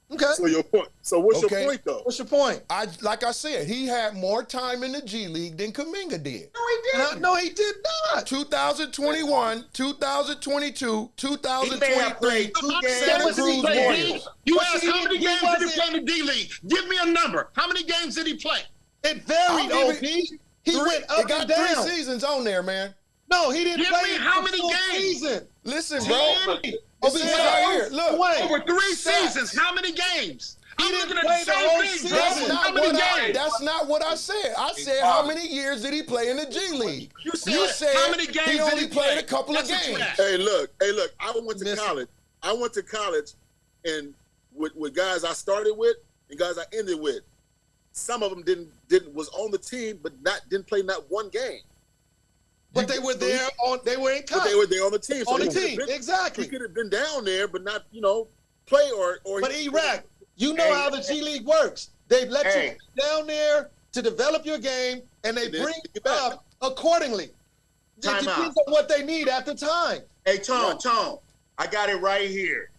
Okay. So your point. So what's Okay. your point though? What's your point? Like I said, he had more time in the G League than Kaminga did. No, he did not. 2021, 2022, He may have 2023 played 2 games. Santa What did he Cruz play, Warriors. D? You But asked see, how many he games did he wasn't- play in the D League? Give me a number. How many games did he play? It varied, I'll OP. give it- He went up It got and down. 3 seasons on there, man. No, he didn't Give play me it how the many full games? season. Listen, bro. It Oh, says yeah. right here. Look. Wait. Over 3 Stats. seasons, how many games? He I'm didn't looking at play the the same whole thing, season. bro. That's How not, many what games? that's not what I said. I said how many years did he play in the G League? You said how many games he did only he played play? a couple of That's what you games. asked. Hey, look. I went to Listen. college. I went to college, and with guys I started with and guys I ended with. Some of them didn't was on the team, but didn't play not one game. But they were there they were in But college. they were there on the team. On the he could've team, been- exactly. He could have been down there, but not play or. But E-Rack, you know Hey, how the G League works. They let Hey. you down there to develop your game, and they And then bring pick you it back. up accordingly. It Time depends on what they need at the time. Hey, Tom, I got it right here.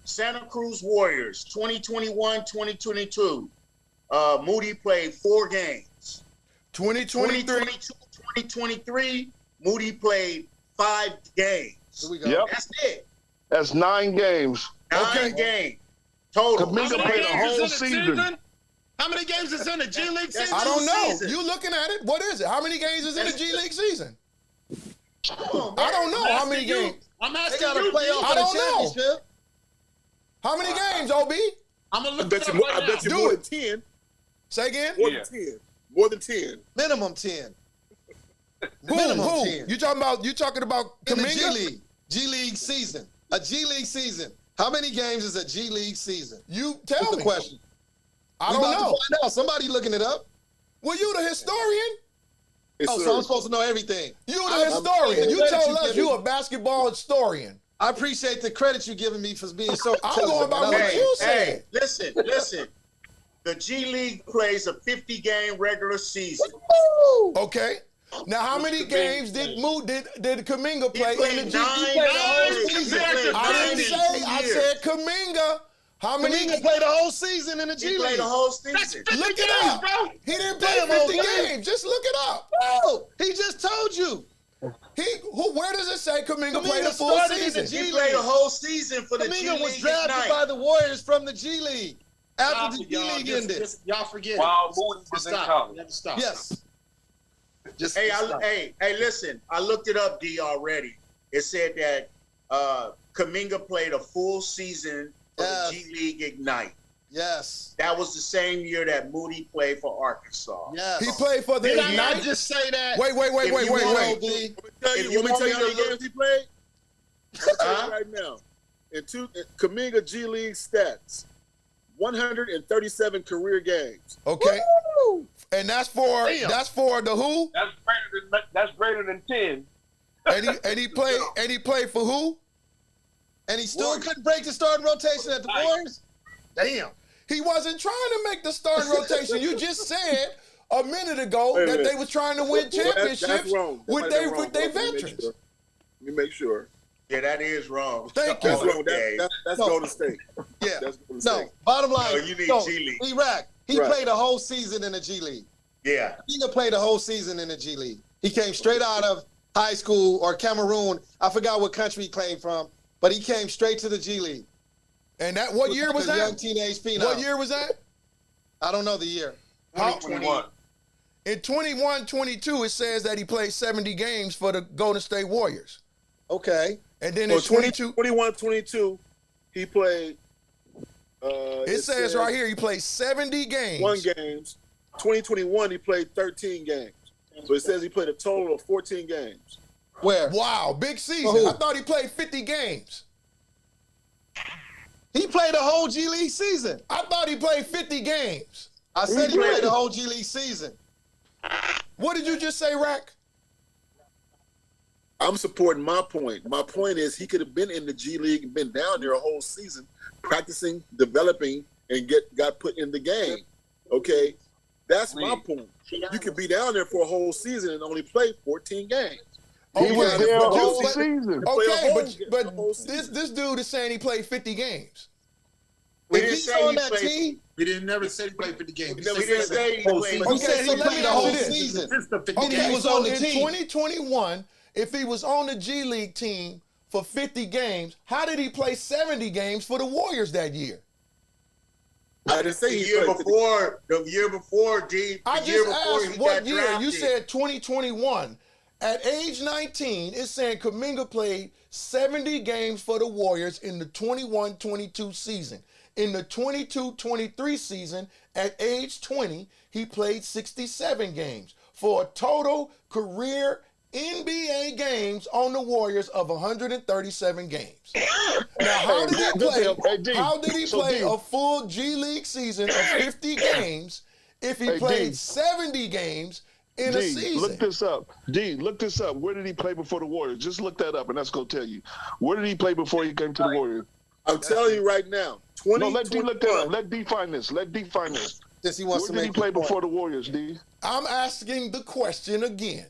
Santa Cruz Warriors, 2021, 2022. Moody played 4 games. 2023. 2022, 2023, Moody played 5 games. Here we go. Yep. That's it. That's 9 games. 9 games total. Kaminga How many played the games whole is in season. How many games is in the G League season? I don't know. season. You looking at it? What is it? How many games is in the G League season? Come on, I man. don't know how many games. I'm They asking got to you. play D. off I for the don't know. championship. How many games, OB? I'm gonna I look bet it you. up right I bet you Do more it. than 10. Say again? More Yeah. than 10. More than 10. Minimum 10 Who? Who? 10. You talking about in the G Kaminga? League. G League season. A G League season. How many games is a G League season? You That's tell the me. question. I We don't about to know. find out. Somebody looking it up. Well, you the historian. Yes, Oh, sir. so I'm supposed to know everything. You I'm- the historian. I'm- You I'm- told us I'm- you a basketball historian. I appreciate the credit you're giving me for being so. I'm going by intelligent. what I like you it. said. Listen. The G League plays a 50-game regular season. Woo! Okay. Now, how many games did Kaminga He play played in the G 9 League? games. He played I nine didn't in say. 2 I years. said Kaminga. How many? Kaminga played the whole season in the G He played League. the whole That's season. 50 Look it games, up. bro. He didn't play Damn, 50 okay. games. Just look it up. No, he just told you. Where does it say Kaminga played a Kaminga full started in the season? He played a whole season for the G Kaminga League was drafted Ignite. by the Warriors from the G League after the G Y'all League just- ended. Y'all forget While it. Moody was in Stop. college. Never stop. Yes. Just Hey, stop. hey, listen. I looked it up, D, already. It said that Kaminga played a full season for Yes. the G League Ignite. Yes. That was the same year that Moody played for Arkansas. Yes. He played for the Did I not Ignite. just say that? Wait. If you want- OB. Tell If you, you let me want tell me you how to many look- games he played. I'll tell Huh? you right now. Kuminga G League stats. 137 career games. Okay. Woo! And that's for the who? That's greater than 10. And he played for who? And he still couldn't break the starting rotation at the Warriors? Damn. He wasn't trying to make the starting rotation. You just said a minute ago that they was trying to win championships that's wrong. with their veterans. Let me make sure. Yeah, that is wrong. Thank you. That's wrong. That's Golden State. Yeah. That's Golden No, State. bottom line. No, you need G League. Iraq, he Right. played a whole season in the G League. Yeah. He played a whole season in the G League. He came straight out of high school or Cameroon. I forgot what country he came from, but he came straight to the G League. And what year was that? Young teenage phenom. What year was that? I don't know the year. 2021. In 21-22, it says that he played 70 games for the Golden State Warriors. Okay. And then So in 22, 21-22, he played. it says right here he played 70 games. 1 games. 2021, he played 13 games. So it says he played a total of 14 games. Where? Wow, big season. For who? I thought he played 50 games. He played a whole G League season. I thought he played 50 games. I said he played a whole G League season. What did you just say, Rack? I'm supporting my point. My point is he could have been in the G League and been down there a whole season, practicing, developing, and got put in the game. Okay? That's my point. You could be down there for a whole season and only play 14 games. He was there a whole but- season. Okay, but a whole season. this dude is saying he played 50 games. We If didn't he's say on he that played. team, We didn't never say he played 50 games. We didn't say he played. he said he so let played me the ask whole you this. season. Just the 50 Okay, games. he was so on the in team. 2021, if he was on the G League team for 50 games, how did he play 70 games for the Warriors that year? I didn't say The he year played. before, G. I The year just before asked he what got year. drafted. You said 2021. At age 19, it's saying Kuminga played 70 games for the Warriors in the 21-22 season. In the 22-23 season, at age 20, he played 67 games for a total career NBA games on the Warriors of 137 games. Now, how did he play? How did he play a full G League season of 50 games if he played 70 games in a season? Look this up. D, look this up. Where did he play before the Warriors? Just look that up, and that's going to tell you. Where did he play before he came to the Warriors? I'm telling you right now. No, let D look that up. Let D find this. Let D find this. Since he wants Where to did he make play the point. before the Warriors, D? I'm asking the question again.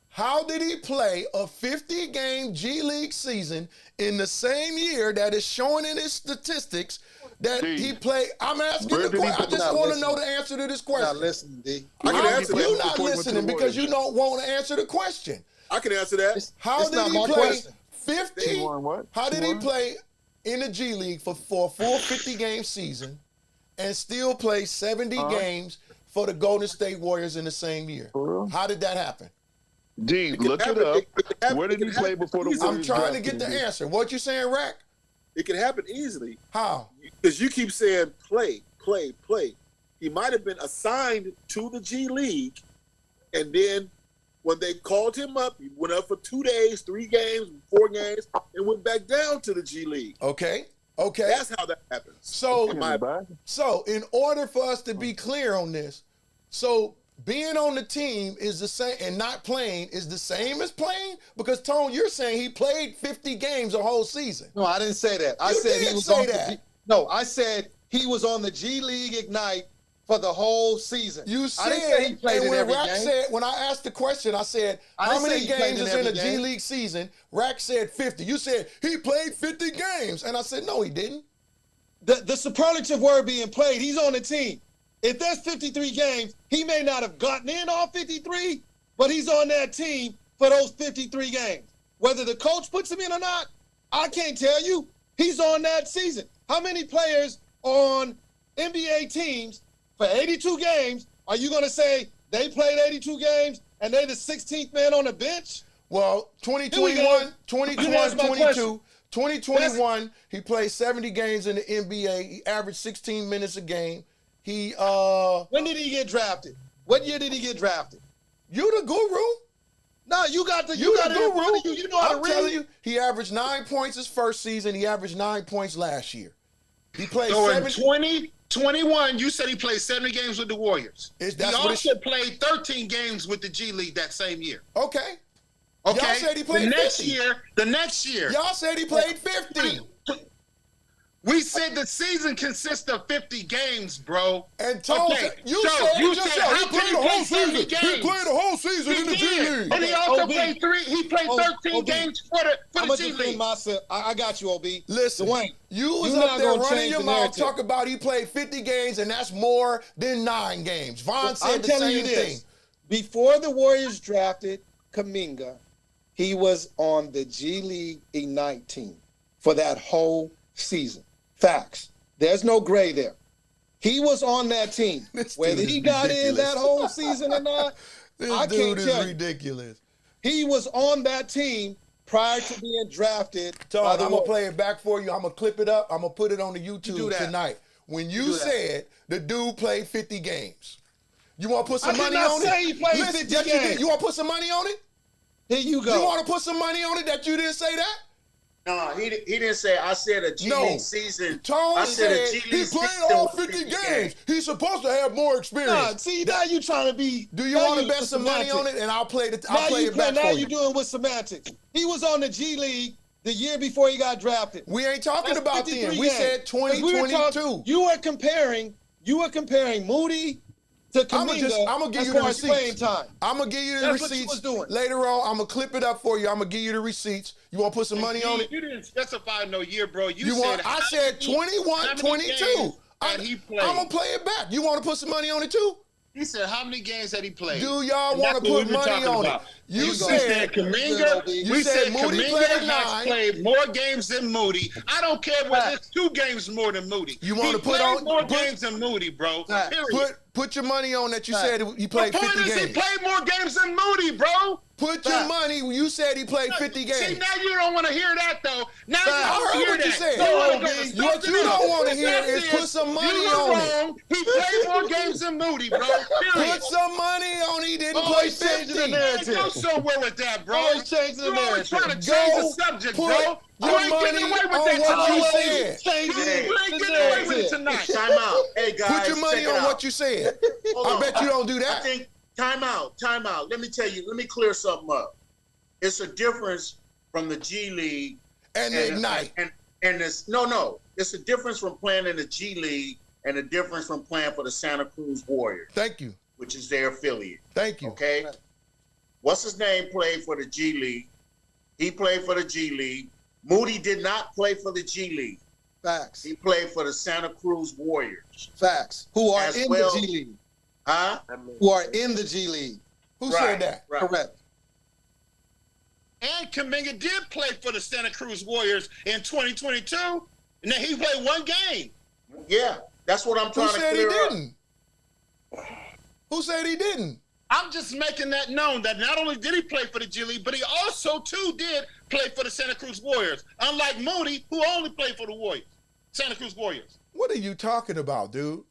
How did he play a 50-game G League season in the same year that is showing in his statistics that D, he played? I'm asking where the did he question. I play? just Not want to listening. know the answer to this Not question. listening, D. I can answer You're that. not before he went to the listening because you Warriors. don't want to answer the question. I can answer that. How It's did not he my play question. 50? What? How did he play in the G League for a full 50-game season and still play 70 games for the Golden State Warriors in the same year? For real? How did that happen? D, can look it happen. up. It can happen. Where did It he can play happen. before the I'm Warriors? I'm trying to drafted get the him? answer. What you saying, Rack? It can happen easily How? because you keep saying play. He might have been assigned to the G League, and then when they called him up, he went up for 2 days, 3 games, 4 games, and went back down to the G League. Okay. That's how that happens. So, Back? in order for us to be clear on this, so being on the team is the same and not playing is the same as playing? Because Tone, you're saying he played 50 games a whole season. No, I didn't say that. I You said did he was say on that. the G. No, I said he was on the G League Ignite for the whole season. You I said, didn't say he played and in when every Rack game. said, when I asked the question, I said, I how didn't many say he played games in is in a every G game. League season? Rack said 50. You said he played 50 games. And I said, no, he didn't. The superlative word being played, he's on the team. If there's 53 games, he may not have gotten in all 53, but he's on that team for those 53 games. Whether the coach puts him in or not, I can't tell you. He's on that season. How many players on NBA teams for 82 games are you going to say they played 82 games and they're the 16th man on the bench? Well, Here we 2021, go. 2021, That's my 22, question. 2021, he played 70 games in the NBA. He averaged 16 minutes a game. He When did he get drafted? What year did he get drafted? You the guru? No, you got it You in front of you. You know how to I'm read. telling you, he averaged 9 points his first season. He averaged 9 points last year. He played So in 7. 2021, you said he played 70 games with the Warriors. He That's what also played 13 games with the G League that same year. Okay. Okay. Y'all said he played the next year. Y'all said he played 50. We said the season consists of 50 games, bro. And Tone said, you said he played the whole season. He played the whole season in the G League. And he also played 13 games for the G League. I got you, OB. Listen, Dwayne, you was you're up not there gonna running change your the mouth, narrative. talk about he played 50 games, and that's more than 9 games. Vaughn said I'm the telling same you thing. this. Before the Warriors drafted Kuminga, he was on the G League Ignite team for that whole season. Facts. There's no gray there. He was on that team. Whether he got in that whole season or not, I can't tell you. Ridiculous. He was on that team prior to being drafted. Todd, I'm going to play it back for you. I'm going to clip it up. I'm going to put it on the YouTube tonight. When you said the dude played 50 games, you want to put some money on it? I did not say he played 50 games. You want to put some money on it? Here you go. You want to put some money on it that you didn't say that? No, he didn't say. I said a G League season. Tone I said a G he League played season all was 50 games. He's supposed to have more experience. Nah, see, now you trying to be. Do you want to bet some money on it, and I'll play it back for you? Now you're doing with semantics. He was on the G League the year before he got drafted. We ain't talking about then. We said 2022. You were comparing Moody to Kuminga. I'm gonna give you the receipts. I'm gonna give you the receipts later on. I'm gonna clip it up for you. I'm gonna give you the receipts. You want to put some money on it? You didn't specify no year, bro. I said 21, 22. I'm gonna play it back. You want to put some money on it too? He said, how many games had he played? Do y'all want to put money on it? You said Kuminga. We said Kuminga has played more games than Moody. I don't care whether it's 2 games more than Moody. You want to put on more games than Moody, bro. Period. Put your money on that. You said he played 50 games. He played more games than Moody, bro. Put your money. You said he played 50 games. See, now you don't want to hear that, though. Now I heard what you said. What you don't want to hear is put some money on it. He played more games than Moody, bro. Period. Put some money on it. He didn't play 50. Go somewhere with that, bro. Always changing the narrative. You're trying to change the subject, bro. You ain't getting away with that tonight. You ain't getting away with it tonight. Time out. Hey, guys. Put your money on what you said. I bet you don't do that. I think time out. Let me tell you. Let me clear something up. It's a difference from the G League and the Ignite. And this no. It's a difference from playing in the G League and a difference from playing for the Santa Cruz Warriors. Thank you. Which is their affiliate. Thank you. Okay. What's his name played for the G League? He played for the G League. Moody did not play for the G League. Facts. He played for the Santa Cruz Warriors. Facts. Who are in the G League. Huh? Who are in the G League. Who said that? Right. Correct. And Kuminga did play for the Santa Cruz Warriors in 2022, and then he played 1 game. Yeah, that's what I'm trying to clear up. Who said he didn't? Who said he didn't? I'm just making that known that not only did he play for the G League, but he also, too, did play for the Santa Cruz Warriors, unlike Moody, who only played for the Warriors, Santa Cruz Warriors. What are you talking about, dude?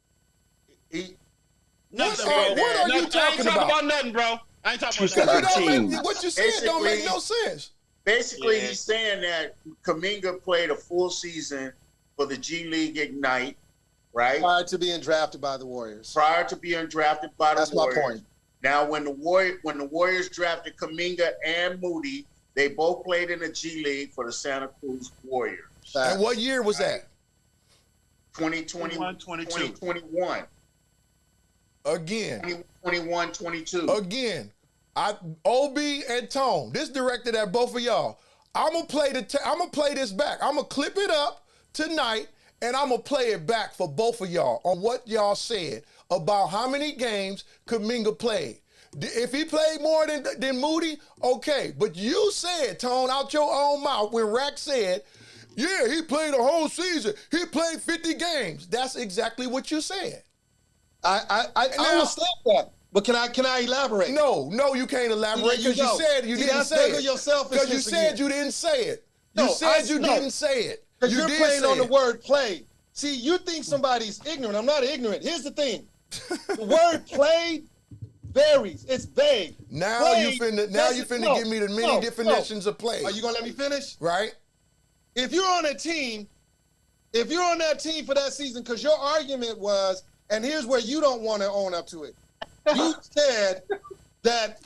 Nothing, bro. What are you talking about? I ain't talking about nothing, bro. I ain't talking about nothing. What you said don't make no sense. Basically, he's saying that Kuminga played a full season for the G League Ignite, right? Prior to being drafted by the Warriors. That's my point. Now, when the Warriors drafted Kuminga and Moody, they both played in the G League for the Santa Cruz Warriors. And what year was that? 2020, 2021. Again. 21, 22. Again. OB and Tone, this directed at both of y'all. I'm gonna play this back. I'm gonna clip it up tonight, and I'm gonna play it back for both of y'all on what y'all said about how many games Kuminga played. If he played more than Moody, okay. But you said, Tone, out your own mouth when Rack said, yeah, he played a whole season. He played 50 games. That's exactly what you said. I will stop that. But can I elaborate? No, you can't elaborate because you said you didn't say it. Because you said you didn't say it. You said you didn't say it. Because you're playing on the word play. See, you think somebody's ignorant. I'm not ignorant. Here's the thing. The word played varies. It's vague. Now you Played finna doesn't- give me the many definitions of play. Are you gonna let me finish? Right? If you're on a team, if you're on that team for that season, because your argument was, and here's where you don't want to own up to it. You said that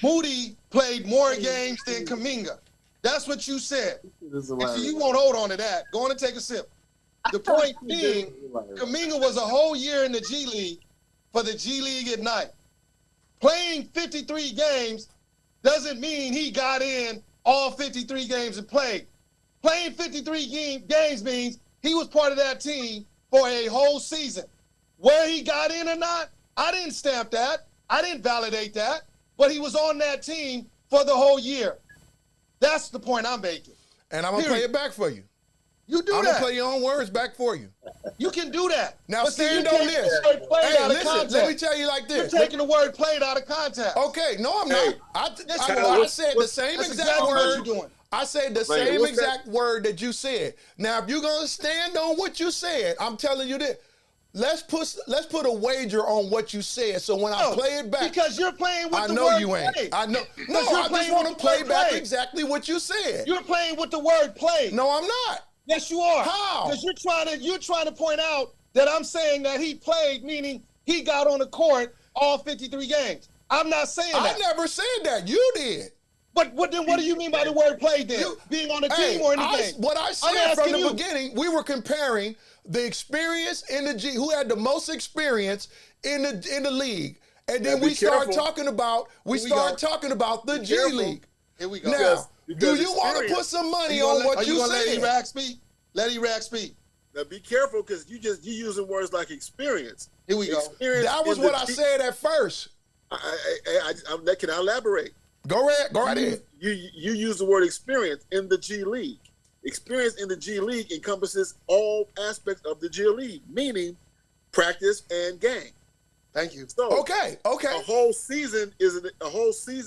Moody played more games than Kuminga. That's what you said. And so you won't hold on to that. Go on and take a sip. The point being, Kuminga was a whole year in the G League for the G League Ignite. Playing 53 games doesn't mean he got in all 53 games and played. Playing 53 games means he was part of that team for a whole season. Where he got in or not, I didn't stamp that. I didn't validate that. But he was on that team for the whole year. That's the point I'm making. And I'm going to play it back for you. You do I'm that. going to play your own words back for you. You can do that. Now But see, stand you on take this. the word played Hey, out of listen, context. let me tell you like this. You're taking the word played out of context. Okay, no, I'm not. I said the same That's exact exactly what word. you're doing. I said the same exact word that you said. Now, if you're gonna stand on what you said, I'm telling you this. Let's put a wager on what you said. So when I play it back, because you're playing with I the know word you ain't. play. I know. Because No, you're I just playing want with to the play word back play. exactly what you said. You're playing with the word play. No, I'm not. Yes, you are. How? Because you're trying to point out that I'm saying that he played, meaning he got on the court all 53 games. I'm not saying that. I never said that. You did. But then what do you mean by the word play then? Being on the team or in the game? What I said from the beginning, we were comparing the experience in the G, who had the most experience in the league. And then we start talking about the G League. Here we go. Now, do you want to put some money on what you said? Let E-Rack speak? Let E-Rack speak. Now be careful because you using words like experience. Here we go. Experience that was what I said at first. Can I elaborate? Go right ahead. You use the word experience in the G League. Experience in the G League encompasses all aspects of the G League, meaning practice and game. Thank you. So okay. A whole season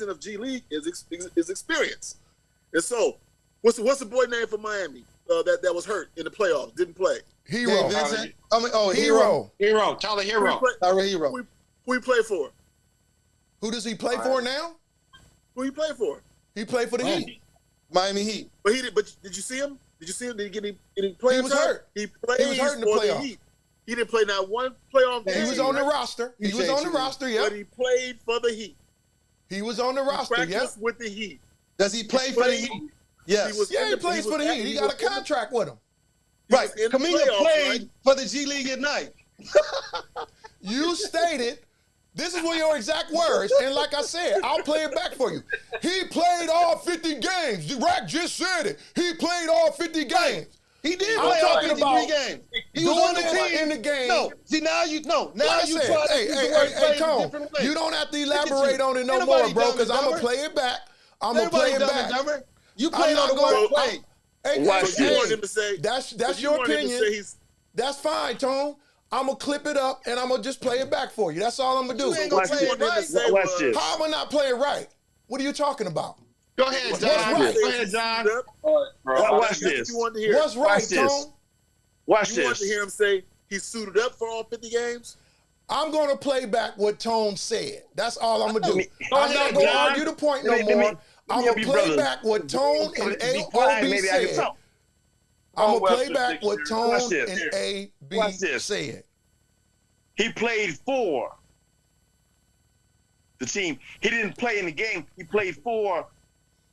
of G League is experience. And so, what's the boy name for Miami that was hurt in the playoffs? Didn't play. Hero. Hero. Hero. Tyler Hero. Hero. Who he play for? Who does he play for now? Who he play for? He played for the Heat. Miami Heat. But did you see him? Did you see him? Did he get any playing He was time? hurt. He played He was hurt in the for playoffs. Heat. He didn't play not one playoff game. He was on the roster. He was on the roster, yeah. But he played for the Heat. He was on the roster, yeah. Practiced with the Heat. Does he play for the Heat? Yes. He plays for the Heat. He got a contract with him. Right. Kuminga played for the G League Ignite. You stated, this is one of your exact words, and like I said, I'll play it back for you. He played all 50 games. Rack just said it. He played all 50 games. He did play all 53 games. He was on the team in the game. No, see now you try to use the word play in a different way. You don't have to elaborate on it no more, bro, because I'm gonna play it back. I'm gonna play it back. You played on the word play. That's your opinion. That's fine, Tone. I'm gonna clip it up and I'm gonna just play it back for you. That's all I'm gonna do. You ain't gonna play it right. Watch this. How am I not playing right? What are you talking about? Go ahead, John. Right? Go ahead, John. Watch this. What's right, Tone? Watch You want this. to hear him say he suited up for all 50 games? I'm going to play back what Tone said. That's all I'm going to do. I'm not ahead, going to John. argue the point no Let me- more. let me I'm help going to you, play brother. back what Tone and Be quiet, AOB maybe I can said. talk. I'm going to play back what Tone Watch this. and AB Watch this. said. He played for the team. He didn't play in the game. He played for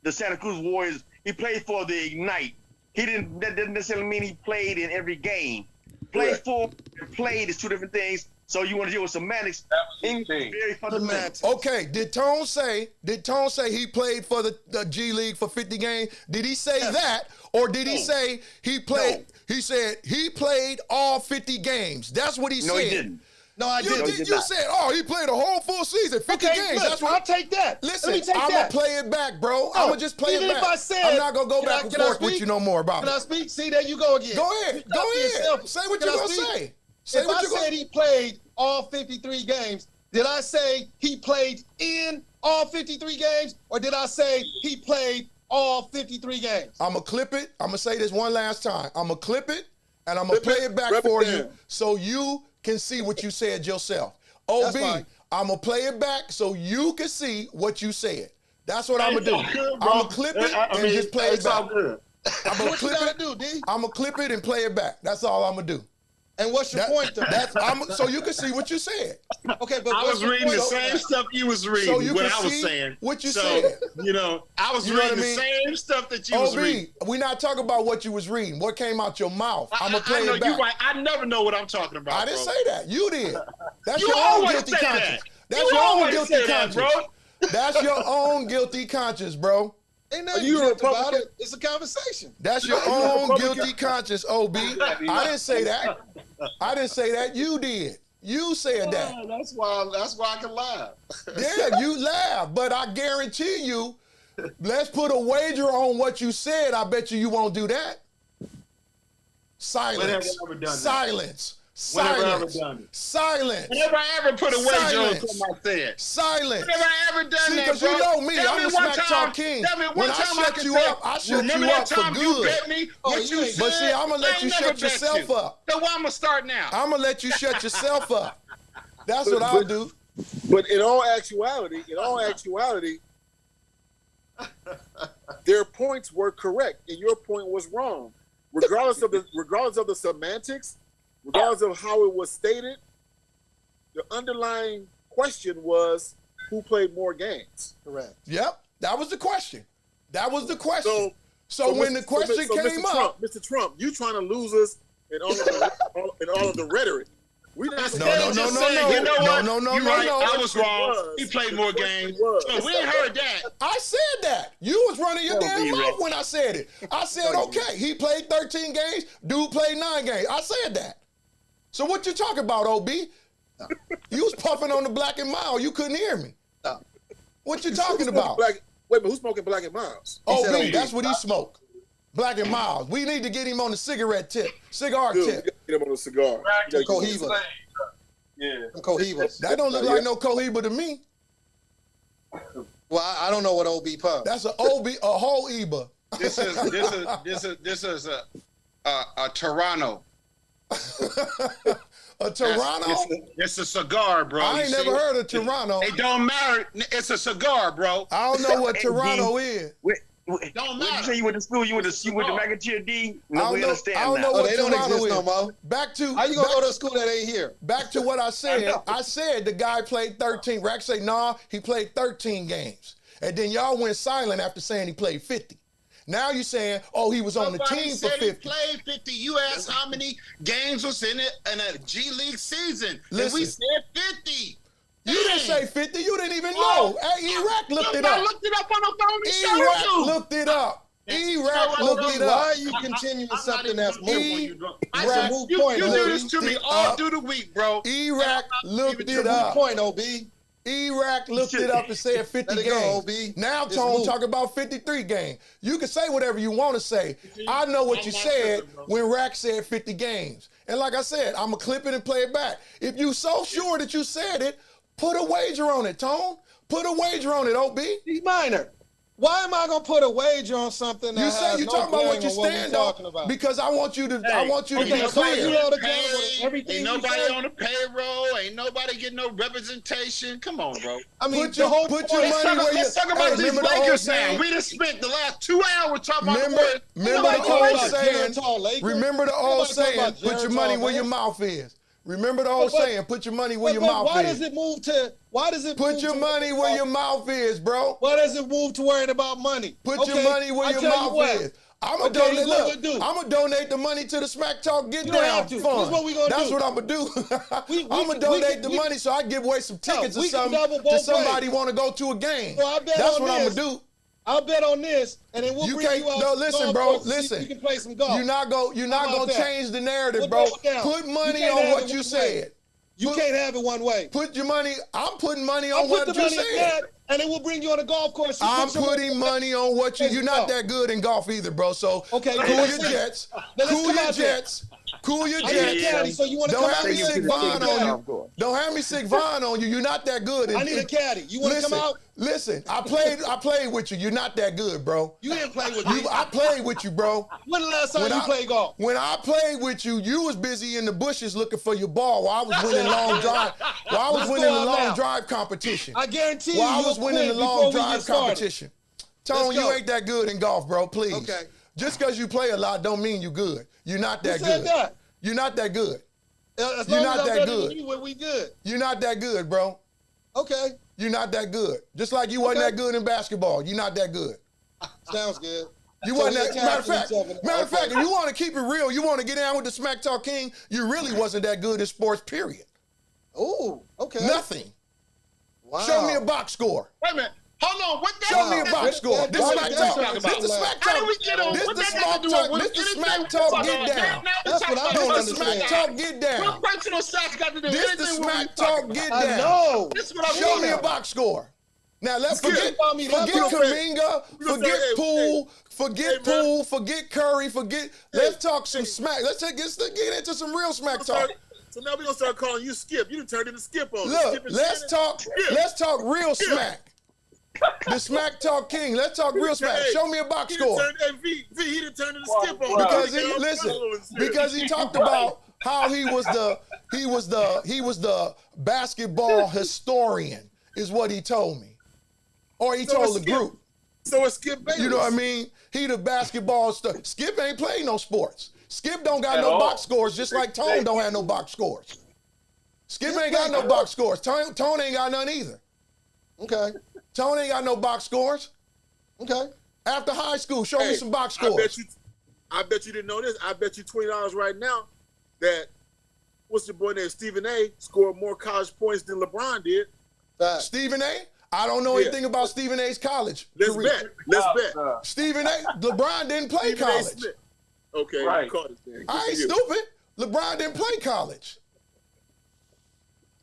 the Santa Cruz Warriors. He played for the Ignite. That doesn't necessarily mean he played in every game. Played for and played is two different things. So you want to deal with semantics. Very fundamental. Okay, did Tone say he played for the G League for 50 games? Did he say that? Or did he say he played? No. He said he played all 50 games. That's what he said. No, he didn't. No, I didn't. You said, he played a whole full season, 50 games. Look, That's what. I'll take that. Listen, Let me take I'm that. gonna play it back, bro. I'm gonna just play even it back. If I said, I'm not gonna go back and forth with you no more about Can I it. speak? See, there you go again. Go ahead. Go ahead. Say what you're gonna say. If I said he played all 53 games, did I say he played in all 53 games, or did I say he played all 53 games? I'm gonna clip it. I'm gonna say this one last time. I'm gonna clip it, and I'm gonna play it back for you so you can see what you said yourself. OB, I'm gonna play it back so you can see what you said. That's what I'm gonna do. I'm gonna clip it and just play it back. I'm gonna clip it. I'm gonna clip it and play it back. That's all I'm gonna do. And what's your point, though? So you can see what you said. Okay, but I was reading the same stuff you was reading. So you what can I was see saying. what you said. You know, I was You know reading what I the mean? same stuff that you was reading. We're not talking about what you was reading. What came out your mouth. I'm gonna play I know it back. you're right. I never know what I'm talking about. I didn't bro. say that. You did. That's You your own always guilty say that. conscience. That's You your own always guilty say that, conscience. bro. That's your own guilty conscience, bro. Ain't nothing you a guilty about Republican? it. It's a conversation. That's your own guilty conscience, OB. I didn't say that. I didn't say that. You did. You said that. That's why I can laugh. Yeah, you laugh, but I guarantee you, let's put a wager on what you said. I bet you won't do that. Silence. When have I ever done that? Silence. When have I ever Silence. done it? Silence. Whenever I ever put a wager on Silence. something I said. Silence. Whenever I ever done See, that, because bro. you know me, Tell I'm me the one smack time- talk king. Tell me one When I time shut can you say, up, I shut remember you that up for time you good. bet me what you said? But see, I'm gonna let I you ain't shut never bet yourself you. up. So why I'm gonna start now? I'm gonna let you shut yourself up. That's what I'll do. But in all actuality, their points were correct, and your point was wrong. Regardless of the semantics, regardless of how it was stated, the underlying question was who played more games. Correct. Yep, that was the question. That was the question. So when the question came Mr. up, Mr. Trump, you trying to lose us in all of the rhetoric. We not Instead No, of no, just no, saying, no. you know what? No, no, You're no, right. no. I was wrong. was. He played more The question games. was. So we ain't heard that. I said that. You was running your damn mouth when I said it. I said, okay, he played 13 games, dude played 9 games. I said that. So what you talking about, OB? You was puffing on the Black and Mild. You couldn't hear me. What you talking about? Wait a minute, who's smoking Black and Miles? OB, that's what he smoked. Black and Mild. We need to get him on the cigarette tip, cigar Dude, tip. get him on a cigar. Cohiba. Yeah. Cohiba. That don't look like no Cohiba to me. Well, I don't know what OB pub. That's a whole Eba. This is a Toronto. A Toronto? It's a cigar, bro. I ain't You see? never heard of Toronto. It don't matter. It's a cigar, bro. I don't know what Toronto is. Don't When you matter. say you went to school, you went to Mac and Cheer D. No, we understand I don't know now. what they don't Toronto exist is. no more. Back to How you gonna go to a school that ain't here? back to what I said. I said the guy played 13. Rack say, nah, he played 13 games. And then y'all went silent after saying he played 50. Now you saying, oh, he was on the Nobody team for said he 50. played 50. You asked how many games was in a G League season, and we Listen. said 50. You didn't say 50. You didn't even know. Hey, Iraq looked it I up. looked it up on the phone. He showed Iraq you. looked it up. Iraq So, looked it Why up. are you continuing something that's moving. moving? That's Iraq, a moot You point, do OB. this to me Looked it all up. through the week, bro. Iraq looked It's a it moot up. point, OB. Iraq looked it up and said 50 Let it go, games. OB. Now It's Tone moot. talk about 53 games. You can say whatever you want to say. I know what you said when Rack said 50 games. And like I said, I'm going to clip it and play it back. If you so sure that you said it, put a wager on it, Tone. Put a wager on it, OB. D Minor. Why am I gonna put a wager on something that You has say you no talking about what bearing you on what stand we're on talking about? because I want you to be okay, so clear. you held accountable Hey, to everything ain't you nobody said. on the payroll. Ain't nobody getting no representation. Come on, bro. I mean, Put your the whole money Let's talk, where you. let's talk about Hey, these remember the old Lakers now. saying? We just spent the last 2 hours talking about the Remember, Warriors. remember Nobody the talking old about saying. Geritol Lakers. Remember the old Nobody talking saying. about Put your Geritol, money where man. your mouth is. Remember the old But- saying. Put your money where your But mouth why is. does it move to? Why does it Put move your to money where your mouth is, bro. Why does it move to worrying about money? Put your money where your mouth is. I'm gonna Okay, donate. here's what Look, we'll do. I'm gonna donate the money to the Smack Talk Get You don't Down have to. fund. Here's what we gonna That's do. what I'm gonna do. We I'm gonna can- donate the we- money so I can give away some tickets or we can something double to both somebody ways. want to go to a game. So I bet That's on what I'm this. gonna do. I'll bet on this, and then we'll You bring can't. you out. No, to listen, golf bro. course and see if Listen. you can play some golf. You're not How about gonna that? change the narrative, We'll bro. double down. Put You money can't on have what it you one said. way. You can't have it one way. Put your money. I'm putting money I'll on put what the you money in said. that, and then we'll bring you on a golf course. You I'm put your putting money on what you. You're not that good in golf either, bro. So Okay, cool let's your see. jets. Let's Cool come your out there. jets. Cool your I need a jets. caddy, so you want to Don't come have out me here? sick Vaughn on you. Don't have me sick Vaughn on you. You're not that good. I need a caddy. You want to come out? Listen, I played with you. You're not that good, bro. You didn't play with me. I played with you, bro. When the last time you played golf? When I played with you, you was busy in the bushes looking for your ball while I was winning long drive. While I was Let's winning go the out long now. drive competition. I guarantee while you I was you'll winning the quit long before we drive get started. competition. Tone, Let's go. you ain't that good in golf, bro. Please. Okay. Just because you play a lot don't mean you good. You're not that Who said good. that? You're not that good. As You're long not as I'm that better good. than you, we good. You're not that good, bro. Okay. You're not that good. Just like you wasn't that good in basketball. You're not that good. Sounds good. You So wasn't we that. Matter of attacking fact, each other. if you want to keep it real, you want to get down with the Smack Talk King, you really wasn't that good in sports, period. Oh, okay. Nothing. Wow. Show me a box score. Wait a minute. Hold on. What that? Show me a box score. This What Smack that Talk. talking This about? the Smack How Talk. do we get on? This What the that Smack got to do Talk. with This the anything Smack we Talk. talk Get about? down. Now we That's talking what I about don't This the personal Smack shots. Talk. Get down. What personal shots got to do with This the anything we Smack talking Talk. about? Get I down. know. This is what I Show want me now. a box score. Now let's Skip. forget Call me that. Kaminga, forget Hey, Poole, forget hey, man. Poole, forget Curry, forget. Let's talk some smack. Let's get into some real smack talk. So now we're gonna start calling you Skip. You done turned into Skip on us. Look, Skip and let's Shannon. talk. Skip. Let's talk real smack. The Smack Talk King. Let's talk real smack. Hey, Show me a box He done score. turned, hey, V, he done turned into Skip on us. Because He he got listen, following Skip. because he talked about how he was the basketball historian, is what he told me, or he So told it's the Skip. group. So it's Skip Bayless. You know what I mean? He the basketball star. Skip ain't played no sports. Skip don't got At no all. box scores, just like Tone don't have no box scores. Skip ain't got no box scores. Tone ain't got none either. Okay. Tone ain't got no box scores. Okay. After high school, show me Hey, some box I scores. bet you didn't know this. I bet you $20 right now that what's your boy named Stephen A. scored more college points than LeBron did. Stephen A. I don't know Yeah. anything about Stephen A.'s college Let's career. bet. Let's bet. Stephen A. LeBron didn't play Stephen A. college. Smith. Okay, Right. you caught it then. I ain't Good for you. stupid. LeBron didn't play college.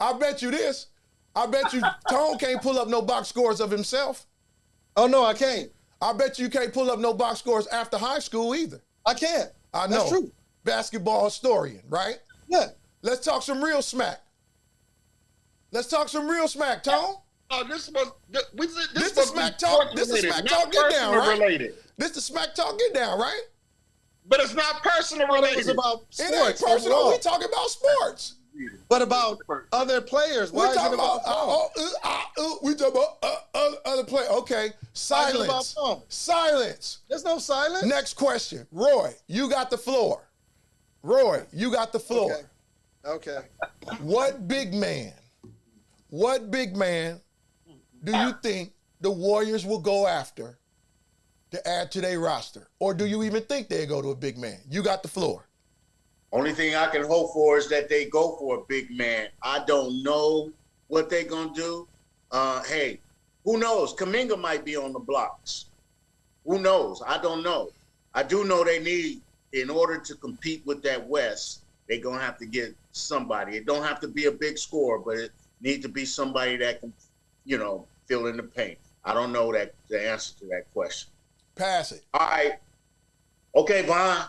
I bet you this. I bet you Tone can't pull up no box scores of himself. Oh no, I can't. I bet you can't pull up no box scores after high school either. I can't. I know. That's true. Basketball historian, right? Yeah. Let's talk some real smack. Let's talk some real smack, Tone. Oh, this was This the smack talk. This the smack talk. Get down, right? related. This the smack talk. Get down, right? But it's not personal It was related. about It ain't sports personal. overall. We talking about sports. But about other players. We Why is it talking about about Tone? we talking about other play. Okay, Why is it silence. about Tone? Silence. There's no silence. Next question, Roy. You got the floor. Roy, you got the floor. Okay. What big man do you think the Warriors will go after to add to their roster? Or do you even think they'll go to a big man? You got the floor. Only thing I can hope for is that they go for a big man. I don't know what they're gonna do. Hey, who knows? Kaminga might be on the blocks. Who knows? I don't know. I do know they need, in order to compete with that West, they're gonna have to get somebody. It don't have to be a big scorer, but it needs to be somebody that can, fill in the paint. I don't know the answer to that question. Pass it. All right. Okay, Vaughn.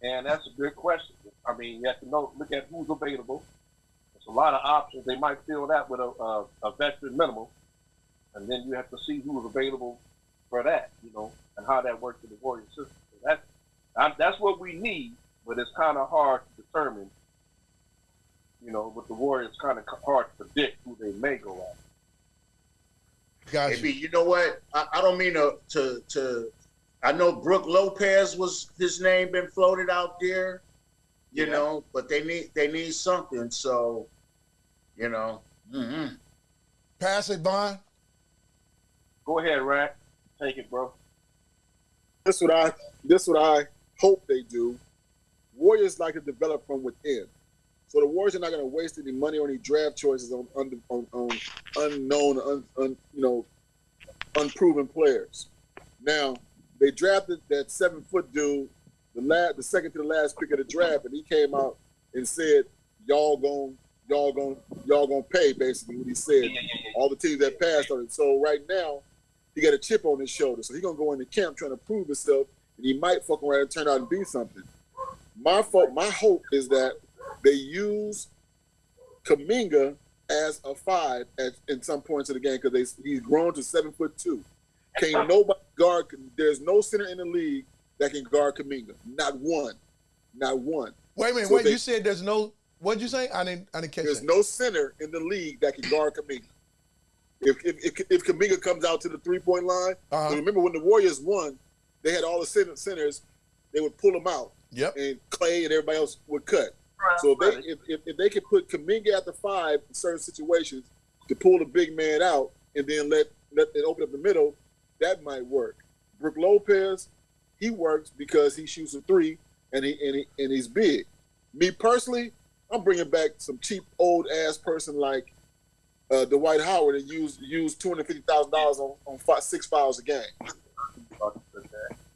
And that's a good question. I mean, you have to look at who's available. There's a lot of options. They might fill that with a veteran minimum, and then you have to see who's available for that, and how that works in the Warrior system. So that's what we need, but it's kind of hard to determine. With the Warriors, kind of hard to predict who they may go at. Gotcha. Maybe, you know what? I don't mean to. I know Brooke Lopez was his name been floated out there, but they need something. So, Pass it, Vaughn. Go ahead, Rack. Take it, bro. This what I hope they do. Warriors like to develop from within. So the Warriors are not going to waste any money on any draft choices on unknown, unproven players. Now, they drafted that 7-foot dude, the second to the last pick of the draft, and he came out and said, "Y'all gonna pay." Basically, what he said. All the teams that passed on it. So right now, he got a chip on his shoulder. So he's gonna go into camp trying to prove himself, and he might fuck around and turn out and be something. My hope is that they use Kuminga as a 5 in some points of the game because he's grown to 7'2". Can't nobody guard. There's no center in the league that can guard Kuminga. Not one. Wait a minute. So You said there's no. What'd you say? I didn't catch There's that. no center in the league that can guard Kuminga. If Kuminga comes out to the 3-point line, remember when the Warriors won, they had all the centers. They would pull them out. Yep. And Clay and everybody else would cut. So if they could put Kuminga at the 5 in certain situations to pull the big man out and then let it open up the middle, that might work. Brook Lopez, he works because he shoots a 3 and he's big. Me personally, I'm bringing back some cheap old ass person like Dwight Howard and use $250,000 on 6 fouls a game.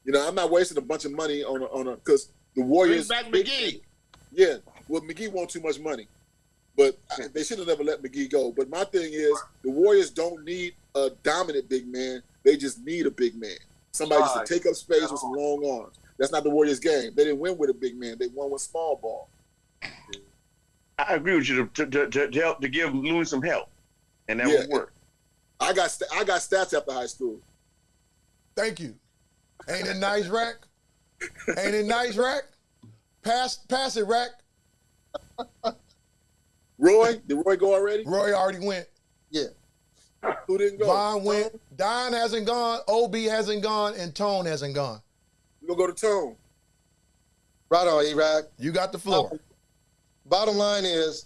You know, I'm not wasting a bunch of money on a because the Warriors. Bring back McGee. Yeah, well, McGee wants too much money, but they should have never let McGee go. But my thing is, the Warriors don't need a dominant big man. They just need a big man, somebody just to take up space with some long arms. That's not the Warriors' game. They didn't win with a big man. They won with small ball. I agree with you to help to give Louis some help, and that would work. I got stats after high school. Thank you. Ain't it nice, Rack? Ain't it nice, Rack? Pass it, Rack. Roy, did Roy go already? Roy already went. Yeah. Who didn't go? Vaughn went. Don hasn't gone. OB hasn't gone, and Tone hasn't gone. We're gonna go to Tone. Right on, E-Rack. You got the floor. Bottom line is,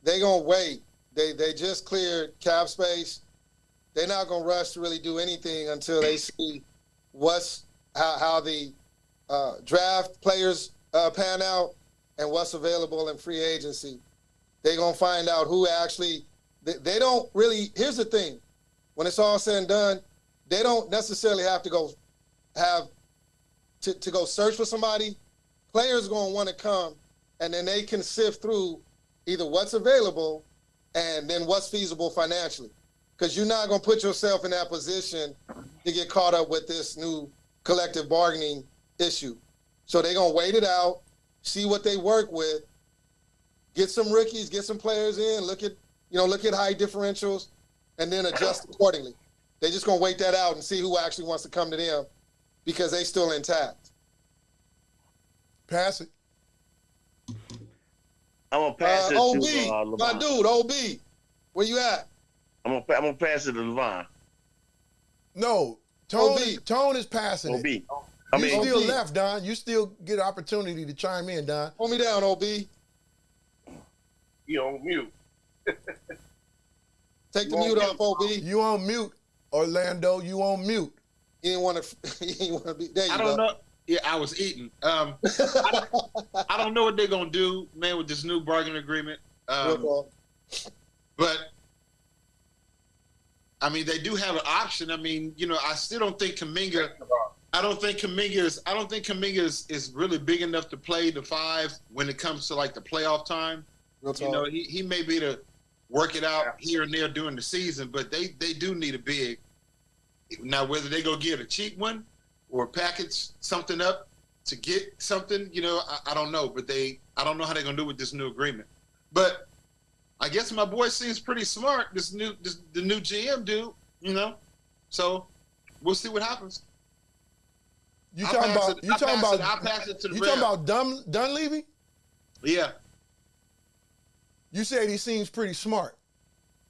they gonna wait. They just cleared cap space. They're not gonna rush to really do anything until they see how the draft players pan out and what's available in free agency. They're gonna find out who actually. They don't really. Here's the thing: when it's all said and done, they don't necessarily have to go to go search for somebody. Players gonna want to come, and then they can sift through either what's available and then what's feasible financially. Because you're not gonna put yourself in that position to get caught up with this new collective bargaining issue. So they're gonna wait it out, see what they work with, get some rookies, get some players in, look at high differentials, and then adjust accordingly. They're just gonna wait that out and see who actually wants to come to them because they still intact. Pass it. I'm gonna pass it OB, to LeVon. my dude, OB, where you at? I'm gonna pass it to LeVon. No, Tone is passing OB. it. I You mean, still left, Don. You still get an opportunity to chime in, Don. Hold me down, OB. He on mute. Take the mute off, OB. You on mute, Orlando. You on mute. You didn't want to. You didn't want to be. There you I go. don't know. Yeah, I was eating. I don't know what they're gonna do, man, with this new bargaining agreement. But I mean, they do have an option. I mean, I still don't think Kuminga. I don't think Kuminga is really big enough to play the 5 when it comes to like the playoff time. He may be to work it out here and there during the season, but they do need a big. Now, whether they go get a cheap one or package something up to get something, I don't know. But I don't know how they're gonna do with this new agreement. But I guess my boy seems pretty smart. The new GM dude, So we'll see what happens. I'll pass it to the You talking about Dunleavy? Yeah. You said he seems pretty smart.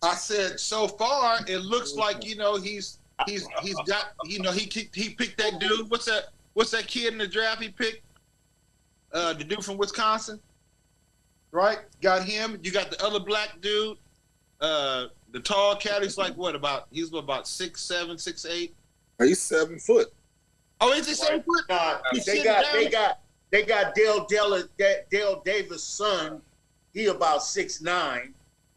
I said so far it looks like he's got he picked that dude. What's that kid in the draft he picked? The dude from Wisconsin, right? Got him. You got the other black dude, the tall cat. He's like he's about 6'7", 6'8". He's 7 foot. Oh, is he 7 foot? They got Dale Davis' son. He about 6'9".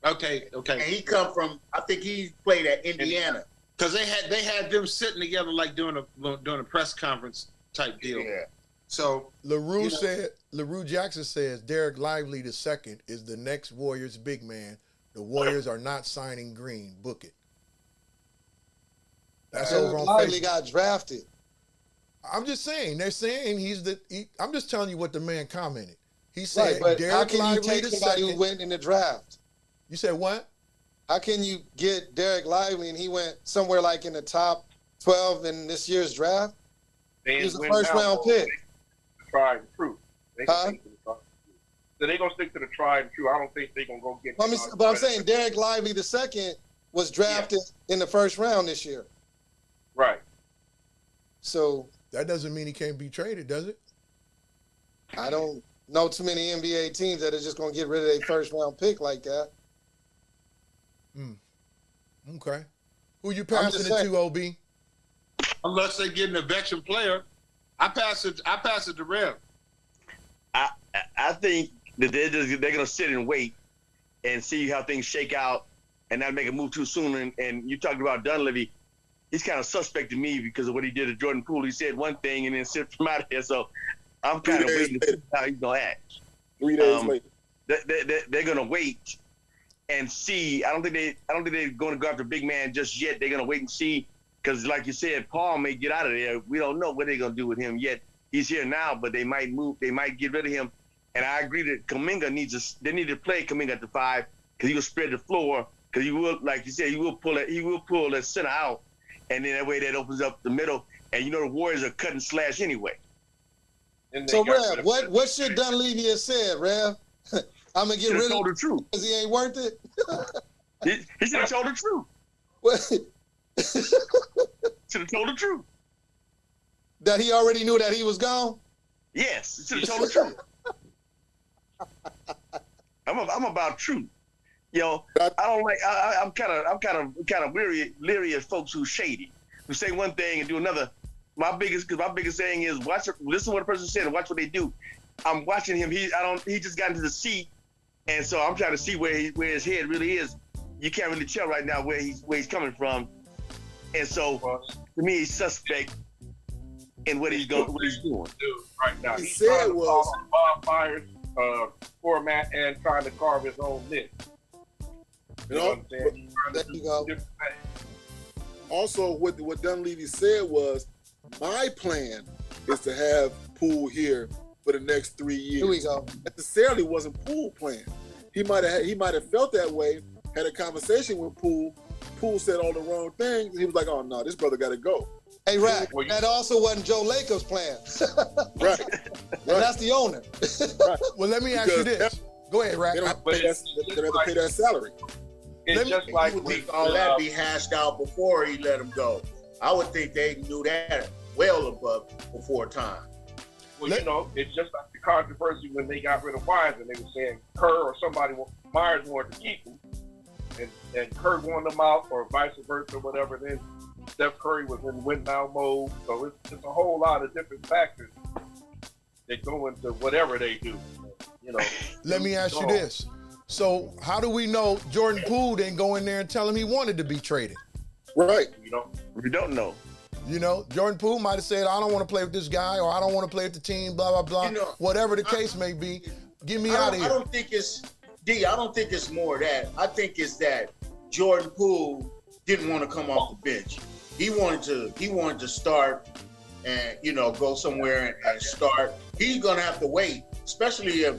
Okay. And he come from, I think he played at Indiana. Because they had them sitting together like doing a press conference type deal. Yeah. So LaRue Jackson says Derek Lively II is the next Warriors big man. The Warriors are not signing Green. Book it. That's over on Lively Facebook. got drafted. I'm just saying. They're saying I'm just telling you what the man commented. He said, Right, but Derek how can you Lively take the somebody who second. went in the draft? You said what? How can you get Derek Lively and he went somewhere like in the top 12 in this year's draft? They He was a win first now, round so pick. they tried and true. They Huh? gonna stick to the tried and true. So they gonna stick to the tried and true. I don't think they're gonna go get. But I'm saying Derek Lively the second was drafted in the first round this year. Right. So That doesn't mean he can't be traded, does it? I don't know too many NBA teams that are just going to get rid of their first round pick like that. Okay. Who you I'm passing just it saying. to, OB? Unless they're getting a veteran player, I pass it to Rev. I think that they're gonna sit and wait and see how things shake out, and not make a move too soon. And you talked about Dunleavy. He's kind of suspect to me because of what he did to Jordan Poole. He said one thing and then slipped him out of here. So I'm kind of waiting to see how he's gonna act. 3 days later. They're gonna wait and see. I don't think they're going to go after big man just yet. They're gonna wait and see because, like you said, Paul may get out of there. We don't know what they're gonna do with him yet. He's here now, but they might move. They might get rid of him. And I agree that Kuminga they need to play Kuminga at the 5 because he will spread the floor. Because he will, like you said, he will pull that center out, and then that way that opens up the middle. And the Warriors are cut and slash anyway. And So Rev, what should Dunleavy have said, Rev? I'm gonna get rid of told him the truth. because he ain't worth it. He should have told the truth. What? Should have told the truth. That he already knew that he was gone. Yes, he should have told the truth. I'm about truth. I don't like. I'm kind of leery of folks who shady, who say one thing and do another. My biggest saying is listen to what a person said and watch what they do. I'm watching him. He just got into the seat, and so I'm trying to see where his head really is. You can't really tell right now where he's coming from, and so to me, he's suspect in what he's doing. Right now, He he's said trying to was- follow Bob Myers' format and trying to carve his own niche. You know what I'm saying? He's trying to There you go. do different things. Also, what Dunleavy said was, my plan is to have Poole here for the next 3 years. Here we go. Necessarily wasn't Poole plan. He might have felt that way. Had a conversation with Poole. Poole said all the wrong things. He was like, "Oh no, this brother got to go." Hey, Rack, Well, you- that also wasn't Joe Lakers' plan. Right. And that's the owner. Well, let me ask you Because this. Go ahead, Rack. They don't have to pay that salary. It's Let me- just You like would with, think all that be hashed out before he let him go. I would think they knew that well above before time. well, it's just like the controversy when they got rid of Wise and they were saying Kerr or Myers wanted to keep him, and Kerr wanted them out, or vice versa, whatever. Then Steph Curry was in win now mode, so it's a whole lot of different factors that go into whatever they do. Let me ask you this. So how do we know Jordan Poole didn't go in there and tell him he wanted to be traded? Right. We don't know. Jordan Poole might have said, I don't want to play with this guy, or I don't want to play with the team, blah, blah, blah. Whatever the case may be, get me out of here. I don't think it's more that. I think it's that Jordan Poole didn't want to come off the bench. He wanted to start and go somewhere and start. He's gonna have to wait, especially if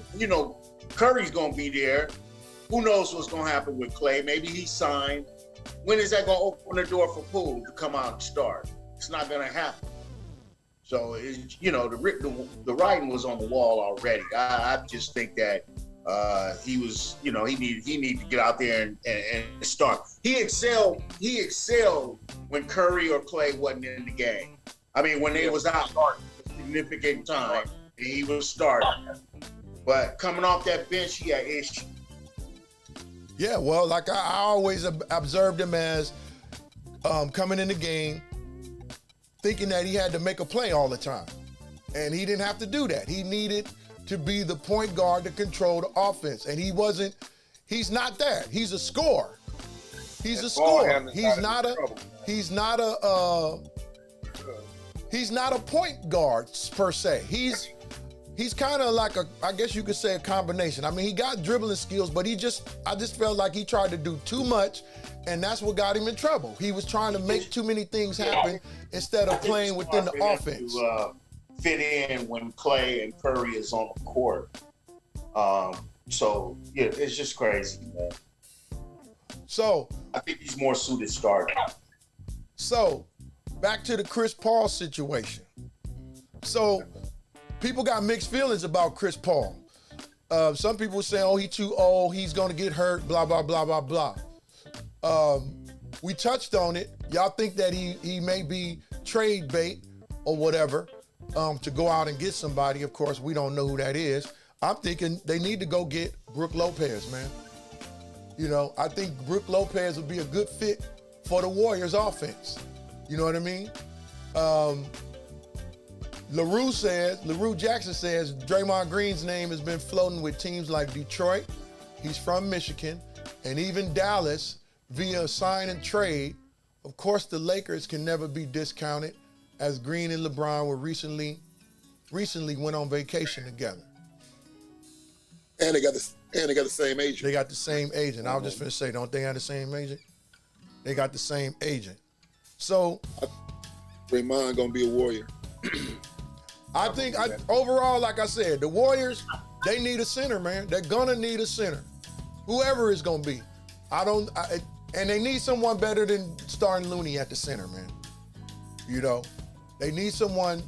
Curry's gonna be there. Who knows what's gonna happen with Clay? Maybe he signed. When is that gonna open the door for Poole to come out and start? It's not gonna happen. So the writing was on the wall already. I just think that he was, he needed to get out there and start. He excelled when Curry or Clay wasn't in the game. I mean, when they was out for a significant time, he was starting. But coming off that bench, he had issues. Yeah, well, like I always observed him as coming in the game, thinking that he had to make a play all the time. And he didn't have to do that. He needed to be the point guard to control the offense. And he's not that. He's a scorer. He's a scorer. He's not a point guard per se. He's kind of like I guess you could say a combination. I mean, he got dribbling skills, but I just felt like he tried to do too much And that's what got him in trouble. He was trying to make too many things happen instead of playing within the offense. To fit in when Clay and Curry is on the court. So yeah, it's just crazy, man. So I think he's more suited starter. So back to the Chris Paul situation. So people got mixed feelings about Chris Paul. Some people say, oh, he's too old, he's gonna get hurt, blah, blah, blah, blah, blah. We touched on it. Y'all think that he may be trade bait or whatever to go out and get somebody. Of course, we don't know who that is. I'm thinking they need to go get Brook Lopez, man. You know, I think Brook Lopez would be a good fit for the Warriors offense. You know what I mean? LaRue Jackson says Draymond Green's name has been floating with teams like Detroit. He's from Michigan, and even Dallas via sign and trade. Of course, the Lakers can never be discounted, as Green and LeBron were recently went on vacation together. And they got the same agent. They got the same agent. I was just finna say, don't they have the same agent? They got the same agent. So Draymond gonna be a Warrior. I think overall, like I said, the Warriors, they need a center, man. They're gonna need a center. Whoever it's gonna be. And they need someone better than starting Looney at the center, man. You know, they need someone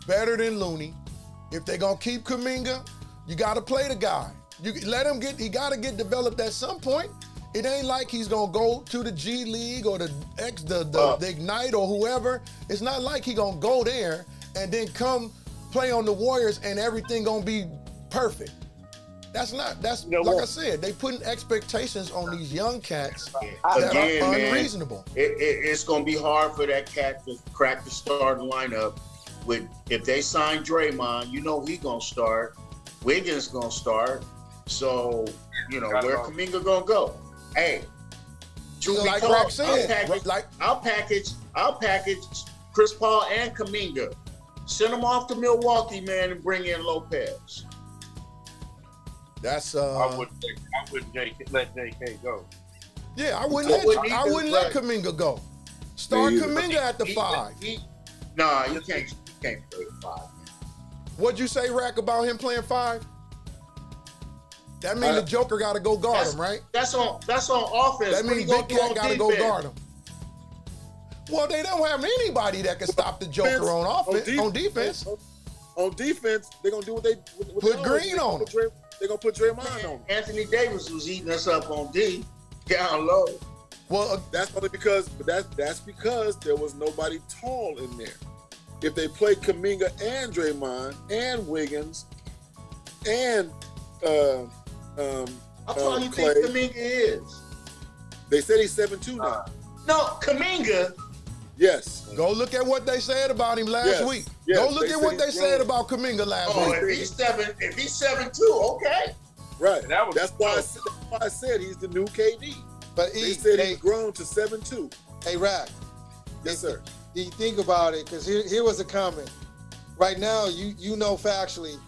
better than Looney. If they're gonna keep Kuminga, you gotta play the guy. You let him he gotta get developed at some point. It ain't like he's gonna go to the G League or the Ignite or whoever. It's not like he gonna go there and then come play on the Warriors and everything gonna be perfect. That's I said, they putting expectations on these young cats that are unreasonable. It's gonna be hard for that cat to crack the starting lineup. If they sign Draymond, you know he gonna start. Wiggins gonna start. So, you know, where Kuminga gonna go? Hey, like Rock said, I'll package Chris Paul and Kuminga. Send them off to Milwaukee, man, and bring in Lopez. That's I wouldn't let JK go. Yeah, I wouldn't let Kuminga go. Start Kuminga at the 5. Nah, you can't play 5. What'd you say, Rack, about him playing 5? That means the Joker got to go guard him, right? That's on offense. That means Big Cat got to go guard him. Well, they don't have anybody that can stop the Joker on defense. On defense, they're gonna do what they put Green on him. They're gonna put Draymond on him. Anthony Davis was eating us up on D down low. Well, that's only because that's because there was nobody tall in there. If they played Kuminga and Draymond and Wiggins and how tall you think Kuminga is? They said he's 7'2" now. No, Kuminga. Yes. Go look at what they said about him last week. Yes. Go look at what they said about Kuminga last week. If he's 7'2", okay. Right. That's why I said he's the new KD. But they said he's grown to 7'2". Hey, Rack. Yes, sir. Do you think about it? Because here was a comment. Right now, you know factually,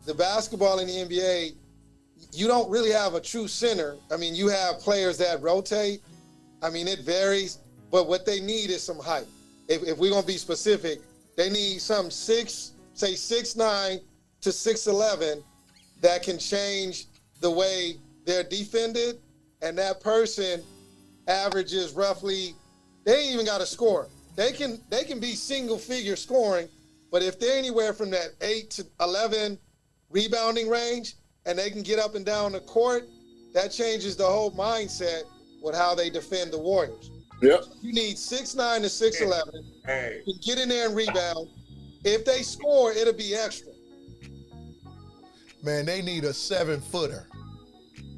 the basketball in the NBA, you don't really have a true center. I mean, you have players that rotate. I mean, it varies. But what they need is some height. If we're going to be specific, they need some 6'9" to 6'11" that can change the way they're defended. And that person averages roughly, they ain't even got to score. They can be single figure scoring, but if they're anywhere from that 8 to 11 rebounding range and they can get up and down the court, that changes the whole mindset with how they defend the Warriors. Yep. You need 6'9" to 6'11". Hey. You get in there and rebound. If they score, it'll be extra. Man, they need a 7-footer.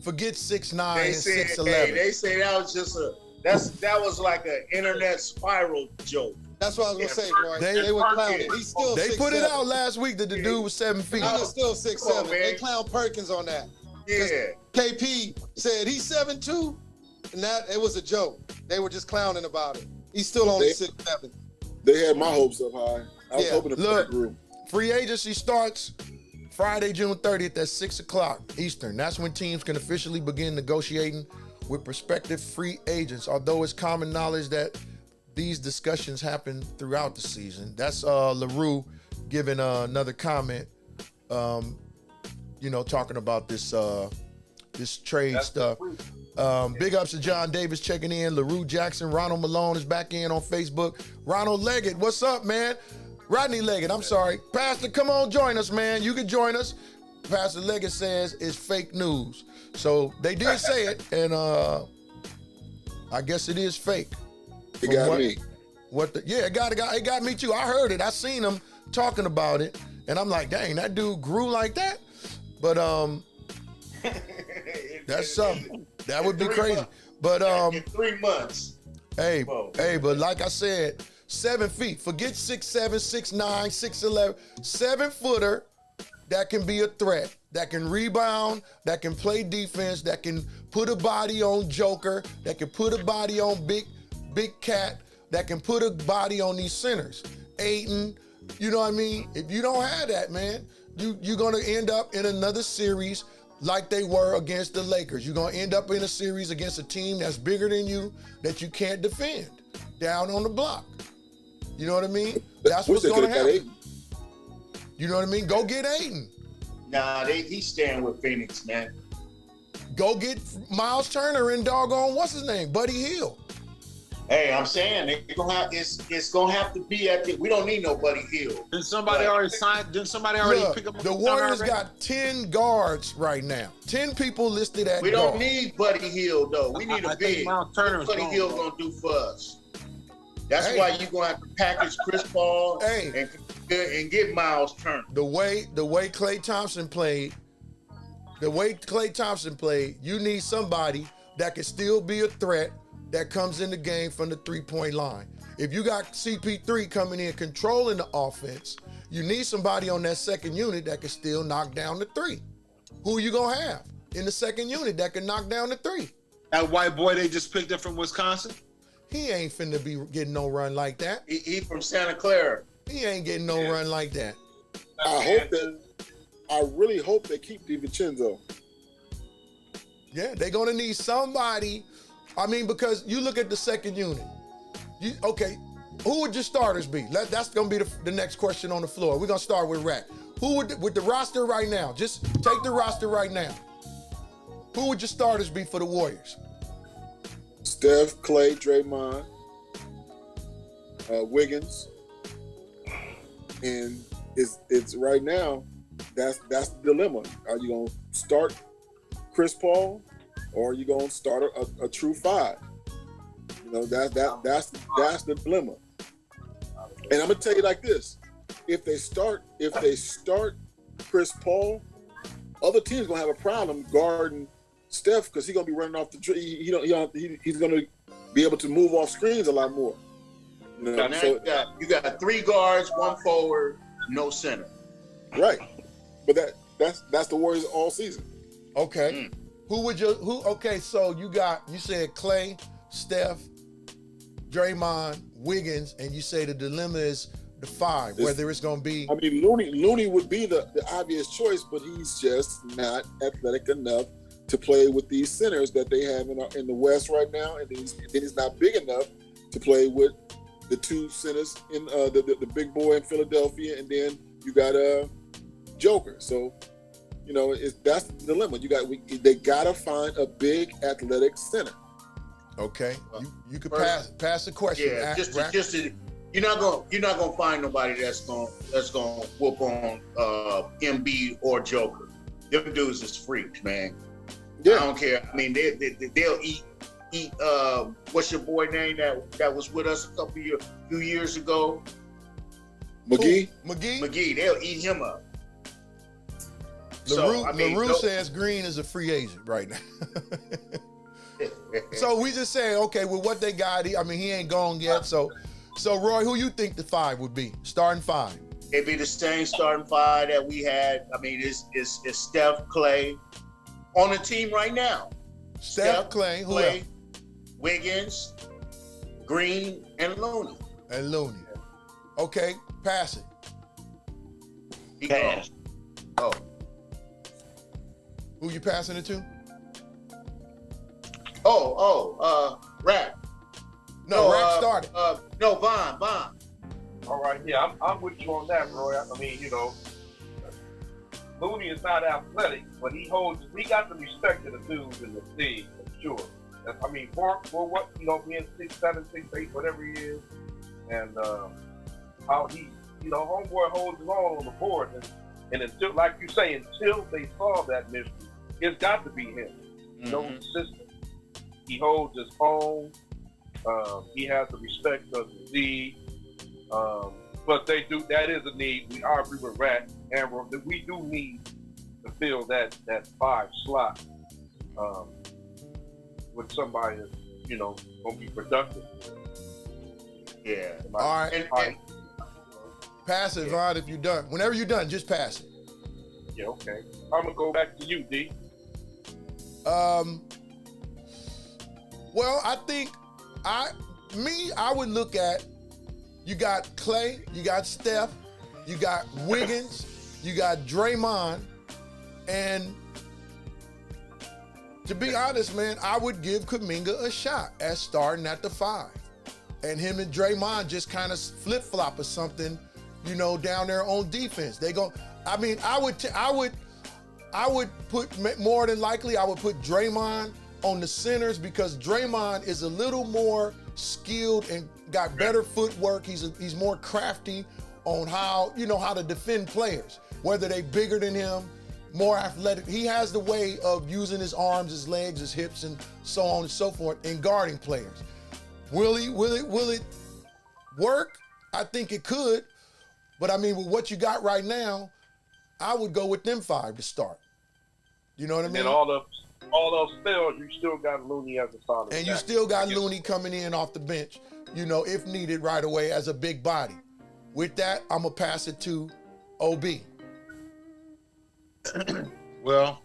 Forget 6'9" and 6'11". Hey, they say that was just that was like an internet spiral joke. That's what I was gonna say, boy. They were clowning. He's still 6'7". They put it out last week that the dude was 7 feet. He's still 6'7". They clown Perkins on that. Yeah. KP said he's 7'2", and that it was a joke. They were just clowning about it. He's still only 6'7". They had my hopes up high. I was hoping to look, room. Free agency starts Friday, June 30th at 6 o'clock Eastern. That's when teams can officially begin negotiating with prospective free agents, although it's common knowledge that these discussions happen throughout the season. That's LaRue giving another comment, talking about this trade stuff. Big ups to John Davis checking in. LaRue Jackson, Ronald Malone is back in on Facebook. Ronald Leggett, what's up, man? Rodney Leggett, I'm sorry. Pastor, come on, join us, man. You can join us. Pastor Leggett says it's fake news. So they did say it, and I guess it is fake. It got me. It got me too. I heard it. I seen him talking about it, and I'm like, dang, that dude grew like that. But that's something. That would be crazy. But in 3 months. Hey, but like I said, 7 feet. Forget 6'7", 6'9", 6'11". 7-footer that can be a threat, that can rebound, that can play defense, that can put a body on Joker, that can put a body on Big Cat, that can put a body on these centers. Ayton, you know what I mean? If you don't have that, man, you're going to end up in another series like they were against the Lakers. You're going to end up in a series against a team that's bigger than you that you can't defend down on the block. You know what I mean? That's what's going to happen. You know what I mean? Go get Ayton. Nah, he's staying with Phoenix, man. Go get Miles Turner and doggone, what's his name? Buddy Hield. Hey, I'm saying it's gonna have to be at the. We don't need no Buddy Hield. Didn't somebody already pick up? The Warriors got 10 guards right now. 10 people listed at We guard. don't need Buddy Hield though. We need a big. Miles Turner What Buddy Hield gonna do for us? That's why you're gonna have to package Chris Paul and get Miles Turner. The way Klay Thompson played, you need somebody that can still be a threat that comes in the game from the three-point line. If you got CP3 coming in controlling the offense, you need somebody on that second unit that can still knock down the three. Who you gonna have in the second unit that can knock down the three? That white boy they just picked up from Wisconsin? He ain't finna be getting no run like that. He from Santa Clara. He ain't getting no run like that. I really hope they keep DiVincenzo. Yeah, they're gonna need somebody. I mean, because you look at the second unit. Who would your starters be? That's gonna be the next question on the floor. We're gonna start with Rat. Who would, with the roster right now? Just take the roster right now. Who would your starters be for the Warriors? Steph, Clay, Draymond, Wiggins, and it's right now. That's the dilemma. Are you gonna start Chris Paul, or are you gonna start a true five? You know, that's the dilemma. And I'm gonna tell you like this: if they start Chris Paul, other teams gonna have a problem guarding Steph because he's gonna be running off the tree. He's gonna be able to move off screens a lot more. You know, so you got 3 guards, 1 forward, no center. Right, but that's the Warriors all season. Okay, Okay, so you said Clay, Steph, Draymond, Wiggins, and you say the dilemma is the 5, whether it's going to be. I mean, Looney would be the obvious choice, but he's just not athletic enough to play with these centers that they have in the West right now, and then he's not big enough to play with the 2 centers in the big boy in Philadelphia, and then you got Joker. So, you know, that's the dilemma. They gotta find a big athletic center. Okay, you could pass the question. Yeah, you're not gonna find nobody that's gonna whoop on Embiid or Joker. Them dudes is freaks, man. Yeah. I don't care. I mean, they'll eat. What's your boy name that was with us a few years ago? McGee. McGee. They'll eat him up. LaRue says Green is a free agent right now. So we just say, okay, with what they got, he ain't gone yet. So Roy, who you think the 5 would be? Starting 5. It'd be the same starting 5 that we had. I mean, it's Steph, Clay on the team right now. Steph, Clay, who else? Wiggins, Green, and Looney. Okay, pass it. Pass. Oh. Who you passing it to? Rap. No, Rack started. No, Von. All right, yeah, I'm with you on that, Roy. I mean, you know, Looney is not athletic, but he got the respect of the dudes in the league, for sure. I mean, for what, you know, being 6'7", 6'8", whatever he is, and how he, you know, homeboy holds his own on the board. And until, like you say, until they solve that mystery, it's got to be him. You know, consistent. He holds his own. He has the respect of the league. But that is a need. I agree with Rat Amber that we do need to fill that 5 slot with somebody that's, you know, gonna be productive. Yeah. All right. Pass it, Vaughn, if you're done. Whenever you're done, just pass it. Yeah, okay. I'm gonna go back to you, D. Well, I think I would look at, you got Clay, you got Steph, you got Wiggins, you got Draymond, and to be honest, man, I would give Kuminga a shot at starting at the 5. And him and Draymond just kind of flip-flop or something, you know, down there on defense. I would put, more than likely, I would put Draymond on the centers because Draymond is a little more skilled and got better footwork. He's more crafty on how to defend players, whether they bigger than him, more athletic. He has the way of using his arms, his legs, his hips, and so on and so forth in guarding players. Will it work? I think it could, but I mean, with what you got right now, I would go with them 5 to start. You know what I mean? And all those spells, you still got Looney as a solid. And you still got Looney coming in off the bench, you know, if needed right away as a big body. With that, I'm going to pass it to OB. Well,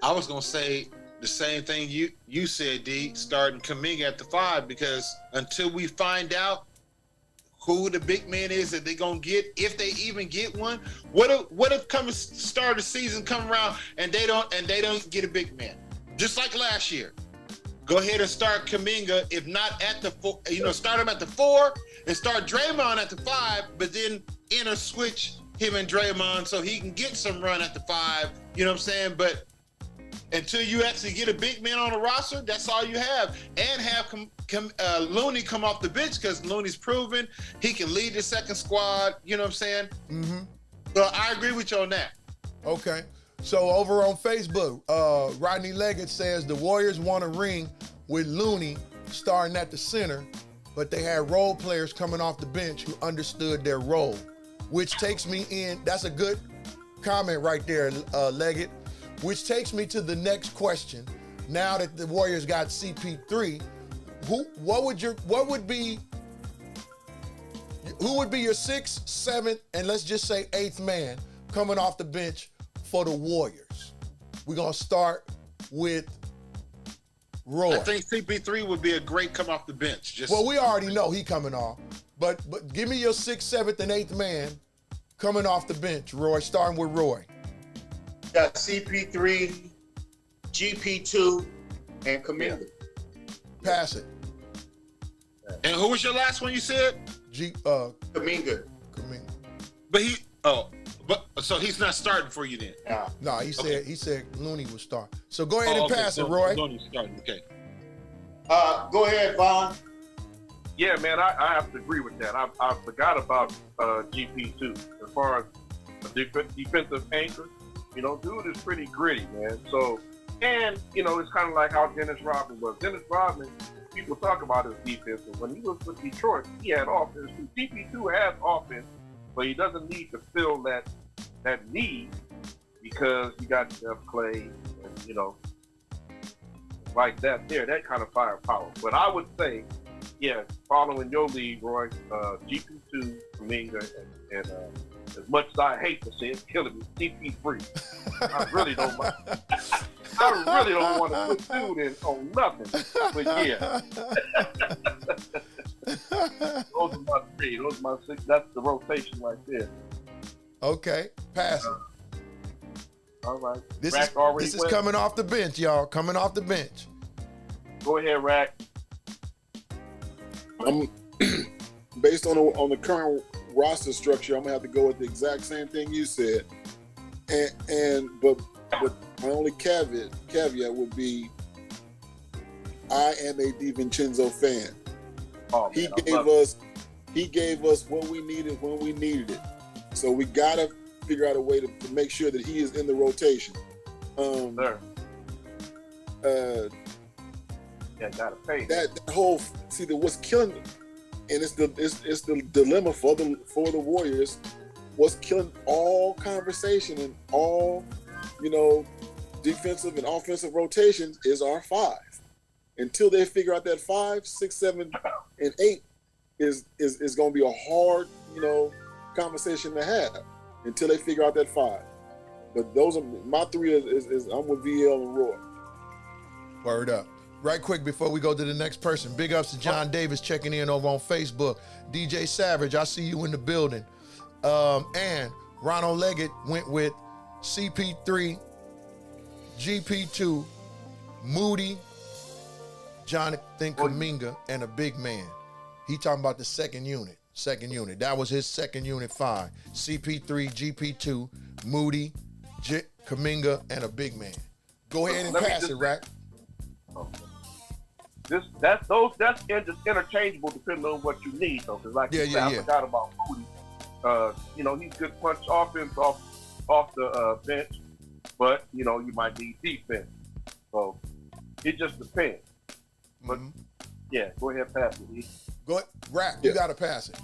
I was going to say the same thing you said, D, starting Kuminga at the 5, because until we find out who the big man is that they're going to get, if they even get one, what if come start of the season come around and they don't get a big man? Just like last year. Go ahead and start Kuminga, if not at the 4, start him at the 4 and start Draymond at the 5, but then switch him and Draymond so he can get some run at the 5, you know what I'm saying? But until you actually get a big man on the roster, that's all you have. And have Looney come off the bench because Looney's proven he can lead the second squad, you know what I'm saying? Mm-hmm. So I agree with you on that. Okay. So over on Facebook, Rodney Leggett says the Warriors want a ring with Looney starting at the center, but they had role players coming off the bench who understood their role, which takes me in. That's a good comment right there, Leggett, which takes me to the next question. Now that the Warriors got CP3, who would be your 6th, 7th, and let's just say 8th man coming off the bench for the Warriors? We're going to start with Roy. I think CP3 would be a great come off the bench. Well, we already know he coming off, but give me your 6th, 7th, and 8th man coming off the bench, Roy, starting with Roy. Got CP3, GP2, and Kuminga. Pass it. And who was your last one you said? Kuminga. But so he's not starting for you then? No, he said Looney would start. So go ahead and pass it, Roy. Looney's starting, okay. Go ahead, Vaughn. Yeah, man, I have to agree with that. I forgot about GP2 as far as a defensive anchor. You know, dude is pretty gritty, man. So, and, you know, it's kind of like how Dennis Rodman was. Dennis Rodman, people talk about his defense, and when he was with Detroit, he had offense. GP2 has offense, but he doesn't need to fill that need because you got Steph, Clay, and, you know, like that there, that kind of firepower. But I would say, yeah, following your lead, Roy, GP2, Kuminga, and as much as I hate to say it's killing me, CP3. I really don't mind. I really don't want to put dude in on nothing. But yeah. Those are my 3. Those are my 6. That's the rotation right there. Okay. Pass it. All right. This is coming off the bench, y'all. Coming off the bench. Go ahead, Rack. I'm based on the current roster structure. I'm gonna have to go with the exact same thing you said, but my only caveat would be I am a DiVincenzo fan. Oh, man, He gave us what we needed when we needed it. So we gotta figure out a way to make sure that he is in the rotation. Sir. Yeah, gotta pay. That whole what's killing, and it's the dilemma for the Warriors. What's killing all conversation and all defensive and offensive rotations is our 5. Until they figure out that 5, 6, 7, and 8 is going to be a hard conversation to have until they figure out that 5. But those are my 3. Is I'm with VL and Roy. Word up. Right quick before we go to the next person, big ups to John Davis checking in over on Facebook. DJ Savage, I see you in the building. And Ronald Leggett went with CP3, GP2, Moody, Jonathan Kuminga, and a big man. He talking about the second unit. That was his second unit 5. CP3, GP2, Moody, Kuminga, and a big man. Go ahead and pass it, Rack. That's just interchangeable depending on what you need, though. Because I forgot about Moody. He's good punch offense off the bench, but you might need defense. So it just depends. But yeah, go ahead, pass it. Go ahead, Rack. You gotta pass it.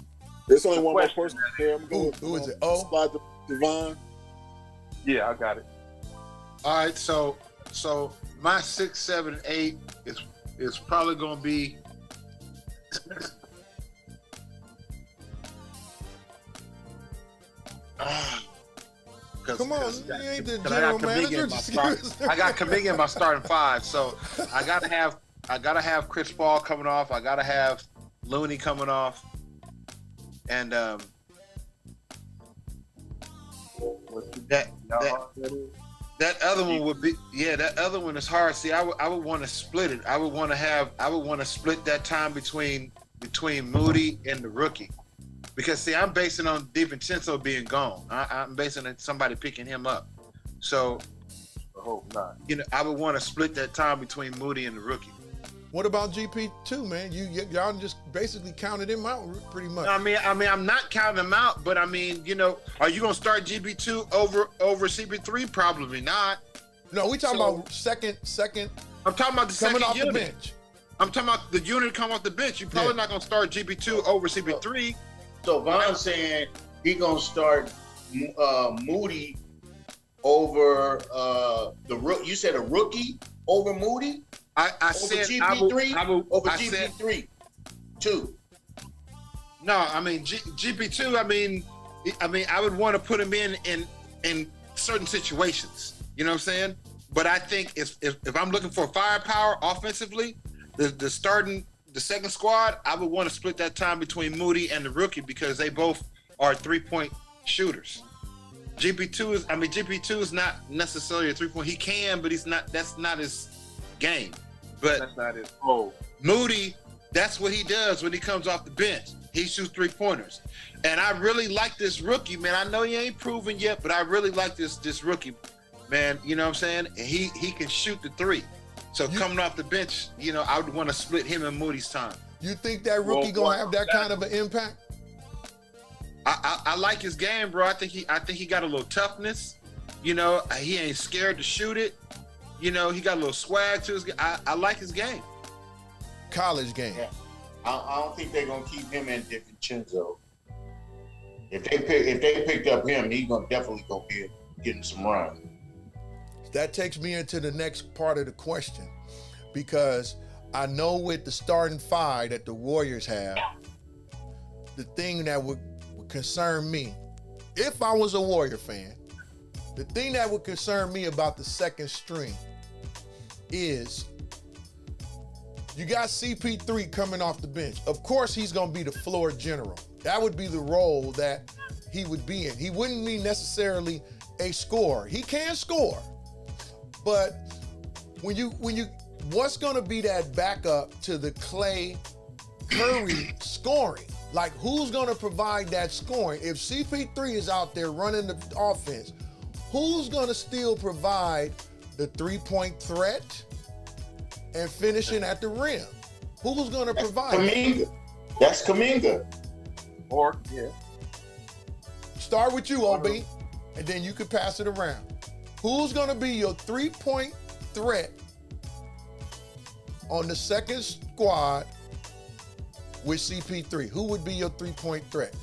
There's only one more person here. I'm going. Who is it? Oh, slide to Devon. Yeah, I got it. All right, so my 6, 7, 8 is probably gonna be. Come on, you ain't the general manager. I got Kuminga in my starting 5, so I gotta have Chris Paul coming off. I gotta have Looney coming off, and that other one would be that other one is hard. See, I would want to split it. I would want to split that time between Moody and the rookie. Because, see, I'm basing on DiVincenzo being gone. I'm basing on somebody picking him up. So, I hope not. I would want to split that time between Moody and the rookie. What about GP2, man? Y'all just basically counted him out pretty much. I mean, I'm not counting him out, but I mean, are you gonna start GP2 over CP3? Probably not. No, we talking about second. I'm talking about the coming second off unit. the bench. I'm talking about the unit coming off the bench. You're probably not gonna start GP2 over CP3. So Von's saying he gonna start Moody over the rookie. You said a rookie over Moody? I said GP3 over GP3 2. No, I mean GP2. I mean I would want to put him in certain situations. You know what I'm saying? But I think if I'm looking for firepower offensively, the second squad, I would want to split that time between Moody and the rookie because they both are 3-point shooters. GP2 is not necessarily a 3-point. He can, but he's not. That's not his game. But that's not his role. Moody, that's what he does when he comes off the bench. He shoots 3-pointers. And I really like this rookie, man. I know he ain't proven yet, but I really like this rookie, man. You know what I'm saying? And he can shoot the 3. So coming off the bench, I would want to split him and Moody's time. You think that rookie gonna have that kind of an impact? I like his game, bro. I think he got a little toughness. He ain't scared to shoot it. He got a little swag to his game. I like his game. College game. Yeah. I don't think they're gonna keep him in DiVincenzo. If they picked up him, he's definitely gonna be getting some run. That takes me into the next part of the question, because I know with the starting 5 that the Warriors have, the thing that would concern me, if I was a Warrior fan, the thing that would concern me about the second string is you got CP3 coming off the bench. Of course, he's going to be the floor general. That would be the role that he would be in. He wouldn't be necessarily a scorer. He can score, but when you what's going to be that backup to the Clay Curry scoring? Like, who's going to provide that scoring? If CP3 is out there running the offense, who's going to still provide the three-point threat and finishing at the rim? Who's going to provide Kuminga. That's Kuminga. Or, yeah. Start with you, OB, and then you can pass it around. Who's going to be your three-point threat on the second squad with CP3? Who would be your three-point threat?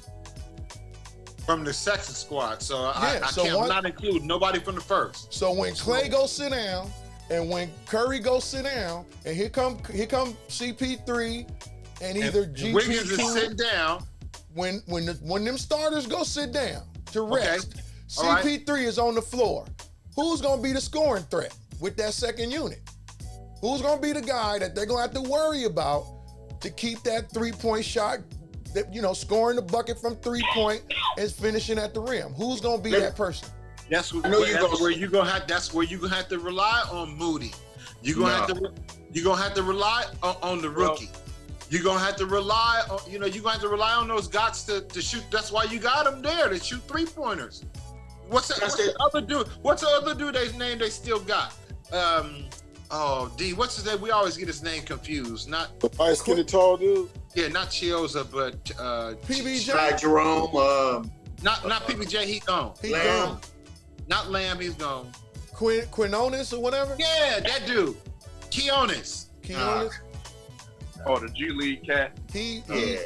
From the second squad. So Yeah, I so can't one- not include nobody from the first. So when Clay goes sit down, and when Curry goes sit down, and here come CP3, and either And Wiggins is GP2. sitting down. When them starters go sit down to rest, All right. CP3 is on the floor. Who's gonna be the scoring threat with that second unit? Who's gonna be the guy that they're gonna have to worry about to keep that three-point shot, that, you know, scoring the bucket from three-point and finishing at the rim? Who's gonna be that person? That's I know you're that's gonna- where you gonna have. That's where you gonna have to rely on Moody. You gonna have to. You gonna have to rely on the rookie. You're gonna have to rely on. You know, you gonna have to rely on those guys to shoot. That's why you got them there to shoot 3-pointers. What's the other dude? What's the other dude? Name they still got. What's his name? We always get his name confused. Not The light skinned tall dude. yeah, not Chioza, but PBJ? Ty Jerome. not PBJ. He gone. He Lamb. gone. Not Lamb. He's gone. Quinones or whatever? Yeah, that dude. Keonis. Quinones? Or the G League cat. He Yeah.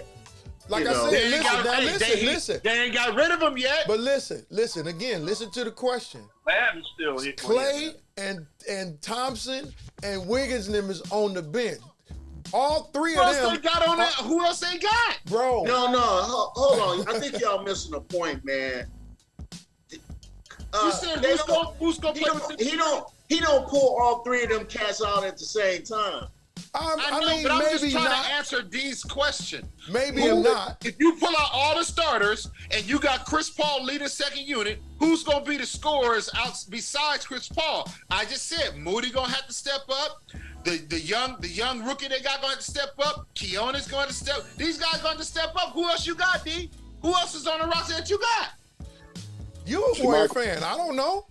like You I know. said, They ain't listen, got- now hey, listen. They ain't got rid of him yet. But listen again, listen to the question. Lamb is still here. Clay and Thompson and Wiggins and them is on the bench. All three Who of else them, they got on that? Who else they got? bro. No, hold on. I think y'all missing a point, man. You said they who's gonna he play with the he don't pull all three of them cats out at the same time. I know, I mean, but I'm maybe just trying not. to answer D's question. Maybe Who- I'm not. If you pull out all the starters and you got Chris Paul leading second unit, who's gonna be the scorers out besides Chris Paul? I just said Moody gonna have to step up. The young rookie they got gonna have to step up. Keonis going to step. These guys going to step up. Who else you got, D? Who else is on the roster that you got? You a Warrior fan? I don't know.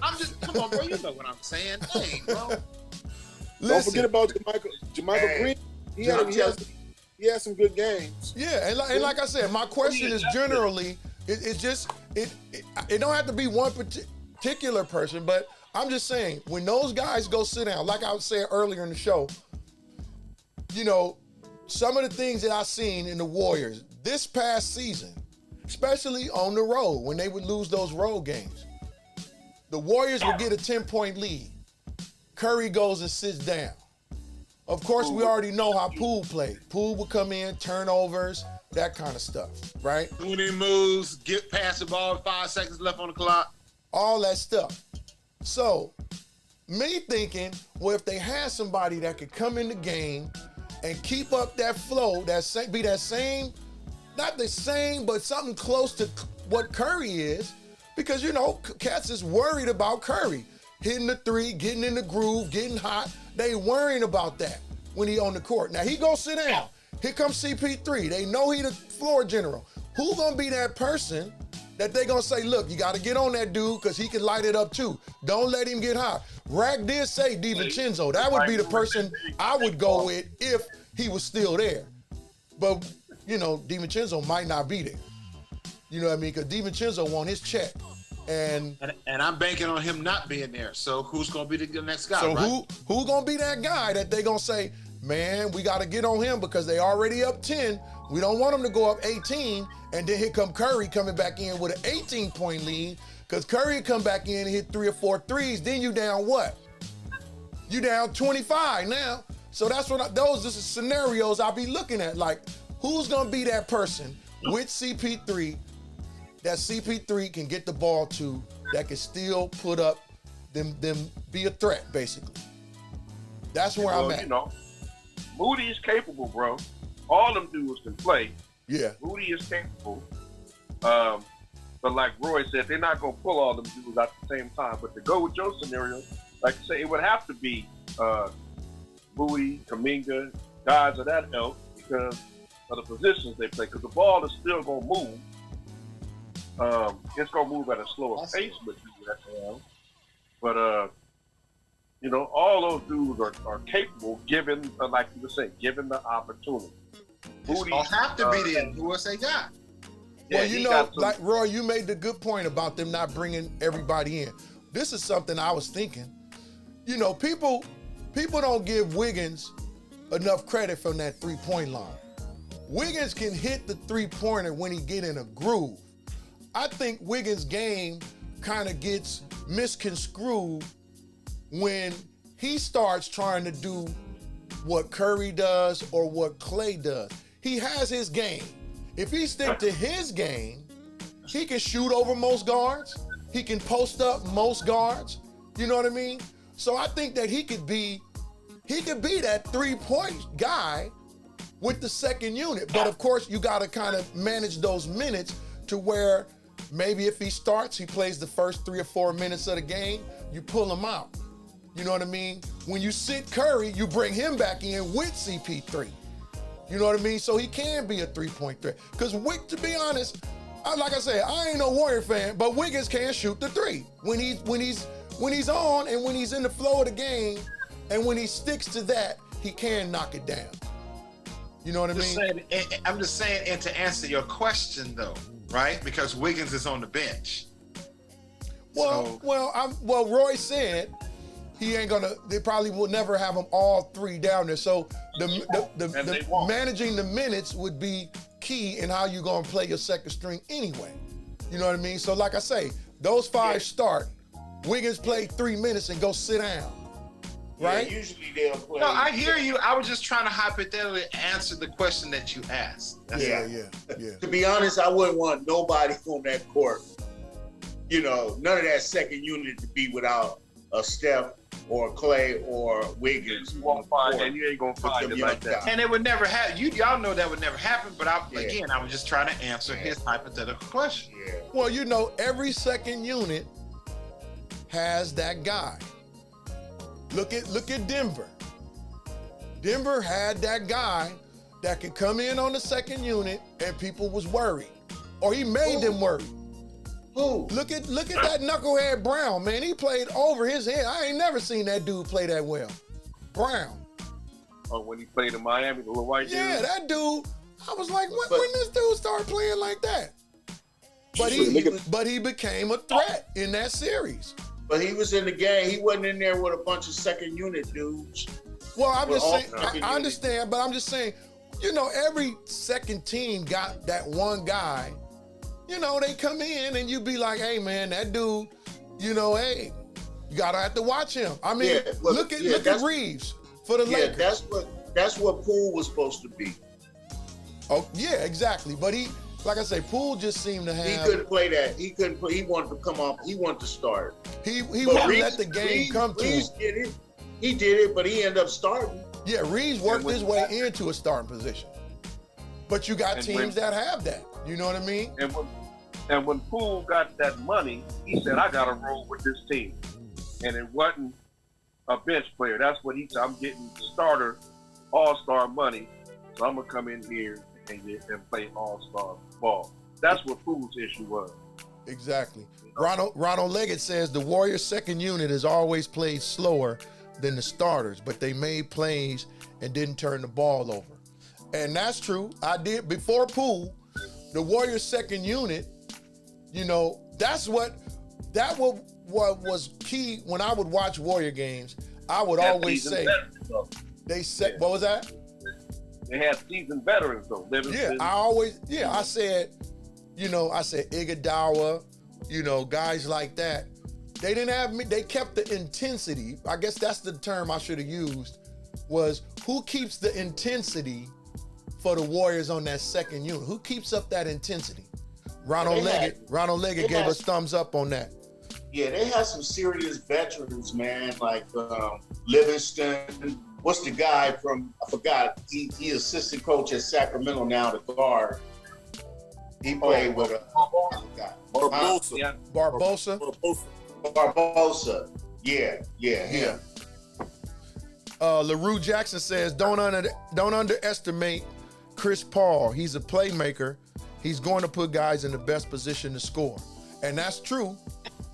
I'm just come on, bro. You know what I'm saying? Hey, bro. Don't forget about Jermichael Green. He had some good games. Yeah, and like I said, my question is generally, it don't have to be one particular person, but I'm just saying, when those guys go sit down, like I was saying earlier in the show, you know, some of the things that I've seen in the Warriors this past season, especially on the road, when they would lose those road games, the Warriors would get a 10-point lead. Curry goes and sits down. Of course, we already know how Poole played. Poole would come in, turnovers, that kind of stuff, right? Mooney moves, get past the ball, 5 seconds left on the clock. All that stuff. So, me thinking, well, if they had somebody that could come in the game and keep up that flow, be that same, not the same, but something close to what Curry is, because, you know, cats is worried about Curry. Hitting the three, getting in the groove, getting hot. They worrying about that when he on the court. Now, he go sit down. Here comes CP3. They know he the floor general. Who gonna be that person that they gonna say, look, you gotta get on that dude because he can light it up too. Don't let him get hot. Rack did say DiVincenzo. That would be the person I would go with if he was still there. But, you know, DiVincenzo might not be there. You know what I mean? Because DiVincenzo want his check. And I'm banking on him not being there. So who's gonna be the next guy? so right? who gonna be that guy that they gonna say, man, we gotta get on him because they already up 10. We don't want them to go up 18. And then here come Curry coming back in with an 18-point lead. Because Curry come back in and hit 3 or 4 threes. Then you down what? You down 25 now. So that's what those are scenarios I'll be looking at. Like, who's gonna be that person with CP3 that CP3 can get the ball to, that can still put up them be a threat, basically. That's where I'm at. You know, Moody is capable, bro. All them dudes can play. Yeah. Moody is capable. But like Roy said, they're not gonna pull all them dudes at the same time. But to go with your scenario, like I say, it would have to be Bowie, Kaminga, guys of that ilk because of the positions they play. Because the ball is still going to move. It's going to move at a slower pace with you that now. But, all those dudes are capable given, like you were saying, given the opportunity. It's going to have to be there. Who else they got? Well, like Roy, you made the good point about them not bringing everybody in. This is something I was thinking. People don't give Wiggins enough credit from that three-point line. Wiggins can hit the three-pointer when he get in a groove. I think Wiggins' game kind of gets misconstrued when he starts trying to do what Curry does or what Clay does. He has his game. If he stick to his game, he can shoot over most guards. He can post up most guards. You know what I mean? So I think that he could be that three-point guy with the second unit. But of course, you got to kind of manage those minutes to where maybe if he starts, he plays the first 3 or 4 minutes of the game, you pull him out. You know what I mean? When you sit Curry, you bring him back in with CP3. You know what I mean? So he can be a three-point threat. Because to be honest, like I said, I ain't no Warrior fan, but Wiggins can shoot the three. When he's on and when he's in the flow of the game, and when he sticks to that, he can knock it down. You know what I mean? I'm just saying, and to answer your question though, right? Because Wiggins is on the bench. Well, Roy said they probably will never have them all three down there. So the managing the minutes would be key in how you're gonna play your second string anyway. You know what I mean? So like I say, those 5 start. Wiggins play 3 minutes and go sit down. Right? Yeah, usually they'll play. No, I hear you. I was just trying to hypothetically answer the question that you asked. Yeah. To be honest, I wouldn't want nobody on that court. None of that second unit to be without a Steph or Clay or Wiggins. You won't find, and you ain't gonna find it like that. And it would never happen. Y'all know that would never happen. But again, I was just trying to answer his hypothetical question. Yeah. Well, every second unit has that guy. Look at Denver. Denver had that guy that could come in on the second unit and people was worried. Or he made them worried. Who? Look at that knucklehead Brown, man. He played over his head. I ain't never seen that dude play that well. Brown. Oh, when he played in Miami, the little white dude? Yeah, that dude, I was like, when this dude started playing like that? But he became a threat in that series. But he was in the game. He wasn't in there with a bunch of second unit dudes. Well, I'm just saying, I understand, but I'm just saying, every second team got that one guy. They come in and you be like, hey, man, that dude, hey, you gotta have to watch him. I mean, look at Reeves for the Lakers. That's what Poole was supposed to be. Oh, yeah, exactly. But like I say, Poole just seemed to have. He couldn't play that. He wanted to come up. He wanted to start. He wouldn't let the game come to him. He did it, but he ended up starting. Yeah, Reeves worked his way into a starting position. But you got teams that have that. You know what I mean? And when Poole got that money, he said, I got to roll with this team. And it wasn't a bench player. That's what he said. I'm getting starter, all-star money. So I'm going to come in here and play all-star ball. That's what Poole's issue was. Exactly. Ronald Leggett says the Warriors' second unit has always played slower than the starters, but they made plays and didn't turn the ball over. And that's true. I did before Poole, the Warriors' second unit, that was key when I would watch Warrior games. I would always say what was that? They had seasoned veterans though. Livingston. I said Iguodala, guys like that. They didn't have me. They kept the intensity. I guess that's the term I should have used. Was who keeps the intensity for the Warriors on that second unit? Who keeps up that intensity? Ronald Leggett gave us thumbs up on that. Yeah, they had some serious veterans, man, like Livingston. What's the guy from? I forgot. He assistant coach at Sacramento now, the guard. He played with Barbosa. Barbosa. Yeah. LaRue Jackson says, don't underestimate Chris Paul. He's a playmaker. He's going to put guys in the best position to score. And that's true.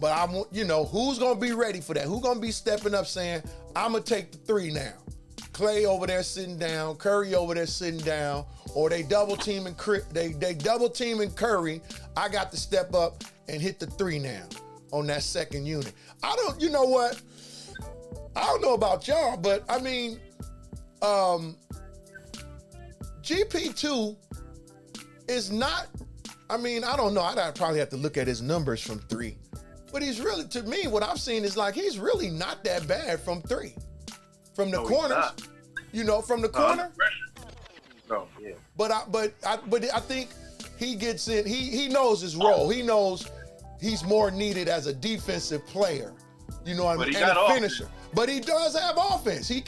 But who's going to be ready for that? Who's going to be stepping up saying, I'm going to take the three now? Clay over there sitting down, Curry over there sitting down, or they double teaming Curry. I got to step up and hit the three now on that second unit. You know what? I don't know about y'all, but I mean, GP2 is not, I don't know. I'd probably have to look at his numbers from three. But he's really, to me, what I've seen is like, he's really not that bad from three. From the corners, from the corner. No, yeah. But I think he gets in, he knows his role. He knows he's more needed as a defensive player. You know what I mean? And a finisher. But he does have offense. He'll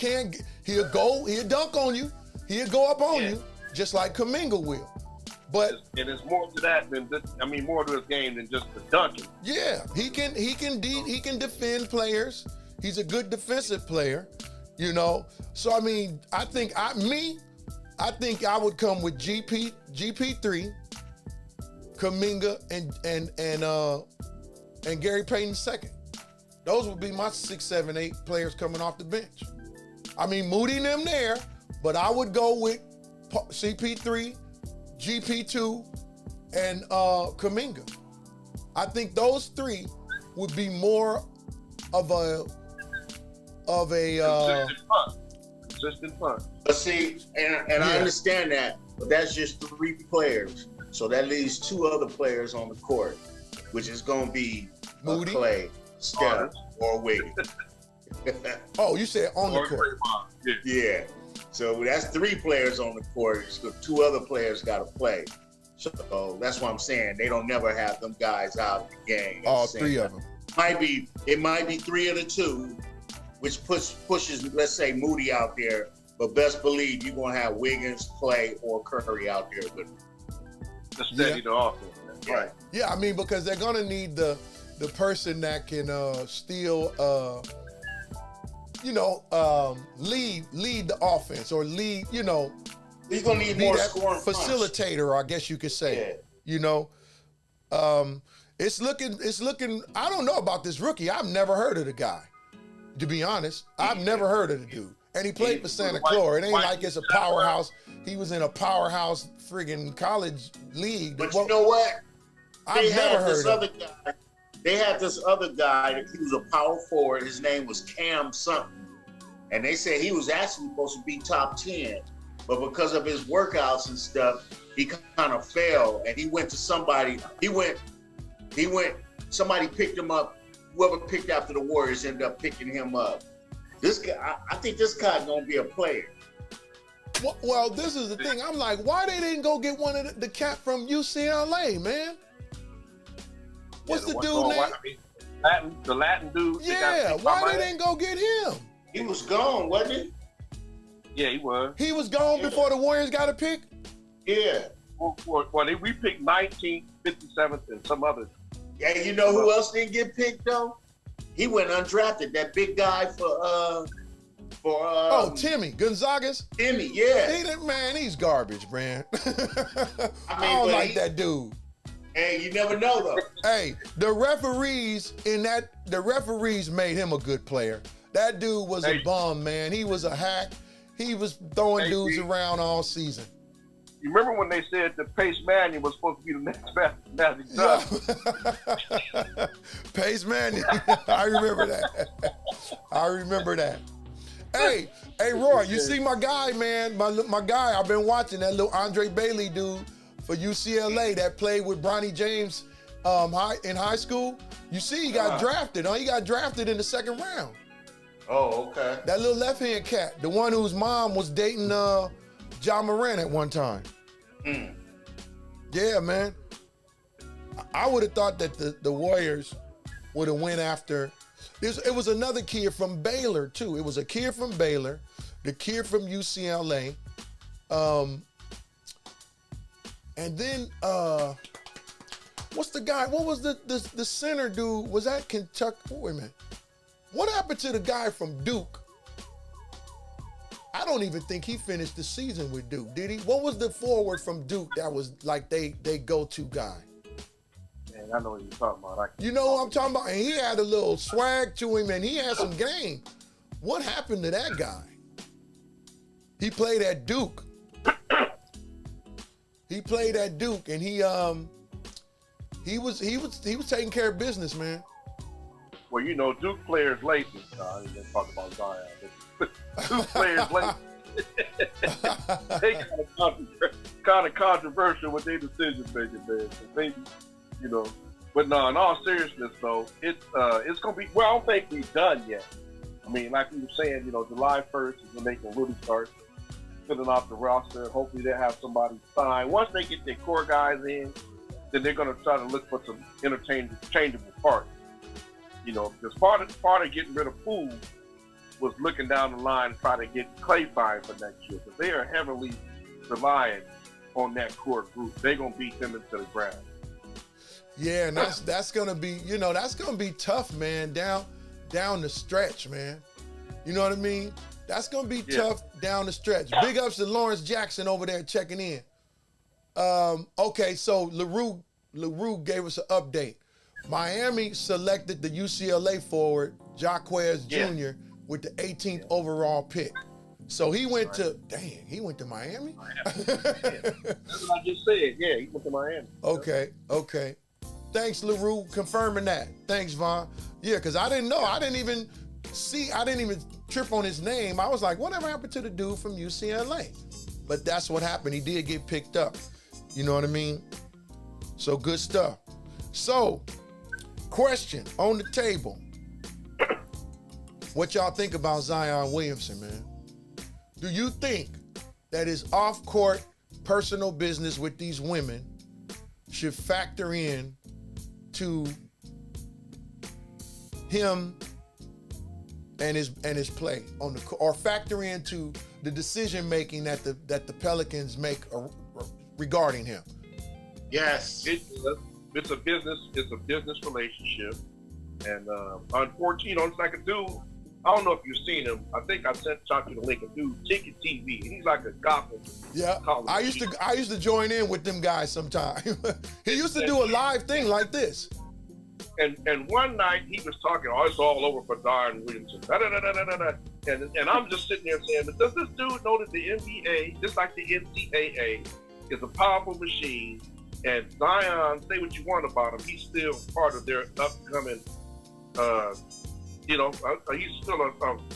dunk on you. He'll go up on you, just like Kuminga will. But and it's more to that than more to his game than just the dunking. Yeah, he can defend players. He's a good defensive player, So I think I would come with GP3, Kuminga, and Gary Payton II. Those would be my 6, 7, 8 players coming off the bench. Moody and them there, but I would go with CP3, GP2, and Kuminga. I think those three would be more of a consistent punt. But see, and I understand that, but that's just 3 players. So that leaves 2 other players on the court, which is going to be Moody, Clay, Steph, or Wiggins. Oh, you said on the court. Yeah. So that's 3 players on the court. So 2 other players got to play. So that's what I'm saying. They don't never have them guys out of the game. All 3 of them. It might be 3 of the 2, which pushes, let's say, Moody out there. But best believe you're going to have Wiggins, Clay, or Curry out there with him. To steady the offense. Right. Yeah, because they're going to need the person that can steal, lead the offense or lead, He's going to need more scoring facilitator, I guess you could say. Yeah. It's looking, I don't know about this rookie. I've never heard of the guy, to be honest. I've never heard of the dude. And he played for Santa Clara. It ain't like it's a powerhouse. He was in a powerhouse friggin' college league. But you know what? I've never heard of him. They had this other guy, he was a power forward. His name was Cam something. And they said he was actually supposed to be top 10. But because of his workouts and stuff, he kind of fell. And he went to somebody. Somebody picked him up. Whoever picked after the Warriors ended up picking him up. This guy, I think this guy's going to be a player. Well, this is the thing. I'm like, why they didn't go get one of the cat from UCLA, man? What's the dude name? The Latin dude. Yeah, why they didn't go get him? He was gone, wasn't he? Yeah, he was. He was gone before the Warriors got a pick? Yeah. Well, we picked 19th, 57th, and some others. Yeah, you know who else didn't get picked, though? He went undrafted. That big guy for Timmy Gonzagas. Timmy, yeah. He's garbage, man. I don't like that dude. Hey, you never know though. Hey, the referees made him a good player. That dude was a bum, man. He was a hack. He was throwing dudes around all season. You remember when they said that Pace Mannion was supposed to be the next Magic Johnson? Pace Mannion. I remember that. Hey, Roy, you see my guy, man. My guy, I've been watching that little Andre Bailey dude for UCLA that played with Bronny James in high school. You see he got drafted. He got drafted in the 2nd round. Oh, okay. That little left-hand cat, the one whose mom was dating John Moran at one time. Yeah, man. I would have thought that the Warriors would have went after. It was another kid from Baylor, too. It was a kid from Baylor, the kid from UCLA. And then, what's the guy? What was the center dude? Was that Kentucky? Wait a minute. What happened to the guy from Duke I don't even think he finished the season with Duke, did he? What was the forward from Duke that was like they go-to guy? And I know what you're talking about. You know what I'm talking about? And he had a little swag to him, and he had some game. What happened to that guy? He played at Duke. He played at Duke, and he was taking care of business, man. Well, you know, Duke players lazy. I didn't even talk about Zion. But Duke players lazy. They kind of controversial with their decision making, man. So maybe, you know. But no, in all seriousness, though, it's gonna be. Well, I don't think we're done yet. I mean, like we were saying, you know, July 1st is when they can really start filling out the roster. Hopefully, they have somebody sign. Once they get their core guys in, then they're gonna try to look for some interchangeable parts. You know, because part of getting rid of Poole was looking down the line and trying to get Clay signed for next year, because they are heavily relying on that core group. They're gonna beat them into the ground. Yeah, and that's gonna be, you know, that's gonna be tough, man. Down the stretch, man. You know what I mean? That's gonna be tough down the stretch. Big ups to Lawrence Jackson over there checking in. Okay, so LaRue gave us an update. Miami selected the UCLA forward Jaquez Jr. with the 18th overall pick. So he went to Miami? That's what I just said. Yeah, he went to Miami. Okay. Thanks, LaRue, confirming that. Thanks, Von. Yeah, because I didn't know. I didn't even trip on his name. I was like, whatever happened to the dude from UCLA? But that's what happened. He did get picked up. You know what I mean? So good stuff. So, question on the table. What y'all think about Zion Williamson, man? Do you think that his off-court personal business with these women should factor in to him and his play on the court, or factor into the decision making that the Pelicans make regarding him? Yes. It's a business relationship, and unfortunately, it's like a dude. I don't know if you've seen him. I think I shot you the link. A dude, Ticket TV. He's like a gospel. Yeah, I used to join in with them guys sometime. He used to do a live thing like this. And one night he was talking, it's all over for Zion Williamson. And I'm just sitting there saying, but does this dude know that the NBA, just like the NCAA, is a powerful machine? And Zion, say what you want about him, he's still part of their upcoming. He's still an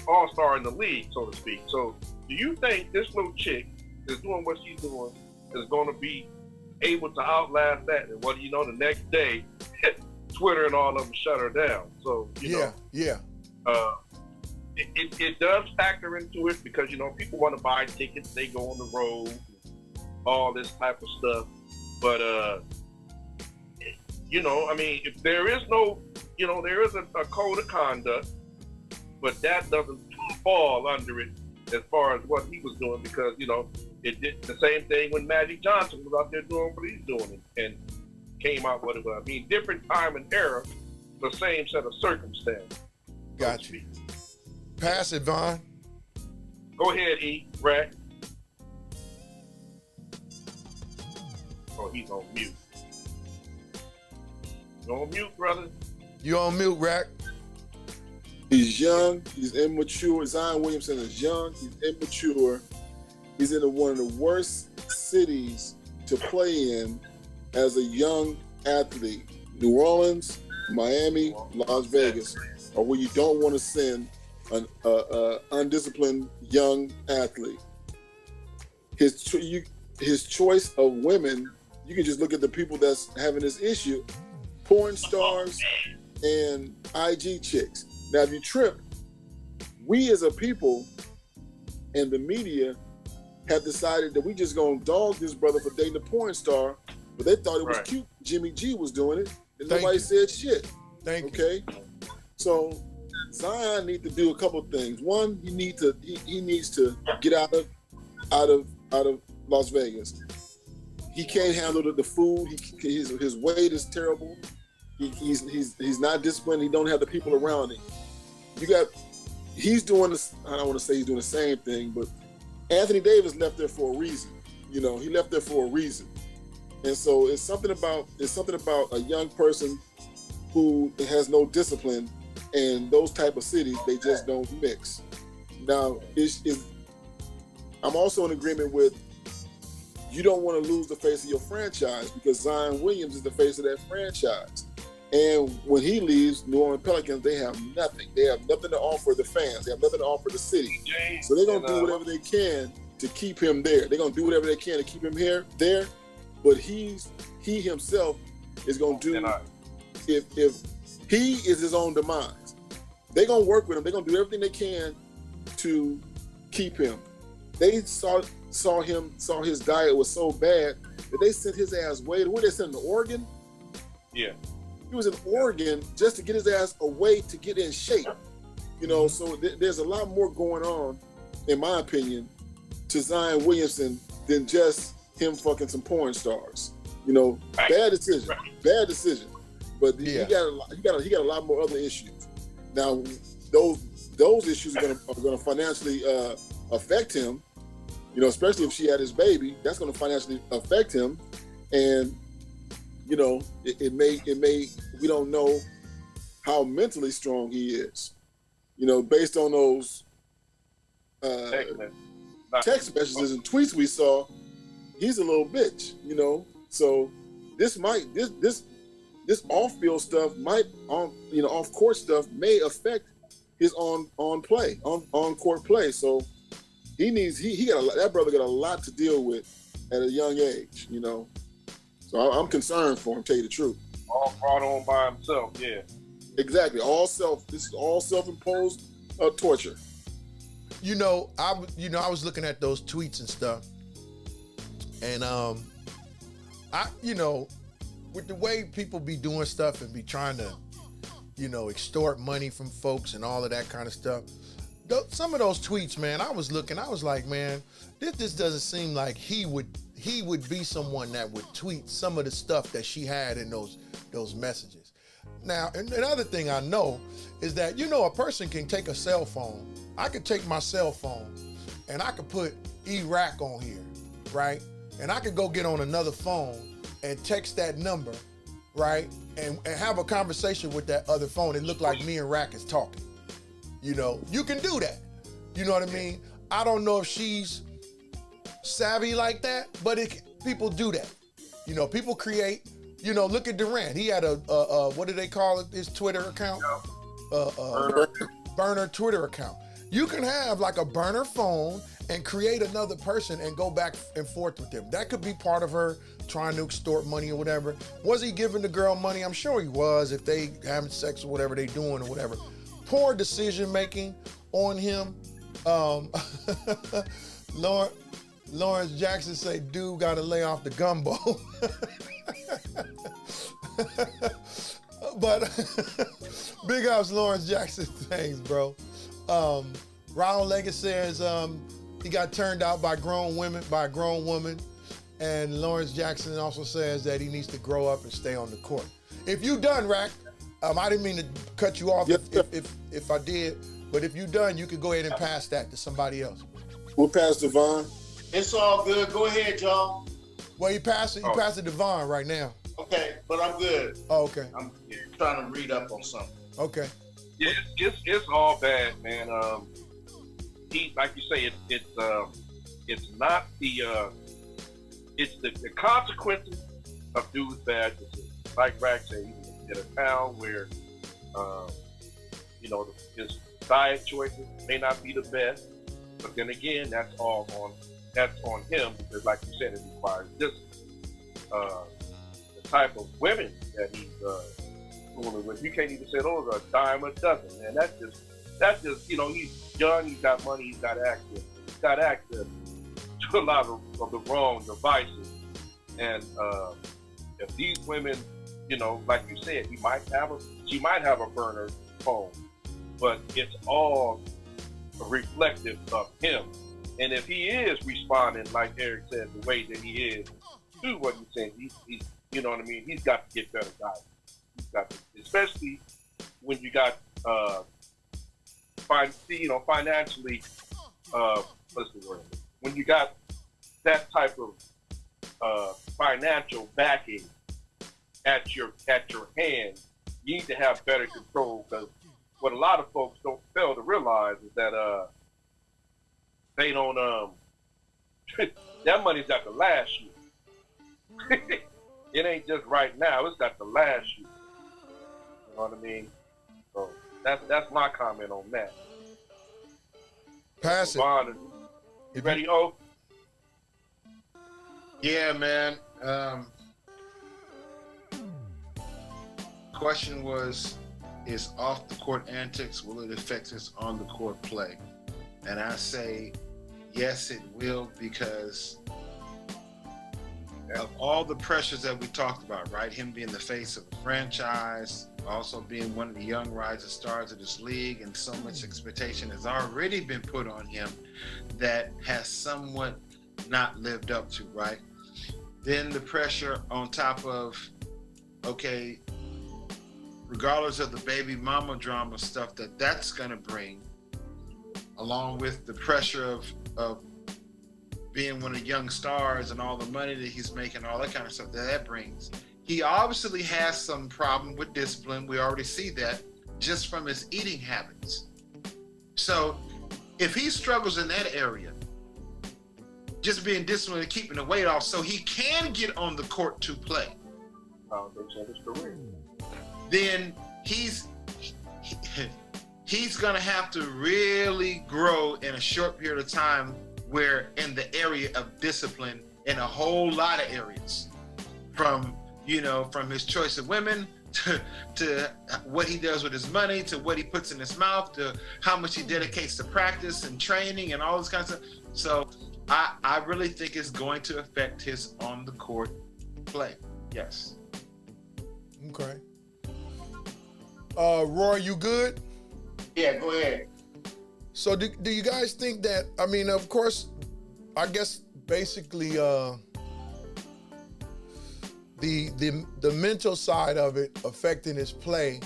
all-star in the league, so to speak. So, do you think this little chick is doing what she's doing is going to be able to outlast that? And what do you know? The next day, Twitter and all of them shut her down. So, it does factor into it because, people want to buy tickets. They go on the road, all this type of stuff. But, if there is no, there is a code of conduct, but that doesn't fall under it as far as what he was doing because, it did the same thing when Magic Johnson was out there doing what he's doing and came out what it was. I mean, different time and era, the same set of circumstances. Got you. Pass it, Von. Go ahead, E. Rack. Oh, he's on mute. You on mute, brother? You on mute, Rack? He's young. He's immature. Zion Williamson is young. He's immature. He's in one of the worst cities to play in as a young athlete. New Orleans, Miami, Las Vegas are where you don't want to send an undisciplined young athlete. His choice of women, you can just look at the people that's having this issue. Porn stars and IG chicks. Now, if you trip, we as a people and the media have decided that we just gonna dog this brother for dating a porn star, but they thought it was cute. Jimmy G was doing it, and nobody said shit. Okay, so Zion needs to do a couple things. One, he needs to get out of Las Vegas. He can't handle the food. His weight is terrible. He's not disciplined. He don't have the people around him. He's doing this. I don't want to say he's doing the same thing, but Anthony Davis left there for a reason. You know, he left there for a reason. And so it's something about a young person who has no discipline, and those type of cities, they just don't mix. Now, I'm also in agreement with, you don't want to lose the face of your franchise, because Zion Williams is the face of that franchise. And when he leaves New Orleans Pelicans, they have nothing. They have nothing to offer the fans. They have nothing to offer the city. So they're going to do whatever they can to keep him there. They're going to do whatever they can to keep him there. But he himself is going to do, if he is his own demise, they're going to work with him. They're going to do everything they can to keep him. They saw his diet was so bad that they sent his ass where they sent him to Oregon. Yeah. He was in Oregon just to get his ass away to get in shape. You know, so there's a lot more going on, in my opinion, to Zion Williamson than just him fucking some porn stars. You know, bad decision. But he got a lot more other issues. Now, those issues are gonna financially affect him. You know, especially if she had his baby, that's gonna financially affect him. And you know, it may, we don't know how mentally strong he is. You know, based on those text messages and tweets we saw, he's a little bitch, you know. So this off-field stuff might, off-court stuff may affect his on-court play. So that brother got a lot to deal with at a young age, you know. So I'm concerned for him, tell you the truth. All brought on by himself, yeah. Exactly. This is all self-imposed torture. You know, I was looking at those tweets and stuff, and with the way people be doing stuff and be trying to, extort money from folks and all of that kind of stuff. Some of those tweets, man, I was like, man, this doesn't seem like he would be someone that would tweet some of the stuff that she had in those messages. Now, another thing I know is that, a person can take a cell phone. I could take my cell phone and I could put Iraq on here, right? And I could go get on another phone and text that number, right? And have a conversation with that other phone. It looked like me and Rack is talking. You can do that. You know what I mean? I don't know if she's savvy like that, but people do that. People create, look at Durant. He had a what do they call it, his Twitter account? Burner Twitter account. You can have like a burner phone and create another person and go back and forth with them. That could be part of her trying to extort money or whatever. Was he giving the girl money? I'm sure he was, if they having sex or whatever they doing or whatever. Poor decision making on him. Lawrence Jackson say, dude gotta lay off the gumbo. But big ups Lawrence Jackson, thanks, bro. Ronald Leggett says he got turned out by a grown woman. And Lawrence Jackson also says that he needs to grow up and stay on the court. If you done, Rack, I didn't mean to cut you off if I did, but if you done, you could go ahead and pass that to somebody else. We'll pass Devon. It's all good. Go ahead, y'all. Well, you pass it to Devon right now. Okay, but I'm good. Oh, okay. I'm trying to read up on something. Okay. Yeah, it's all bad, man. He, like you say, it's not it's the consequences of dudes' bad decisions. Like Rack said, he's in a town where, his diet choices may not be the best, but then again, that's on him, because like you said, it requires discipline. The type of women that he's fooling with, you can't even say those are a dime a dozen, man. That's just he's young, he's got money, he's got access to a lot of the wrong devices. And if these women, like you said, she might have a burner phone, but it's all reflective of him. And if he is responding, like Eric said, the way that he is to what he's saying, he's you know what I mean? He's got to get better guidance. He's got to, especially when you got financially, what's the word? when you got that type of financial backing at your hand, you need to have better control, because what a lot of folks don't fail to realize is that they don't that money's got to last you. It ain't just right now, it's got to last you. You know what I mean? So that's my comment on that. Pass it. Vaughn, you ready, O? Yeah, man. Question was, is off the court antics, will it affect his on the court play? And I say, yes, it will, because of all the pressures that we talked about, right? Him being the face of the franchise, also being one of the young rising stars of this league, and so much expectation has already been put on him that has somewhat not lived up to, right? Then the pressure on top of, okay, regardless of the baby mama drama stuff that's going to bring, along with the pressure of being one of the young stars and all the money that he's making, all that kind of stuff that brings. He obviously has some problem with discipline. We already see that just from his eating habits. So if he struggles in that area, just being disciplined and keeping the weight off so he can get on the court to play, then he's going to have to really grow in a short period of time, where in the area of discipline in a whole lot of areas, from his choice of women to what he does with his money, to what he puts in his mouth, to how much he dedicates to practice and training and all this kind of stuff. So I really think it's going to affect his on the court play. Yes. Okay. Roy, you good? Yeah, go ahead. So do you guys think that, I mean, of course, I guess basically the mental side of it affecting his play,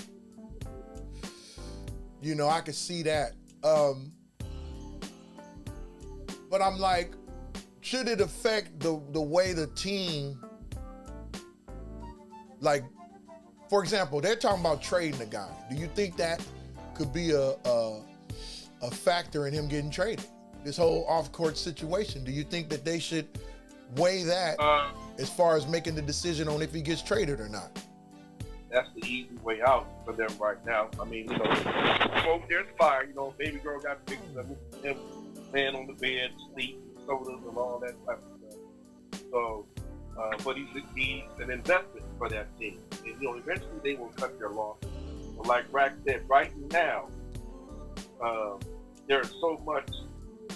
I could see that. But I'm like, should it affect the way the team, like, for example, they're talking about trading the guy. Do you think that could be a factor in him getting traded? This whole off-court situation. Do you think that they should weigh that as far as making the decision on if he gets traded or not? That's the easy way out for them right now. I mean, smoke, there's fire. Baby girl got pictures of him laying on the bed, sleep, sodas, and all that type of stuff. So, but he's an investment for that team. And, eventually they will cut their losses. But like Rack said, right now, there's so much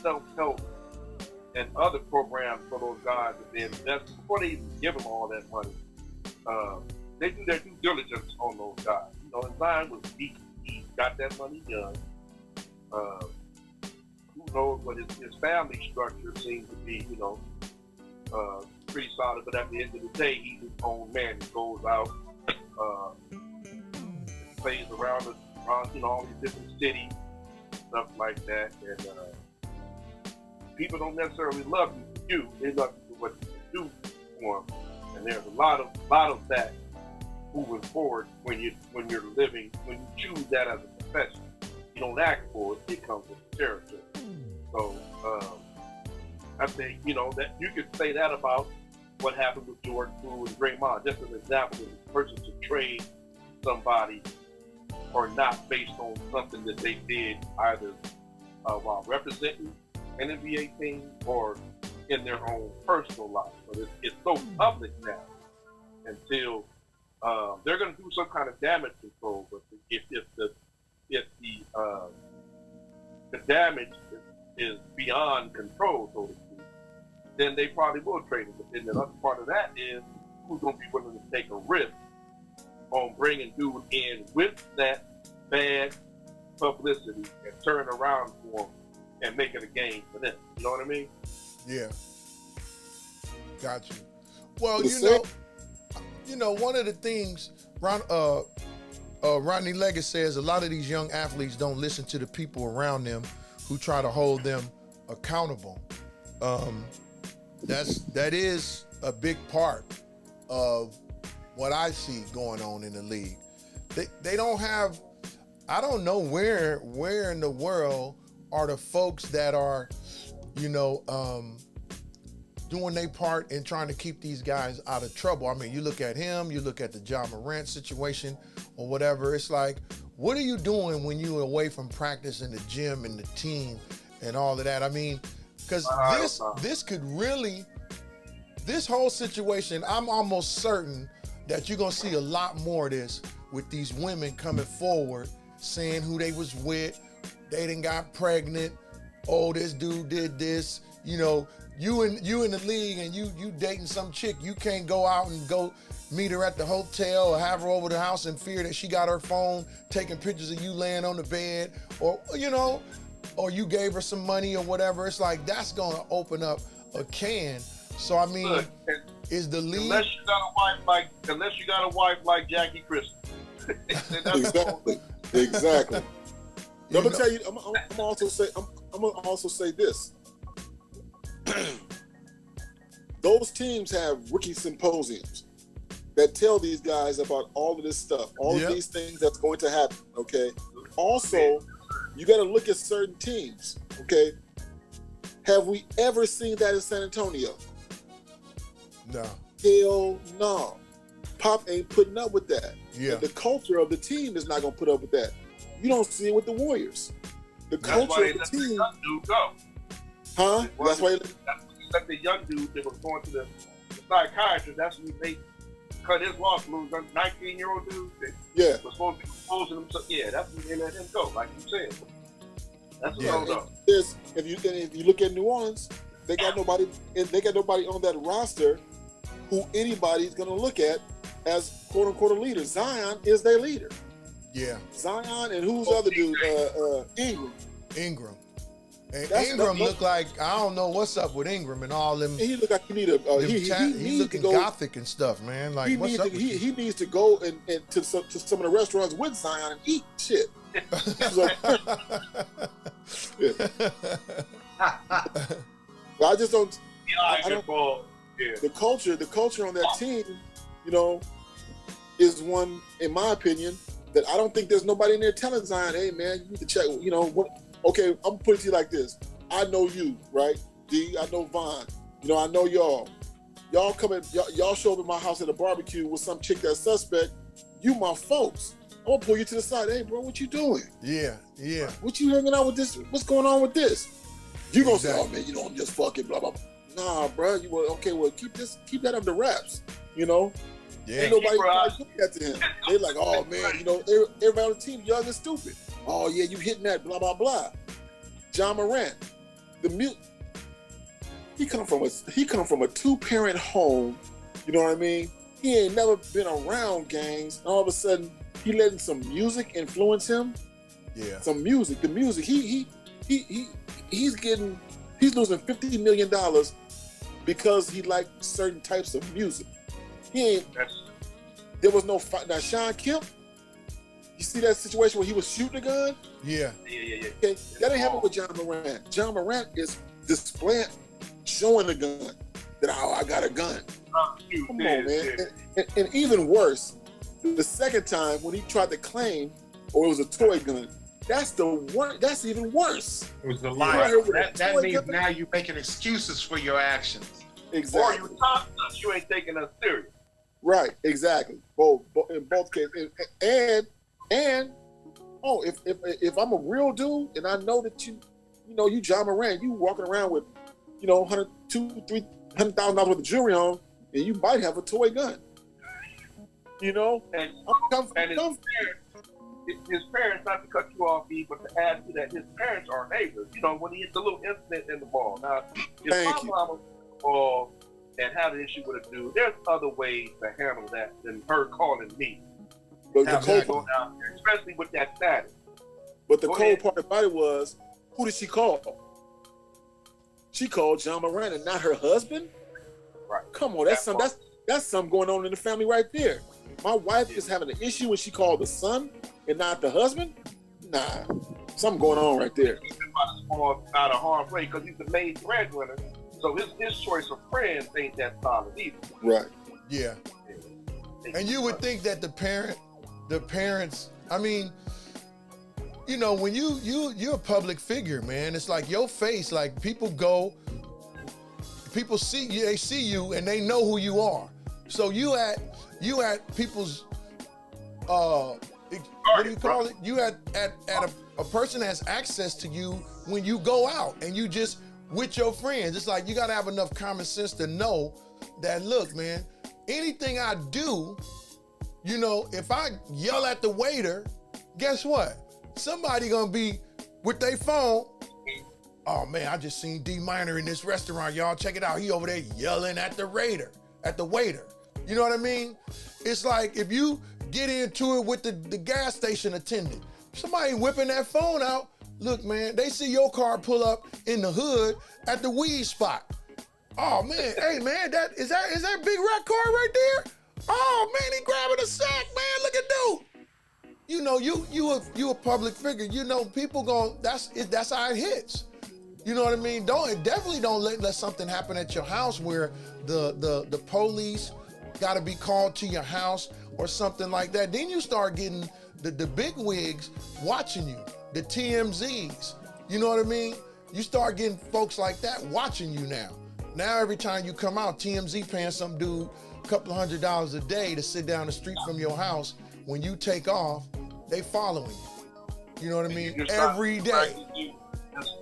self-help and other programs for those guys that they invest before they even give them all that money. They do their due diligence on those guys. And Zion was he got that money done. Who knows what his family structure seems to be, pretty solid. But at the end of the day, he's his own man. He goes out, plays around all these different cities, stuff like that. And people don't necessarily love you for you. They love you for what you do for them. And there's a lot of that moving forward when you're living, when you choose that as a profession. You don't act for it, it comes with the territory. So I think, that you could say that about what happened with Jordan Poole and Draymond. Just an example of a person to trade somebody or not based on something that they did either while representing an NBA team or in their own personal life. But it's so public now until they're going to do some kind of damage control. But if the damage is beyond control, so to speak, then they probably will trade him. But then the other part of that is who's going to be willing to take a risk on bringing dude in with that bad publicity and turn around for him and make it a game for them. You know what I mean? Yeah. Got you. Well, one of the things Rodney Leggett says, a lot of these young athletes don't listen to the people around them who try to hold them accountable. that is a big part of what I see going on in the league. They don't have, I don't know where in the world are the folks that are, doing their part in trying to keep these guys out of trouble. I mean, you look at him, you look at the John Morant situation or whatever. It's like, what are you doing when you're away from practice in the gym and the team and all of that? I mean, because this could really, this whole situation, I'm almost certain that you're going to see a lot more of this with these women coming forward saying who they was with, they done got pregnant, oh, this dude did this, you in the league and you dating some chick, you can't go out and go meet her at the hotel or have her over the house in fear that she got her phone taking pictures of you laying on the bed, or or you gave her some money or whatever. It's like, that's gonna open up a can. So I mean, look, is the league, unless you got a wife like Jackie Christie. Exactly. I'm gonna tell you. I'm gonna also say this. Those teams have rookie symposiums that tell these guys about all of this stuff, all of these things that's going to happen. Okay. Also, you got to look at certain teams. Okay. Have we ever seen that in San Antonio? No. Hell no. Pop ain't putting up with that. Yeah. And the culture of the team is not going to put up with that. You don't see it with the Warriors. The culture of the team. Go. Huh? That's why let the young dude that was going to the psychiatrist. That's when they cut his loss loose. 19-year-old dude that was supposed to be exposing himself. Yeah, that's when they let him go, like you said. That's what I'm talking. If you look at New Orleans, they got nobody on that roster who anybody's gonna look at as quote unquote a leader. Zion is their leader. Yeah. Zion and who's the other dude? Ingram. And Ingram looked like, I don't know what's up with Ingram and all them. He looked like he need a. He looking gothic and stuff, man. Like, what's up? He needs to go and to some of the restaurants with Zion and eat shit. I just don't. The culture on that team, is one, in my opinion, that I don't think there's nobody in there telling Zion, hey man, you need to check. Okay, I'm gonna put it to you like this. I know you, right? D, I know Vaughn. I know y'all. Y'all y'all show up at my house at a barbecue with some chick that's suspect. You my folks. I'm gonna pull you to the side. Hey, bro, what you doing? Yeah. What you hanging out with this? What's going on with this? You gonna say, oh man, you don't just fucking blah blah blah. Nah, bro. Well, keep that under wraps. Yeah. Ain't nobody do that to him. They like, oh man, everybody on the team young and stupid. Oh yeah, you hitting that, blah blah blah. John Morant, he come from a 2-parent home. You know what I mean? He ain't never been around gangs. And all of a sudden, he letting some music influence him. Yeah. Some music. The music. He's losing $50 million because he liked certain types of music. There was no fight. Now Sean Kemp, you see that situation where he was shooting a gun? Yeah. Okay, that ain't happen with John Morant. John Morant is displaying, showing a gun. That, I got a gun. Come on, man. And even worse, the second time when he tried to claim, or it was a toy gun, that's even worse. It was the lie. That means now you're making excuses for your actions. Exactly. Or you talking us, you ain't taking us serious. Right, exactly. Both in both cases. And if I'm a real dude and I know that you John Morant, you walking around with, $100,000, $200,000, $300,000 worth of jewelry on, and you might have a toy gun. And his parents, not to cut you off, E, but to add to that, his parents are neighbors. When he hit the little incident in the ball. Now, if my mama ball and had an issue with a dude, there's other ways to handle that than her calling me. But especially with that status. But the cold part about it was, who did she call? She called John Morant and not her husband? Right. Come on, that's something going on in the family right there. My wife is having an issue when she called the son and not the husband? Nah, something going on right there. He's out of harm's way because he's the main breadwinner. So his choice of friends ain't that solid either. Right. Yeah. And you would think that the parents, I mean, you know, when you're a public figure, man, it's like your face, like people see you, they see you and they know who you are. So you at people's, what do you call it? You at a person has access to you when you go out and you just with your friends. It's like you gotta have enough common sense to know that, look, man, anything I do, you know, if I yell at the waiter, guess what? Somebody gonna be with their phone. Oh man, I just seen D Minor in this restaurant, y'all. Check it out. He over there yelling at the waiter. You know what I mean? It's like if you get into it with the gas station attendant, somebody whipping that phone out, look, man, they see your car pull up in the hood at the weed spot. Oh man, hey man, is that Big Rat car right there? Oh man, he grabbing a sack, man. Look at dude. You know, you a public figure. You know, people that's how it hits. You know what I mean? Definitely don't let something happen at your house where the police gotta be called to your house or something like that. Then you start getting the big wigs watching you, the TMZs. You know what I mean? You start getting folks like that watching you now. Now every time you come out, TMZ paying some dude a couple $100 a day to sit down the street from your house. When you take off, they following you. You know what I mean? Every day.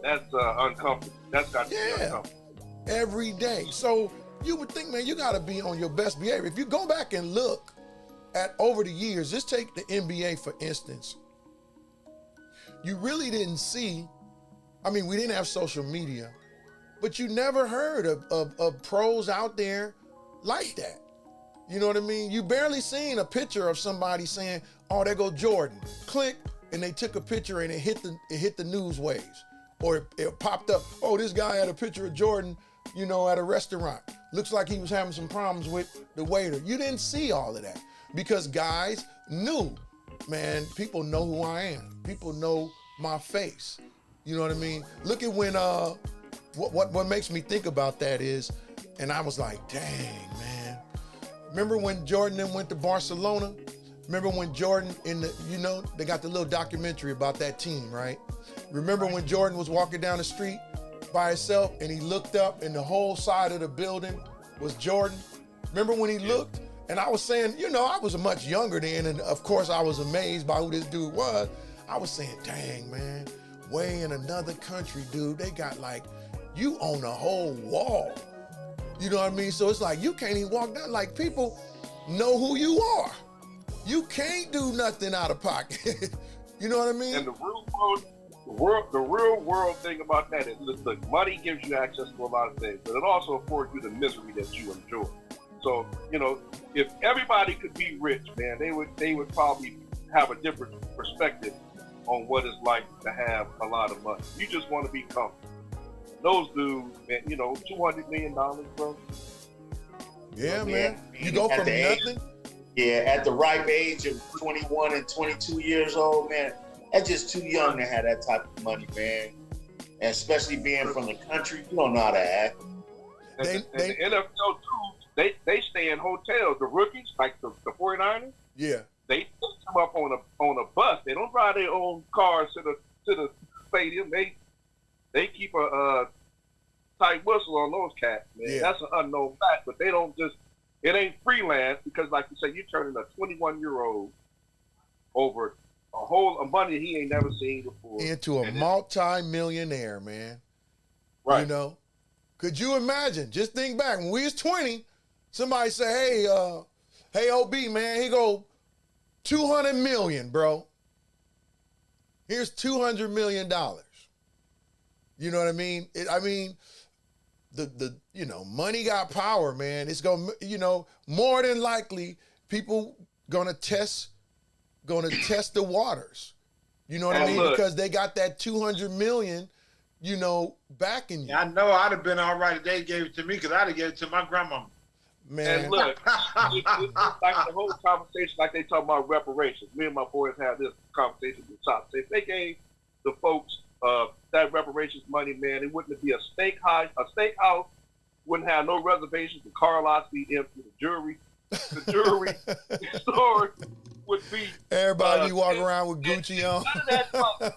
That's uncomfortable. That's got to be uncomfortable. Every day. So you would think, man, you got to be on your best behavior. If you go back and look at over the years, just take the NBA for instance. You really didn't see, I mean, we didn't have social media, but you never heard of pros out there like that. You know what I mean? You barely seen a picture of somebody saying, oh, there go Jordan. Click, and they took a picture and it hit the news waves. Or it popped up, oh, this guy had a picture of Jordan, you know, at a restaurant. Looks like he was having some problems with the waiter. You didn't see all of that because guys knew, man, people know who I am. People know my face. You know what I mean? Look at when, what makes me think about that is, and I was like, dang, man. Remember when Jordan then went to Barcelona? Remember when Jordan they got the little documentary about that team, right? Remember when Jordan was walking down the street by himself and he looked up and the whole side of the building was Jordan? Remember when he looked? And I was saying, you know, I was much younger then, and of course I was amazed by who this dude was. I was saying, dang, man, way in another country, dude, they got like, you own a whole wall. You know what I mean? So it's like, you can't even walk down, like people know who you are. You can't do nothing out of pocket. You know what I mean? And the real world thing about that is, look, money gives you access to a lot of things, but it also affords you the misery that you enjoy. So, you know, if everybody could be rich, man, they would probably have a different perspective on what it's like to have a lot of money. You just want to be comfortable. Those dudes, man, you know, $200 million, bro. Yeah, man. You go from nothing. Yeah, at the ripe age of 21 and 22 years old, man, that's just too young to have that type of money, man. And especially being from the country, you don't know how to act. And the NFL too, they stay in hotels. The rookies, like the 49ers, yeah, they come up on a bus. They don't drive their own cars to the stadium. They keep a tight whistle on those cats, man. Yeah. That's an unknown fact, but they don't just. It ain't freelance because, like you said, you're turning a 21-year-old over a money he ain't never seen before into a multi-millionaire, man. Right. You know, could you imagine? Just think back when we was 20. Somebody say, "Hey, OB, man, here go $200 million, bro. Here's $200 million." You know what I mean? The money got power, man. It's gonna, more than likely people gonna test the waters. You know what I mean? Look, because they got that $200 million, backing you. I know I'd have been all right if they gave it to me because I'd have gave it to my grandmama. Man. And look, it's like the whole conversation, like they talk about reparations. Me and my boys had this conversation with the top. If they gave the folks that reparations money, man, it wouldn't be a steakhouse wouldn't have no reservations. The car lots be empty. The jewelry store would be. Everybody be walking around with Gucci on. None of that money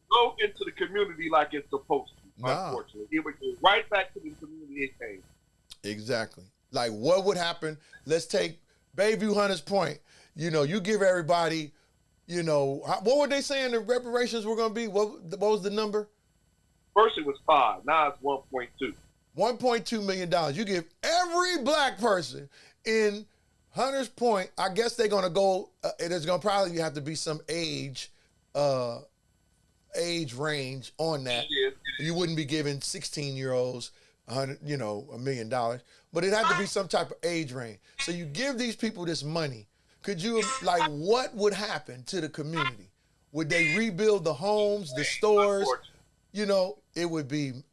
go into the community like it's supposed to. Nah. Unfortunately, it would go right back to the community it came. Exactly. Like, what would happen? Let's take Bayview Hunters Point. You know, you give everybody, you know, what were they saying the reparations were going to be? What was the number? First it was 5. Now it's 1.2. $1.2 million. You give every black person in Hunters Point, I guess they're going to go, there's going to probably have to be some age range on that. You wouldn't be giving 16-year-olds $100 million, but it had to be some type of age range. So you give these people this money. Could you, like, what would happen to the community? Would they rebuild the homes, the stores? You know, it would be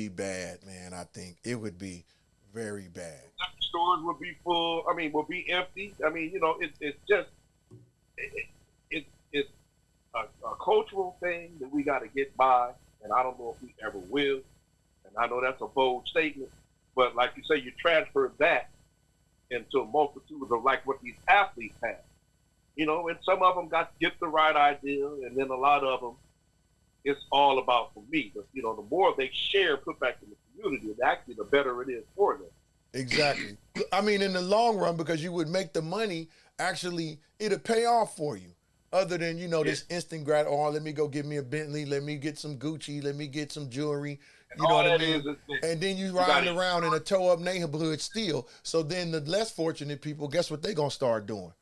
bad, man. I think it would be very bad. Stores would be full. I mean, would be empty. I mean, you know, it's just it's a cultural thing that we got to get by, and I don't know if we ever will. And I know that's a bold statement, but like you say, you transfer that into a multitude of like what these athletes have. You know, and some of them get the right idea, and then a lot of them, it's all about for me. But, you know, the more they share, put back in the community, actually the better it is for them. Exactly. I mean, in the long run, because you would make the money, actually, it'll pay off for you. Other than, you know, this instant let me go get me a Bentley, let me get some Gucci, let me get some jewelry. You know what I mean? And then you riding around in a toe-up neighborhood still. So then the less fortunate people, guess what they going to start doing?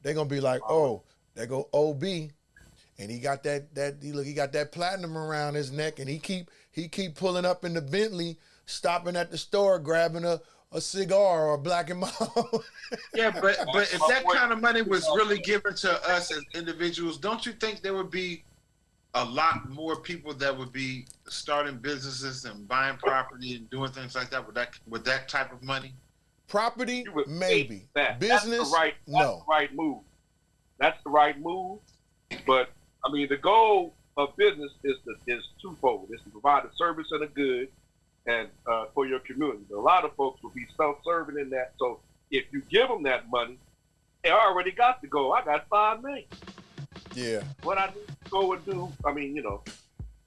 They're going to be like, oh, there go OB. And he got he got that platinum around his neck, and he keep pulling up in the Bentley, stopping at the store, grabbing a cigar or a Black and Mild. Yeah, but if that kind of money was really given to us as individuals, don't you think there would be a lot more people that would be starting businesses and buying property and doing things like that with that type of money? Property, maybe. Business, that's no. The right move. That's the right move. But I mean, the goal of business is twofold. It's to provide a service and a good, and for your community. A lot of folks will be self-serving in that. So if you give them that money, they already got the goal. I got $5 million. Yeah. What I need to go and do, I mean, you know,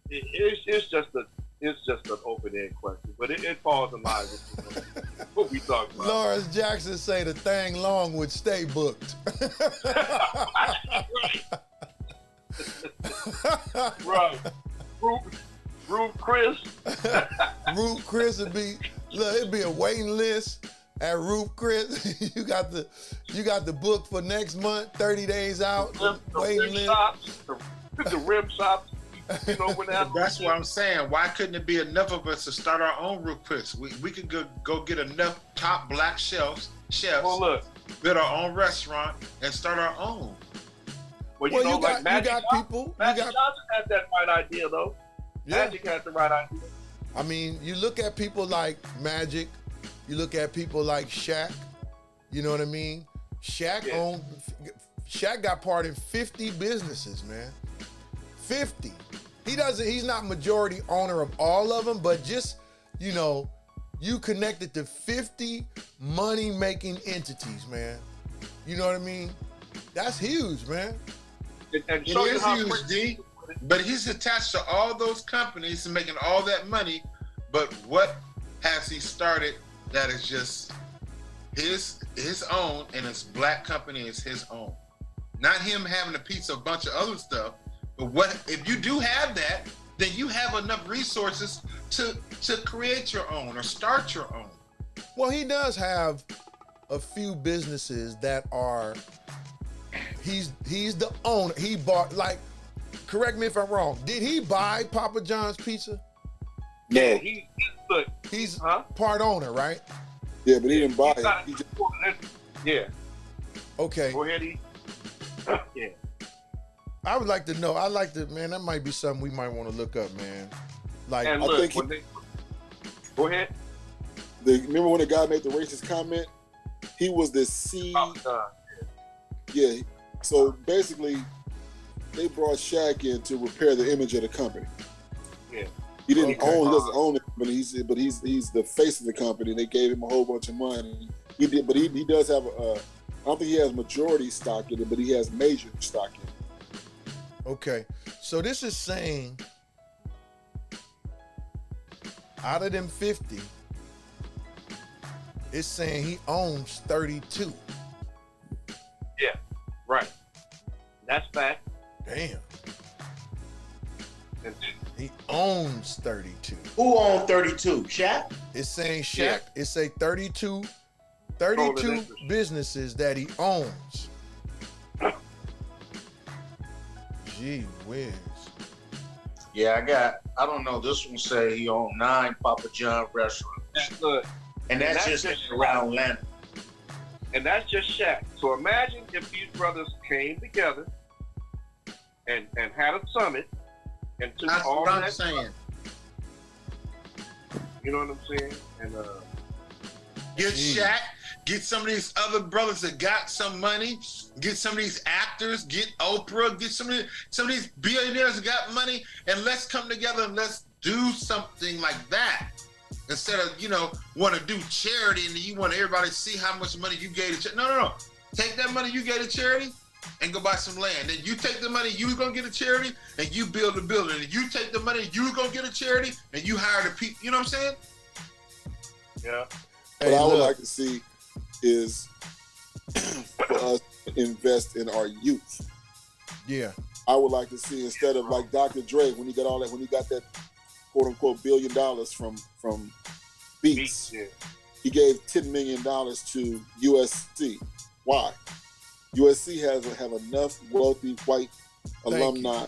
it's just an open-end question, but it falls in line with what we talking about. Lawrence Jackson say the thing long would stay booked. Right. Roof Chris. Roof Chris would be, look, it'd be a waiting list at Roof Chris. you got the book for next month, 30 days out. Waiting list. The rim shops. You know, that's what I'm saying. Why couldn't it be enough of us to start our own Roof Chris? We could go get enough top black chefs, build our own restaurant, and start our own. Well, you got people. Magic Johnson has that right idea, though. Yeah. Magic has the right idea. I mean, you look at people like Magic, you look at people like Shaq. You know what I mean? Shaq got part in 50 businesses, man. 50. He's not majority owner of all of them, but just, you know, you connected to 50 money-making entities, man. You know what I mean? That's huge, man. It is huge, D. But he's attached to all those companies and making all that money. But what has he started that is just his own, and his black company is his own? Not him having a piece of a bunch of other stuff. But what if you do have that, then you have enough resources to create your own or start your own. Well, he does have a few businesses that are. He's the owner. He bought, like, correct me if I'm wrong. Did he buy Papa John's Pizza? No. He's part owner, right? Yeah, but he didn't buy it. Yeah. Okay. Go ahead, yeah. I would like to know. Man, that might be something we might want to look up, man. Like, and look, go ahead. Remember when the guy made the racist comment? He was the Yeah. So basically, they brought Shaq in to repair the image of the company. Yeah. He didn't Okay. own. He doesn't own it, but he's the face of the company. They gave him a whole bunch of money. He did, but he does have I don't think he has majority stock in it, but he has major stock in it. Okay. So this is saying out of them 50, it's saying he owns 32. Yeah, right. That's fact. Damn. And He owns 32. Who owned 32? Shaq? It's saying Shaq. Yeah. It say 32 Controlling interest. businesses that he owns. Gee whiz. Yeah, I don't know. This one say he owned 9 Papa John restaurants. that's good. And that's just around Atlanta. And that's just Shaq. So imagine if these brothers came together and had a summit and took That's all what I'm that saying. You know what I'm saying? And Get Jeez. Shaq, get some of these other brothers that got some money, get some of these actors, get Oprah, get some of these billionaires that got money, and let's come together and let's do something like that. Instead of, want to do charity and you want everybody to see how much money you gave to charity. No. Take that money you gave to charity and go buy some land. Then you take the money you was going to get a charity and you build a building. And you take the money you was going to get a charity and you hire the people. You know what I'm saying? yeah. What I would like to see is for us to invest in our youth. Yeah. I would like to see, instead of like Dr. Dre when he got that quote unquote $1 billion from Beats, Yeah. he gave $10 million to USC. Why? USC have enough wealthy white Thank alumni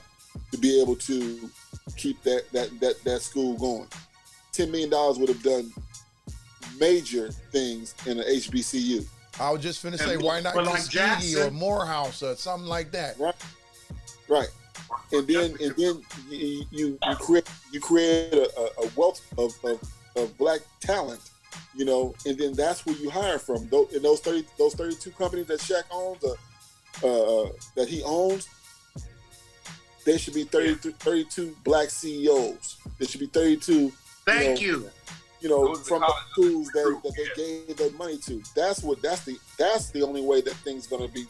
to be able to keep that school going. $10 million would have done major things in an HBCU. I was just finna say, And why not but get like Speedy Jackson- or Morehouse or something like that? Right. And then you create a wealth of black talent, and then that's who you hire from. In those 32 companies that Shaq owns, that he owns, there should be 32 black CEOs. There should be 32. Thank you. Those From are the college schools that recruits, they gave their money to. That's the only way that things gonna be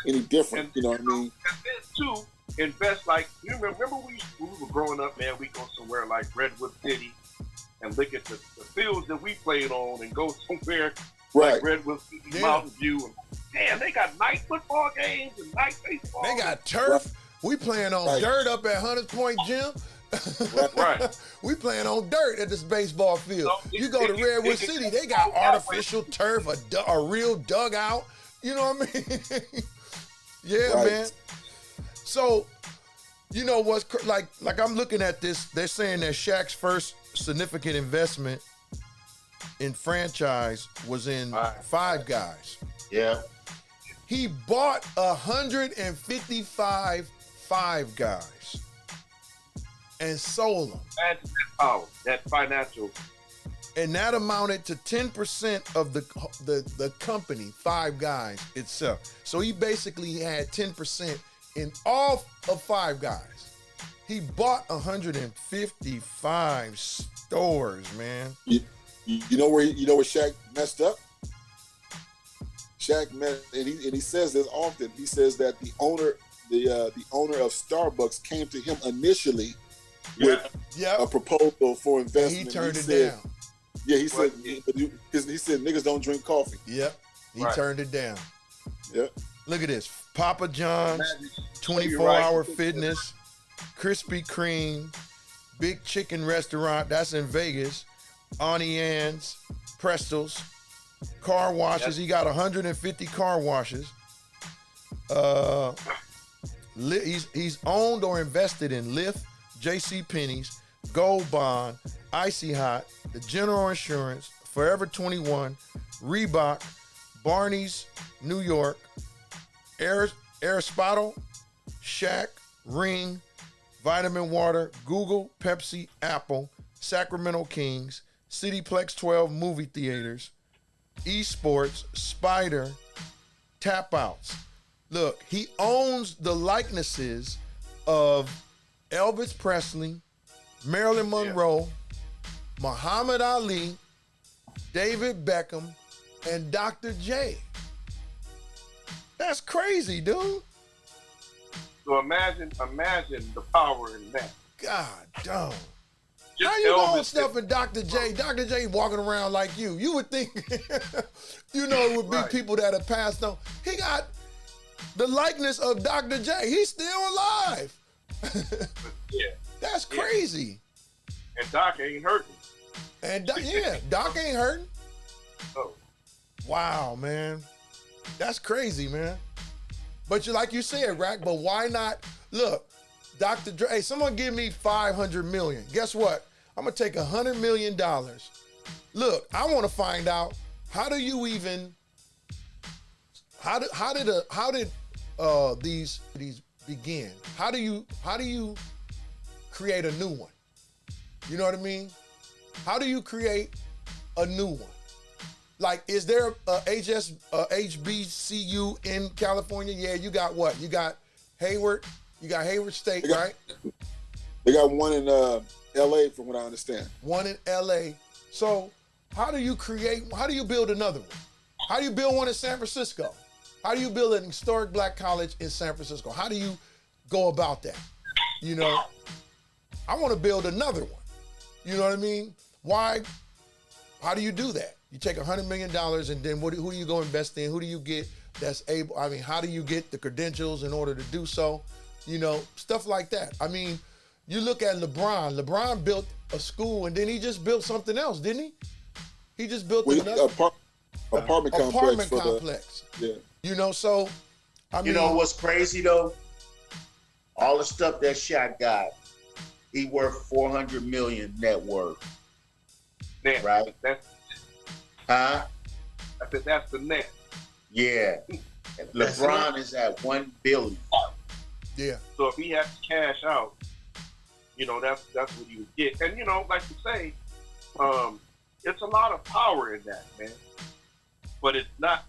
any different. You know what I mean? And then too, invest like you remember when we were growing up, man. We go somewhere like Redwood City and look at the fields that we played on, and go somewhere Right. like Redwood City, Yeah. Mountain View, and damn, they got night football games and night baseball. They got turf. We playing on Right. dirt up at Hunters Point Gym. Right. We playing on dirt at this baseball field. So You go to Redwood City, they got that way. artificial turf, a real dugout. You know what I mean? Yeah, Right. man. So, you know what's like I'm looking at this. They're saying that Shaq's first significant investment in franchise was in Five Guys. Yeah. He bought 155 Five Guys and sold them. That's power, that financial. And that amounted to 10% of the company, Five Guys itself. So he basically had 10% in all of Five Guys. He bought 155 stores, man. You know where Shaq messed up? Shaq and he says this often. He says that the owner of Starbucks came to him initially with a proposal for And investment. he turned it said, down. Yeah, he said niggas don't drink coffee. Yep. He Right. turned it down. Yep. Look at this. Papa John's, Imagine- 24-hour fitness, Krispy Kreme, Big Chicken Restaurant, that's in Vegas, Auntie Anne's, Pretzels, car washes. He got 150 car washes. He's owned or invested in Lyft, J.C. Penney's, Gold Bond, Icy Hot, the General Insurance, Forever 21, Reebok, Barney's, New York, Aristotle, Shaq, Ring, Vitamin Water, Google, Pepsi, Apple, Sacramento Kings, Cityplex 12 movie theaters, esports, Spider, Tap Outs. Look, he owns the likenesses of Elvis Presley, Marilyn Monroe, Muhammad Ali, David Beckham, and Dr. J. That's crazy, dude. So imagine the power in that. God damn. Just How you know Elvis stuff in Dr. J? Dr. J walking around like you. You would think, it would be Right. people that have passed on. He got the likeness of Dr. J. He's still alive. Yeah. That's crazy. And Doc ain't hurting. And Doc ain't hurting. Oh. Wow, man. That's crazy, man. But like you said, Rack, but why not? Look, Dr. Dre, hey, someone give me $500 million. Guess what? I'm gonna take $100 million. Look, I want to find out, how do you even, how did these begin? How do you create a new one? You know what I mean? How do you create a new one? Like, is there a HBCU in California? Yeah, you got what? You got Hayward. You got Hayward State, right? They got one in LA, from what I understand. One in LA. So how do you build another one? How do you build one in San Francisco? How do you build an historic black college in San Francisco? How do you go about that? You know, I want to build another one. You know what I mean? Why? How do you do that? You take $100 million and then who do you go invest in? Who do you get that's able? I mean, how do you get the credentials in order to do so? You know, stuff like that. I mean, you look at LeBron. LeBron built a school and then he just built something else, didn't he? He just built another apartment complex. Yeah. You know, so I mean, you know what's crazy though? All the stuff that Shaq got, he worth 400 million net worth. Net. Right? I said that's the net. Yeah. LeBron is at 1 billion. Yeah. So if he has to cash out, that's what he would get. And like you say, it's a lot of power in that, man. But it's not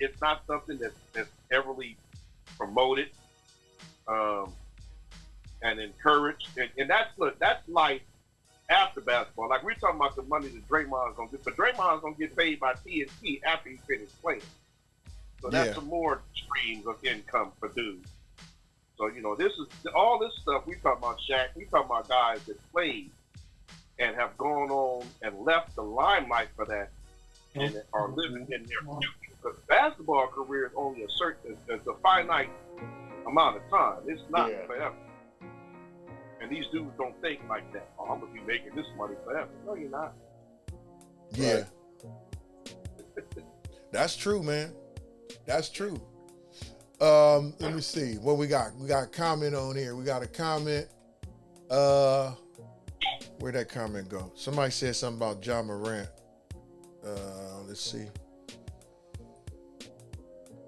something that's heavily promoted and encouraged. And that's life after basketball. Like, we're talking about the money that Draymond's gonna get, but Draymond's gonna get paid by TNT after he finished playing. So that's some more streams of income for dudes. So this is all this stuff we talking about. Shaq, we talking about guys that played and have gone on and left the limelight for that, and are living in their future. Because basketball career is only it's a finite amount of time. It's not forever. And these dudes don't think like that. Oh, I'm gonna be making this money forever. No, you're not. Yeah. That's true, man. That's true. Let me see what we got. We got a comment on here. We got a comment. Where'd that comment go? Somebody said something about John Morant. Let's see.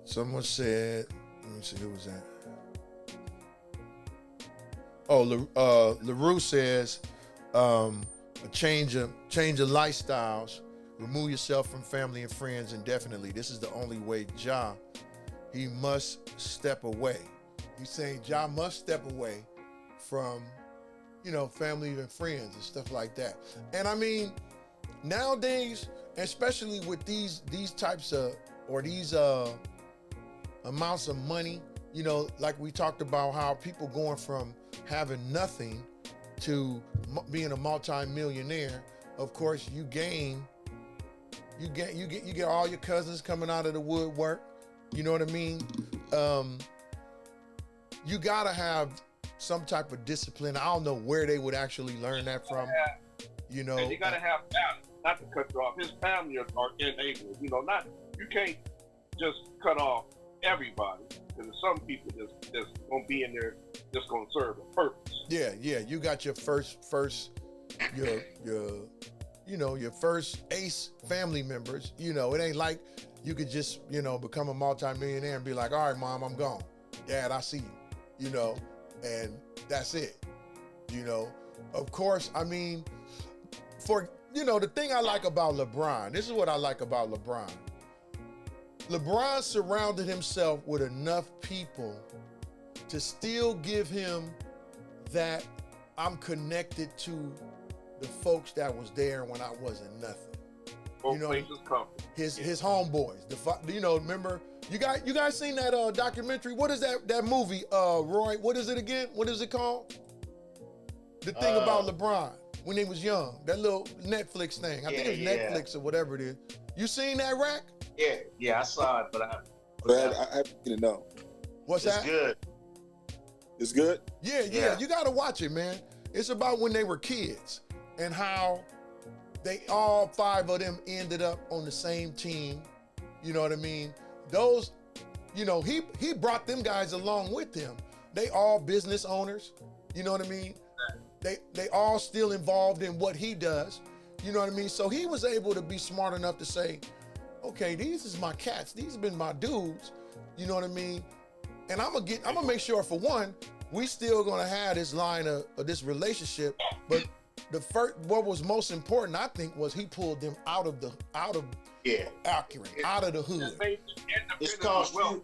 Someone said, let me see, who was that? Oh, LaRue says, a change of lifestyles, remove yourself from family and friends indefinitely. This is the only way. He must step away. He's saying Ja must step away from, family and friends and stuff like that. And I mean, nowadays, especially with these types of, or these amounts of money, like we talked about how people going from having nothing to being a multi-millionaire. Of course, you get all your cousins coming out of the woodwork. You know what I mean? You gotta have some type of discipline. I don't know where they would actually learn that from. And you gotta have balance. Not to cut you off. His family are enablers. You can't just cut off everybody. Because some people just gonna be in there, just gonna serve a purpose. Yeah. You got your first your first ace family members. It ain't like you could just, become a multi-millionaire and be like, all right, Mom, I'm gone. Dad, I see you. And that's it. Of course, I mean, the thing I like about LeBron, this is what I like about LeBron. LeBron surrounded himself with enough people to still give him that I'm connected to the folks that was there when I wasn't nothing. Both places come. His homeboys. Remember you guys seen that documentary? What is that movie? Roy, what is it again? What is it called? The thing about LeBron when he was young. That little Netflix thing. I think it's Netflix or whatever it is. You seen that, Rack? Yeah, I saw it, but I didn't know. What's it's that? good. It's good? Yeah. You gotta watch it, man. It's about when they were kids and how they all 5 of them ended up on the same team. You know what I mean? Those, he brought them guys along with him. They all business owners. You know what I mean? They all still involved in what he does. You know what I mean? So he was able to be smart enough to say, okay, these is my cats. These have been my dudes. You know what I mean? And I'm gonna make sure, for one, we still gonna have this line of this relationship. But what was most important, I think, was he pulled them out of Akron, out of the hood. It's called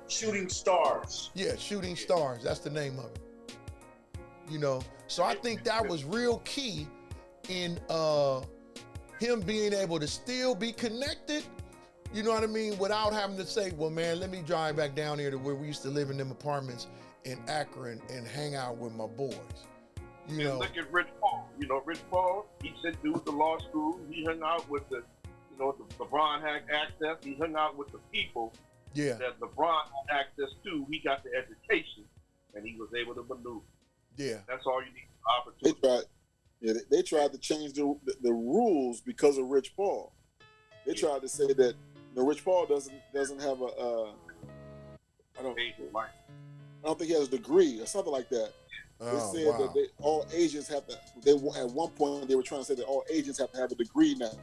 Shooting Stars. Yeah, Shooting Stars. That's the name of it. So I think that was real key in him being able to still be connected, you know what I mean, without having to say, well, man, let me drive back down here to where we used to live in them apartments in Akron and hang out with my boys. Look at Rich Paul. Rich Paul, he sent dudes to law school. He hung out with the LeBron had access. He hung out with the people that LeBron had access to. He got the education, and he was able to maneuver. Yeah. That's all you need, opportunity. They tried to change the rules because of Rich Paul. They tried to say that Rich Paul doesn't have I don't think he has a degree or something like that. They said that all agents have to. At one point they were trying to say that all agents have to have a degree now.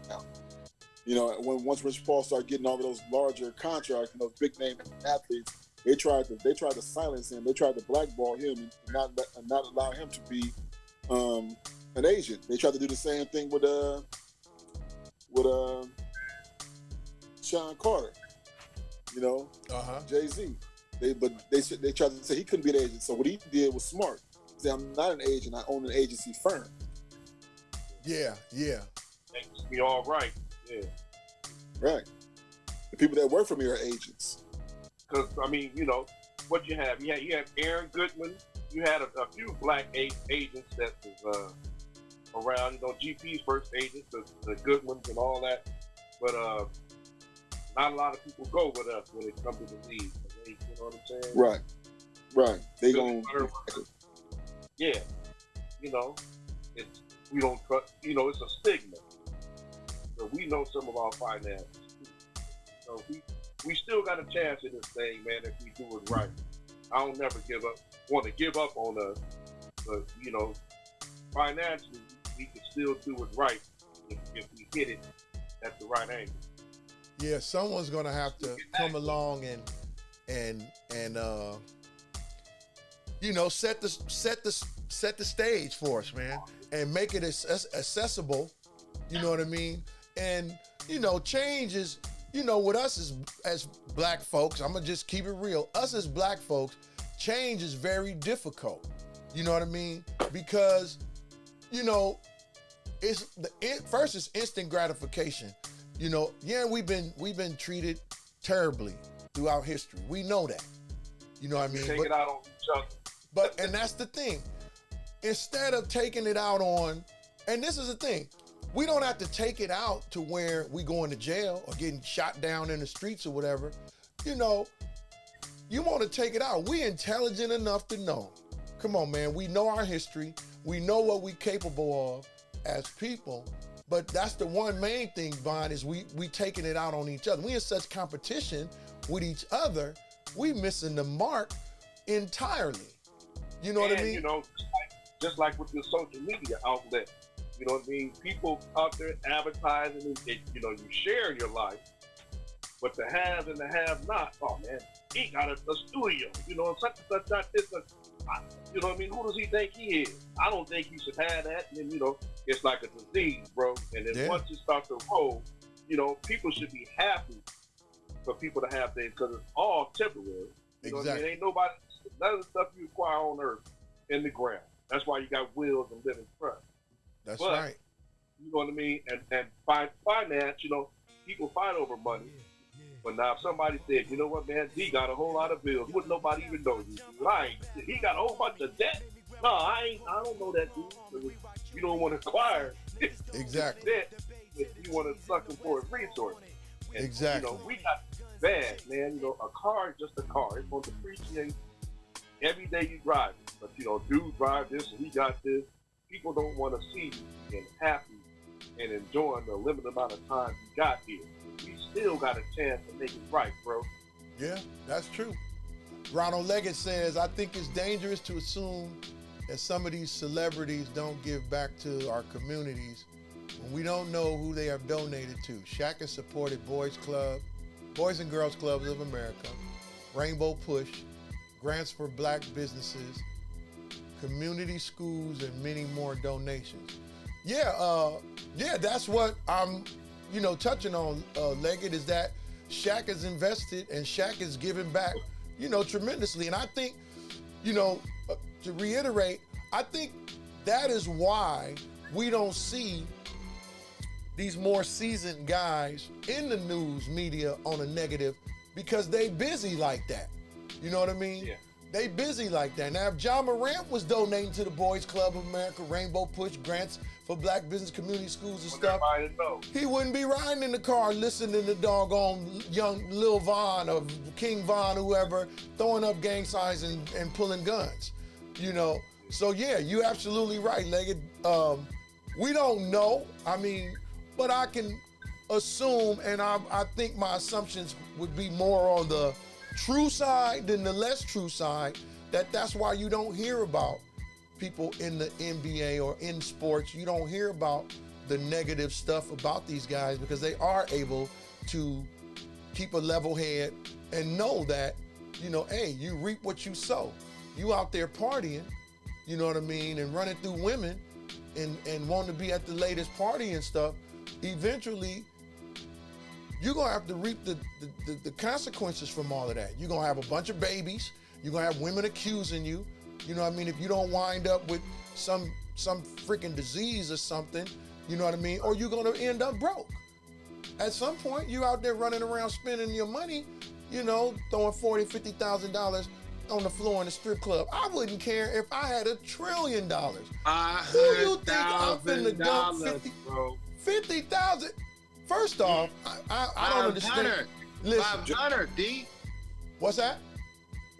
Once Rich Paul started getting all of those larger contracts and those big name athletes, they tried to silence him. They tried to blackball him and not allow him to be an agent. They tried to do the same thing with Sean Carter. Jay-Z. They tried to say he couldn't be an agent. So what he did was smart. He said, I'm not an agent. I own an agency firm. Yeah. Makes me all right. Yeah. Right. The people that work for me are agents. Because what you have Aaron Goodman. You had a few black agents that was around. GP's first agents, the Goodmans and all that. But not a lot of people go with us when it comes to the league. You know what I'm saying? Right. They don't. Yeah. We don't trust. It's a stigma. So we know some of our finances. So we still got a chance in this thing, man, if we do it right. I don't never want to give up on us, but financially we can still do it right if we hit it at the right angle. Yeah, someone's gonna have to come along and set the stage for us, man, and make it accessible. You know what I mean? And change is. With us as black folks, I'm gonna just keep it real. Us as black folks, change is very difficult. You know what I mean? Because, first it's instant gratification. We've been treated terribly throughout history. We know that. You know what I mean? Take it out on each other. And that's the thing. Instead of taking it out on, and this is the thing. We don't have to take it out to where we going to jail or getting shot down in the streets or whatever. You want to take it out. We intelligent enough to know. Come on, man. We know our history. We know what we capable of as people. But that's the one main thing, Vaughn, is we taking it out on each other. We in such competition with each other, we missing the mark entirely. You know what I mean? Just like with the social media outlet. You know what I mean? People out there advertising, you share your life, but the haves and the have-not, oh man, he got a studio, such not this, you know what I mean? Who does he think he is? I don't think he should have that. And then, it's like a disease, bro. And then once it starts to roll, people should be happy for people to have things because it's all temporary. You know what I mean? Ain't nobody, none of the stuff you acquire on earth in the ground. That's why you got wills and living trust. That's but, right. You know what I mean? And finance, you know, people fight over money. But now if somebody said, you know what, man, D got a whole lot of bills. Wouldn't nobody even know you? Right? He got a whole bunch of debt. No, I don't know that dude. You don't want to acquire Exactly. debt if you want to suck him for his resources. And, Exactly. You know, we got bad, man. You know, a car is just a car. It's going to depreciate every day you drive it. But, you know, dude drive this and he got this. People don't want to see you being happy and enjoying the limited amount of time you got here. We still got a chance to make it right, bro. Yeah, that's true. Ronald Leggett says, I think it's dangerous to assume that some of these celebrities don't give back to our communities when we don't know who they have donated to. Shaq has supported Boys and Girls Clubs of America, Rainbow Push, grants for black businesses, community schools, and many more donations. Yeah, that's what I'm, touching on, Leggett, is that Shaq has invested and Shaq is giving back, tremendously. And I think, to reiterate, I think that is why we don't see these more seasoned guys in the news media on a negative, because they busy like that. You know what I mean? Yeah. They busy like that. Now, if John Morant was donating to the Boys Club of America, Rainbow Push, grants for black business, community schools and stuff, he wouldn't be riding in the car listening to doggone young Lil Von or King Von, whoever, throwing up gang signs and pulling guns, So, yeah, you're absolutely right, Leggett. We don't know. I mean, but I can assume, and I think my assumptions would be more on the true side than the less true side, that's why you don't hear about people in the NBA or in sports. You don't hear about the negative stuff about these guys, because they are able to keep a level head and know that, hey, you reap what you sow. You out there partying, you know what I mean, and running through women and wanting to be at the latest party and stuff. Eventually, you're gonna have to reap the consequences from all of that. You're gonna have a bunch of babies. You're gonna have women accusing you. You know what I mean? If you don't wind up with some freaking disease or something, you know what I mean? Or you're gonna end up broke. At some point, you out there running around spending your money, throwing $40,000, $50,000 on the floor in a strip club. I wouldn't care if I had $1 trillion. Who you think I'm finna dump $50,000? First off, I don't understand. Listen, 500, D. What's that?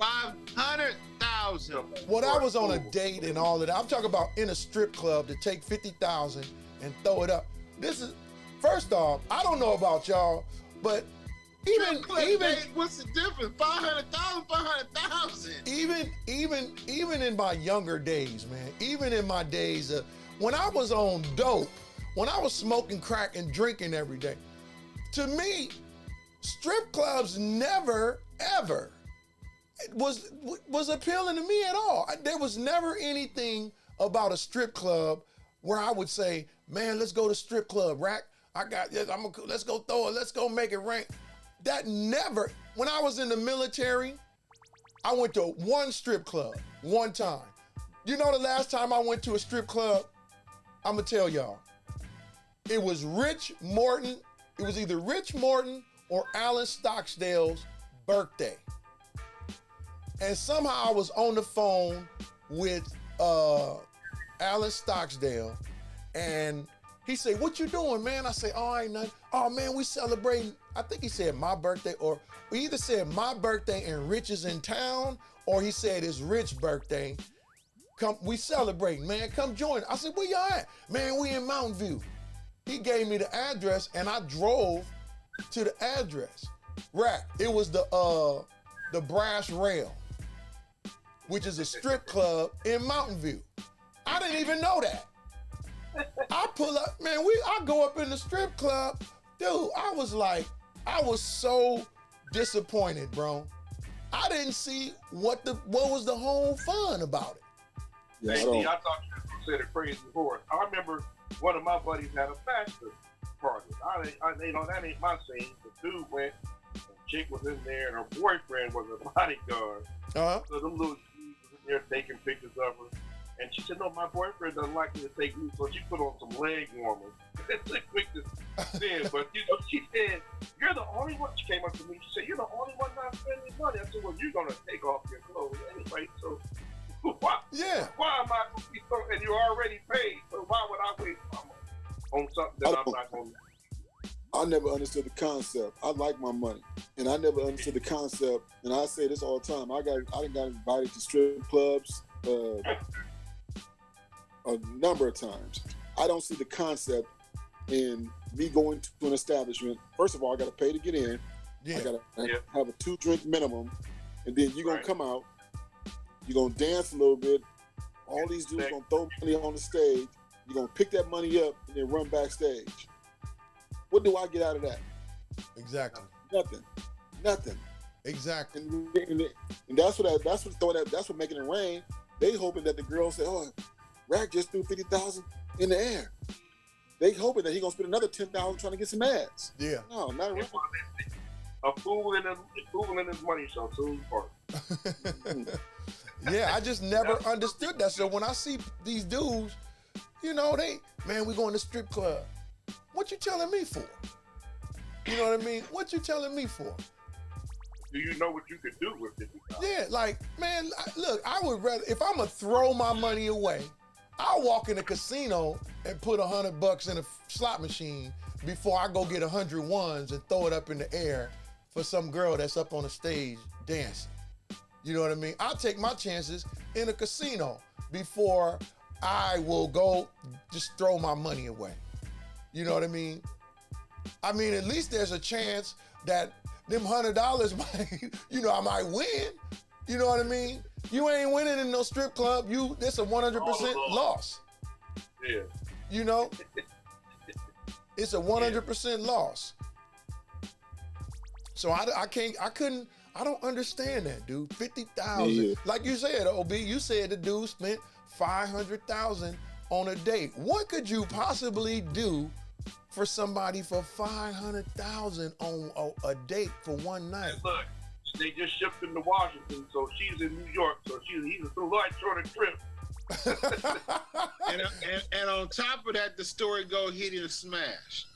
500,000. Well, I was on a date and all of that. I'm talking about in a strip club to take 50,000 and throw it up. This is, first off, I don't know about y'all, but even what's the difference? 500,000, 500,000. Even in my younger days, man. Even in my days when I was on dope. When I was smoking crack and drinking every day, to me, strip clubs never, ever was appealing to me at all. There was never anything about a strip club where I would say, man, let's go to strip club, Rack. Let's go throw it, let's go make it rain. That never, when I was in the military, I went to one strip club, one time. You know the last time I went to a strip club? I'm gonna tell y'all. It was Rich Morton. It was either Rich Morton or Alan Stocksdale's birthday. And somehow I was on the phone with Alan Stocksdale, and he said, what you doing, man? I say, oh, ain't nothing. Oh, man, we celebrating. I think he said my birthday, or we either said my birthday and Rich is in town, or he said it's Rich's birthday. Come, we celebrating, man. Come join. I said, where y'all at? Man, we in Mountain View. He gave me the address, and I drove to the address. Right, it was the Brass Rail, which is a strip club in Mountain View. I didn't even know that. I pull up, man, I go up in the strip club. Dude, I was so disappointed, bro. I didn't see what was the whole fun about it. Hey, D, I thought you said it crazy before. I remember one of my buddies had a bachelor party. That ain't my scene. The dude went, the chick was in there, and her boyfriend was a bodyguard. So them little dudes was in there taking pictures of her. And she said, no, my boyfriend doesn't like me to take me, so she put on some leg warmers. It's a quick to sin, but she said, you're the only one. She came up to me. She said, you're the only one not spending money. I said, well, you're gonna take off your clothes anyway, so why am I gonna be so? And you're already paid, so why would I waste my money on something that I'm not gonna? I never understood the concept. I like my money, and I never understood the concept. And I say this all the time. I got invited to strip clubs a number of times. I don't see the concept in me going to an establishment. First of all, I got to pay to get in. I got to have a 2-drink minimum, and then you're gonna come out. You're gonna dance a little bit. All these dudes gonna throw money on the stage. You're gonna pick that money up and then run backstage. What do I get out of that? Exactly. Nothing. Exactly. And that's what making it rain. They hoping that the girls say, "Oh, Rack just threw 50,000 in the air." They hoping that he gonna spend another 10,000 trying to get some ads. Yeah. No, not really. A fool in his money shall soon part. Yeah, I just never understood that. So when I see these dudes, you know, we going to strip club. What you telling me for? You know what I mean? What you telling me for? Do you know what you could do with it? Yeah, like, man, look, I would rather, if I'm gonna throw my money away, I'll walk in a casino and put $100 in a slot machine before I go get 100 ones and throw it up in the air for some girl that's up on the stage dancing. You know what I mean? I'll take my chances in a casino before I will go just throw my money away. You know what I mean? I mean, at least there's a chance that them $100 might, I might win. You know what I mean? You ain't winning in no strip club. It's a 100% loss. Yeah. You know? It's a 100% loss. So I don't understand that, dude. 50,000. Yeah. Like you said, OB, you said the dude spent 500,000 on a date. What could you possibly do for somebody for 500,000 on a date for one night? Look, they just shipped him to Washington, so she's in New York, so he's a light shorter trip. and on top of that, the story go he didn't smash.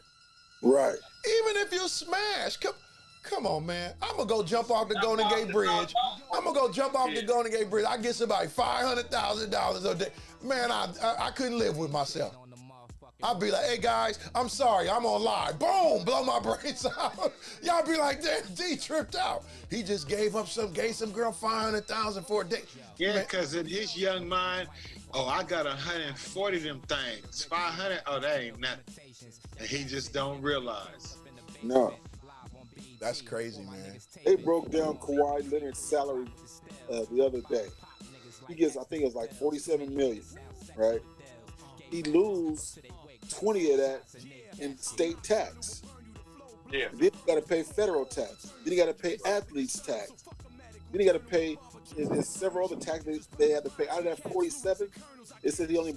Right. Even if you smash, come on, man. I'm gonna go jump off the Golden Gate Bridge. I get somebody $500,000 a day. Man, I couldn't live with myself. I'd be like, hey guys, I'm sorry, I'm on live. Boom, blow my brains out. Y'all be like, damn, D tripped out. He just gave some girl 500,000 for a date. Yeah, because in his young mind, I got 140 of them things. 500, that ain't nothing. And he just don't realize. No. That's crazy, man. They broke down Kawhi Leonard's salary the other day. He gets, I think it was like $47 million, right? He lose 20 of that in state tax. Yeah. Then you got to pay federal tax. Then you got to pay athletes tax. Then you got to pay. There's several other taxes they had to pay. Out of that 47, it said he only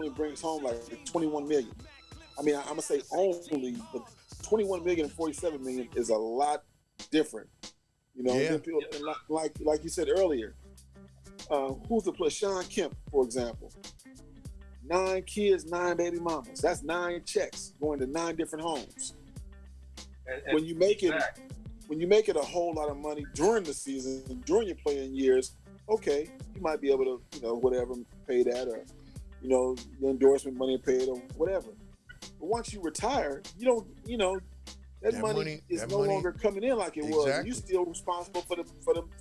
brings home like 21 million. I mean, I'm gonna say only, but 21 million and 47 million is a lot different. You know, yeah. People, like you said earlier, who's the player? Sean Kemp, for example. 9 kids, 9 baby mamas. That's 9 checks going to 9 different homes. And when you make it a whole lot of money during the season, during your playing years, okay, you might be able to, whatever, pay that, or, your endorsement money paid or whatever. But once you retire, you don't, that money is no longer coming in like it was. And you're still responsible for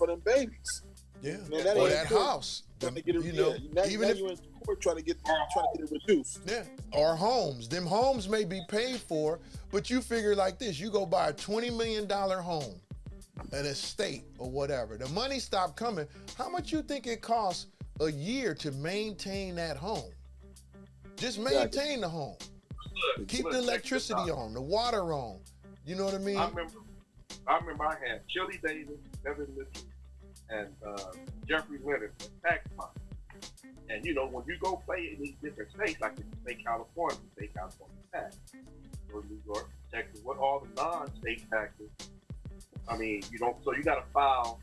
them babies. Yeah, or that house. Now you're in court trying to get it reduced. Yeah, or homes. Them homes may be paid for, but you figure like this: you go buy a $20 million home, an estate or whatever. The money stopped coming. How much you think it costs a year to maintain that home? Just maintain the home. Keep the electricity on, the water on. You know what I mean? I remember I had Chili Davis, Devin Mitchell, and Jeffrey Leonard for tax money. And when you go play in these different states, like in state California tax, or New York, Texas, what all the non-state taxes. I mean, so you got to file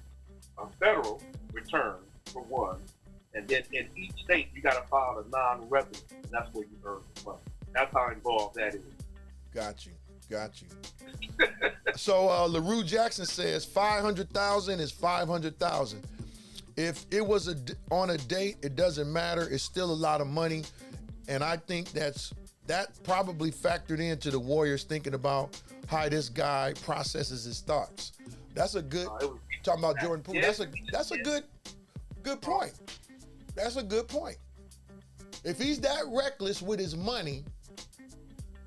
a federal return for one, And then in each state, you got to file a non-resident. And that's where you earn the money. That's how involved that is. Got you. So LaRue Jackson says 500,000 is 500,000. If it was on a date, it doesn't matter. It's still a lot of money, and I think that probably factored into the Warriors thinking about how this guy processes his thoughts. That's a good talking about Jordan Poole. That's a good point. That's a good point. If he's that reckless with his money,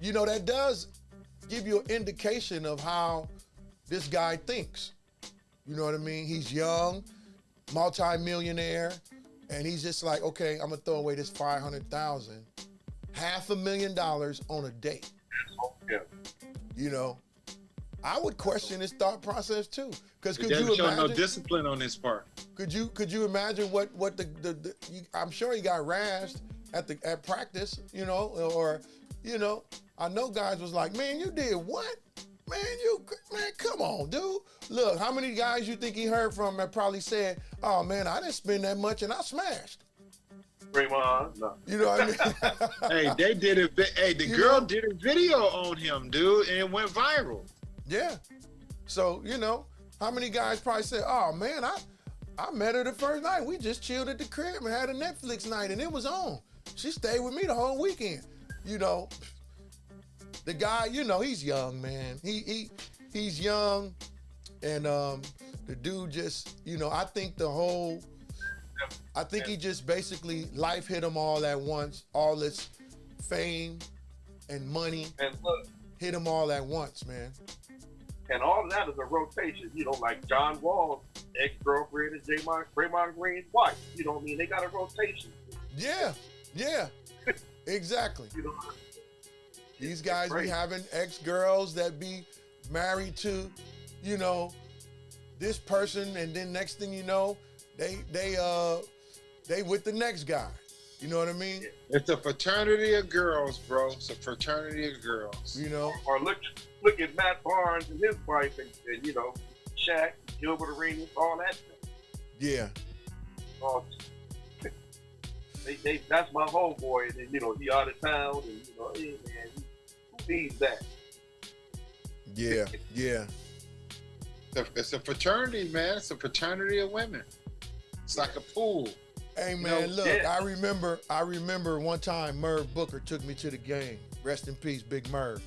you know, that does give you an indication of how this guy thinks. You know what I mean? He's young, multi-millionaire, and he's just like, okay, I'm gonna throw away this $500,000, $500,000 on a date. Yeah. You know, I would question his thought process too. Because could It you doesn't show no imagine? discipline on his part. Could you imagine what I'm sure he got razzed at practice, you know, or you know, I know guys was like, man, you did what? Man, come on, dude. Look, how many guys you think he heard from that probably said, oh man, I didn't spend that much and I smashed. Draymond, no. You know what I mean? Hey, they did it. Hey, the girl did a video on him, dude, and it went viral. Yeah. So, you know, how many guys probably said, oh man, I met her the first night. We just chilled at the crib and had a Netflix night and it was on. She stayed with me the whole weekend. You know, the guy, you know, he's young, man. He's young, and the dude just, you know, I think he just basically life hit him all at once. All this fame and money And look, hit him all at once, man. and all of that is a rotation. You know, like John Wall's ex-girlfriend is Draymond Green's wife. You know what I mean? They got a rotation. Yeah, exactly. You know, These guys be crazy. having ex-girls that be married to, you know, this person, and then next thing you know, they with the next guy. You know what I mean? It's a fraternity of girls, bro. It's a fraternity of girls. You know? Or look at Matt Barnes and his wife, and you know, Shaq, Gilbert Arenas, all that stuff. Yeah. That's my homeboy, and then, you know, he out of town, and you know, hey man, who needs that? Yeah. It's a fraternity, man. It's a fraternity of women. It's like a pool. Hey You man, know, look, yeah. I remember one time Merv Booker took me to the game. Rest in peace, Big Merv.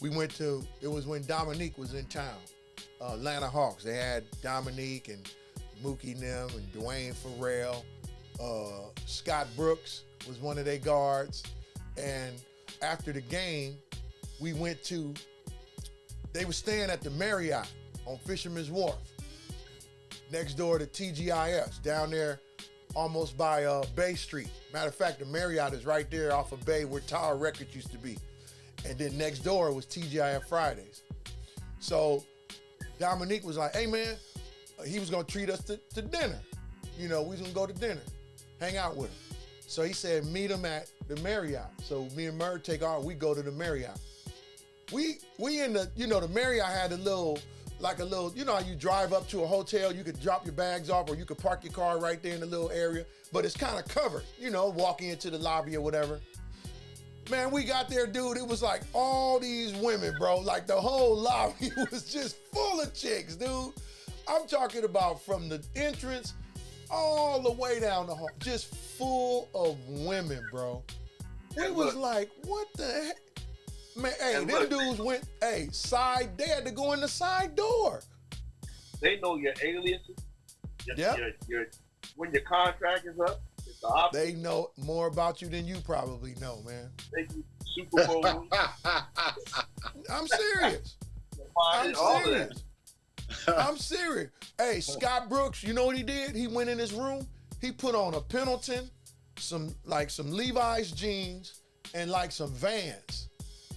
It was when Dominique was in town. Atlanta Hawks. They had Dominique and Mookie and them and Dwayne Farrell. Scott Brooks was one of their guards. And after the game, they were staying at the Marriott on Fisherman's Wharf, next door to TGIS, down there almost by Bay Street. Matter of fact, the Marriott is right there off of Bay where Tower Records used to be. And then next door was TGIF Fridays. So Dominique was like, hey man, he was gonna treat us to dinner. You know, we was gonna go to dinner, hang out with him. So he said, meet him at the Marriott. So me and Merv we go to the Marriott. We in the, you know, the Marriott had a little, you know how you drive up to a hotel, you could drop your bags off, or you could park your car right there in the little area, but it's kind of covered, you know, walking into the lobby or whatever. Man, we got there, dude, it was like all these women, bro. Like the whole lobby was just full of chicks, dude. I'm talking about from the entrance all the way down the hall, just full of women, bro. We was like, what the heck? Man, hey, them dudes went, they had to go in the side door. They know your aliases. Yep. When your contract is up, it's the opposite. They know more about you than you probably know, man. They do Super Bowl. I'm serious. I'm serious. Hey, Scott Brooks, you know what he did? He went in his room, he put on a Pendleton, some Levi's jeans, and like some Vans,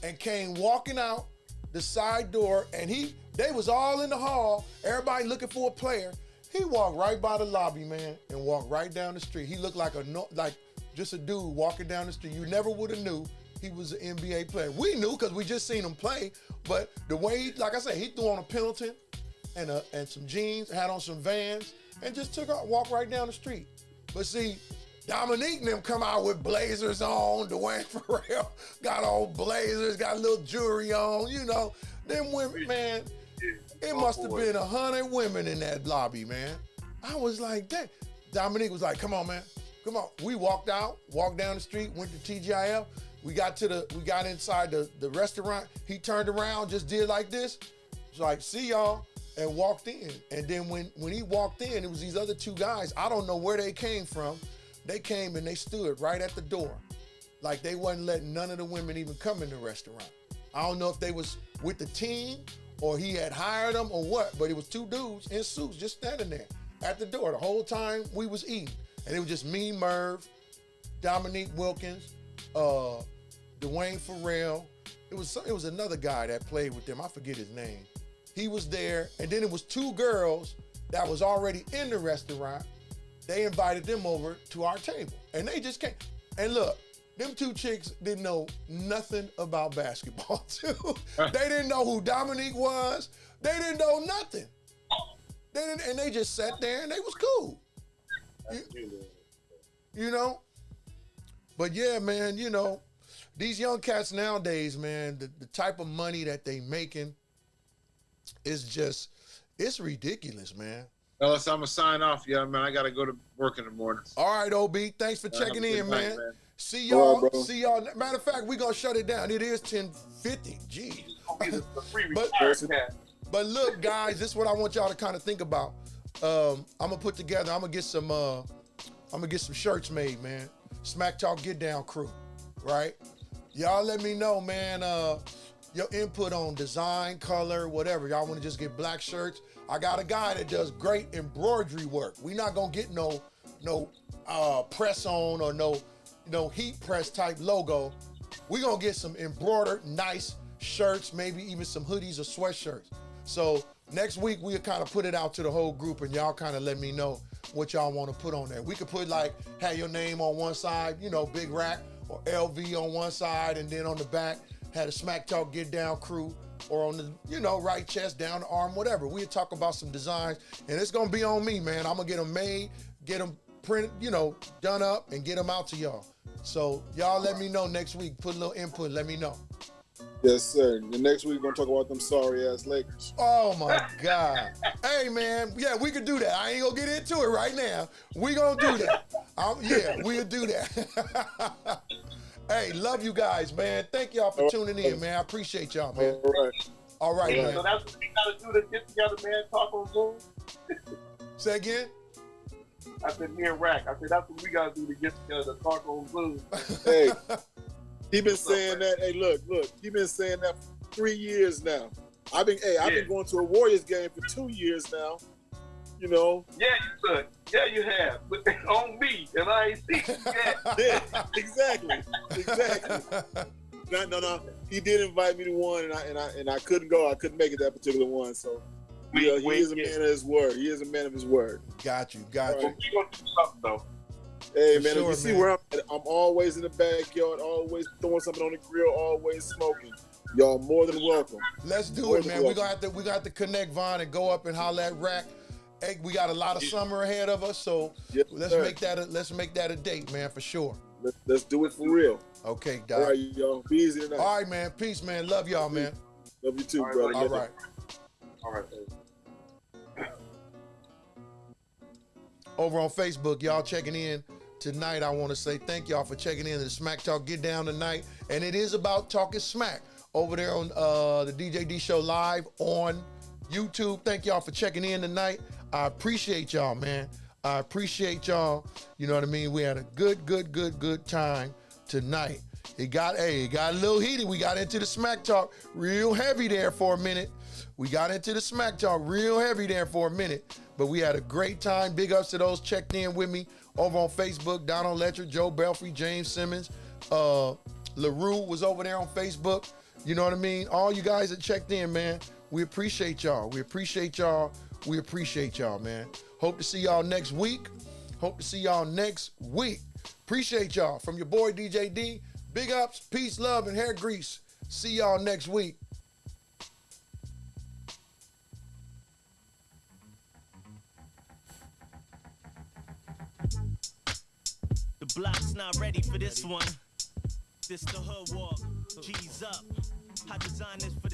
and came walking out the side door, and they was all in the hall, everybody looking for a player. He walked right by the lobby, man, and walked right down the street. He looked like just a dude walking down the street. You never would have knew he was an NBA player. We knew because we just seen him play, but the way, like I said, he threw on a Pendleton and some jeans, had on some Vans, and just walked right down the street. But see, Dominique and them come out with blazers on. Dwayne Farrell got on blazers, got a little jewelry on. You know, them women, man. It must have been 100 women in that lobby, man. I was like, dang. Dominique was like, come on, man. Come on. We walked down the street, went to TGIF. We got inside the restaurant. He turned around, just did like this. It's like, see y'all, and walked in. And then when he walked in, it was these other two guys. I don't know where they came from. They came and they stood right at the door. Like they wasn't letting none of the women even come in the restaurant. I don't know if they was with the team or he had hired them or what, but it was two dudes in suits just standing there at the door the whole time we was eating. And it was just me, Merv, Dominique Wilkins, Dwayne Farrell. It was another guy that played with them. I forget his name. He was there, and then it was two girls that was already in the restaurant. They invited them over to our table, and they just came. And look, them two chicks didn't know nothing about basketball, too. They didn't know who Dominique was. They didn't know nothing. And they just sat there, and they was cool. You know? But yeah, man, you know, these young cats nowadays, man, the type of money that they making is just, it's ridiculous, man. Ellis, I'm going to sign off. Yeah, man, I got to go to work in the morning. All right, OB, thanks for checking in, man. See All y'all. right, See y'all. Matter of fact, we're going to shut it down. It is 10:50. Gee. But look, guys, this is what I want y'all to kind of think about. I'm going to put together, I'm going to get some shirts made, man. Smack Talk Get Down crew, right? Y'all let me know, man, your input on design, color, whatever. Y'all want to just get black shirts? I got a guy that does great embroidery work. We not gonna get no press on or no heat press type logo. We gonna get some embroidered nice shirts, maybe even some hoodies or sweatshirts. So next week we'll kind of put it out to the whole group and y'all kind of let me know what y'all want to put on there. We could put like, have your name on one side, you know, Big Rack, or LV on one side, and then on the back, had a Smack Talk Get Down crew, or on the, you know, right chest, down the arm, whatever. We'll talk about some designs, and it's gonna be on me, man. I'm gonna get them made, get them printed, you know, done up, and get them out to y'all. So y'all let me know next week. Put a little input, let me know. Yes, sir. The next week, we're going to talk about them sorry-ass Lakers. Oh, my God. Hey, man. Yeah, we could do that. I ain't going to get into it right now. We going to do that. Yeah, we'll do that. Hey, love you guys, man. Thank y'all for tuning in, man. I appreciate y'all, man. All right, man. So that's what we got to do to get together, man, talk on Zoom? Say again? I said, me and Rack. I said, that's what we got to do to get together, talk on Zoom. Hey. He been saying that. Hey, look. He been saying that for 3 years now. I've been going to a Warriors game for 2 years now. You know. Yeah, you could. Yeah, you have. But on me, and I ain't seen it. Yeah, exactly. No. He did invite me to one, and I couldn't go. I couldn't make it that particular one. So he is a man of his word. He is a man of his word. Got you. We gonna do something though. Hey, man, if you see where I'm at, I'm always in the backyard, always throwing something on the grill, always smoking. Y'all more than welcome. Let's do it, man. We gonna have to connect, Vaughn, and go up and holler at Rack. Hey, we got a lot of summer ahead of us, so let's make that a date, man, for sure. Let's do it for real. Okay, Doc. All right, y'all. Be easy tonight. All right, man. Peace, man. Love y'all, man. Love you too, brother. All right. All right. Over on Facebook, y'all checking in tonight. I want to say thank y'all for checking in to the Smack Talk Get Down tonight. And it is about talking smack over there on the DJ D Show Live on YouTube. Thank y'all for checking in tonight. I appreciate y'all, man. I appreciate y'all. You know what I mean? We had a good time tonight. It got a little heated. We got into the Smack Talk real heavy there for a minute. But we had a great time. Big ups to those checked in with me over on Facebook. Donald Letcher, Joe Belfry, James Simmons. LaRue was over there on Facebook. You know what I mean? All you guys that checked in, man, we appreciate y'all. We appreciate y'all, man. Hope to see y'all next week. Appreciate y'all. From your boy, DJ D. Big ups, peace, love, and hair grease. See y'all next week. The block's not ready for this one. This the hood walk. G's up. I designed this for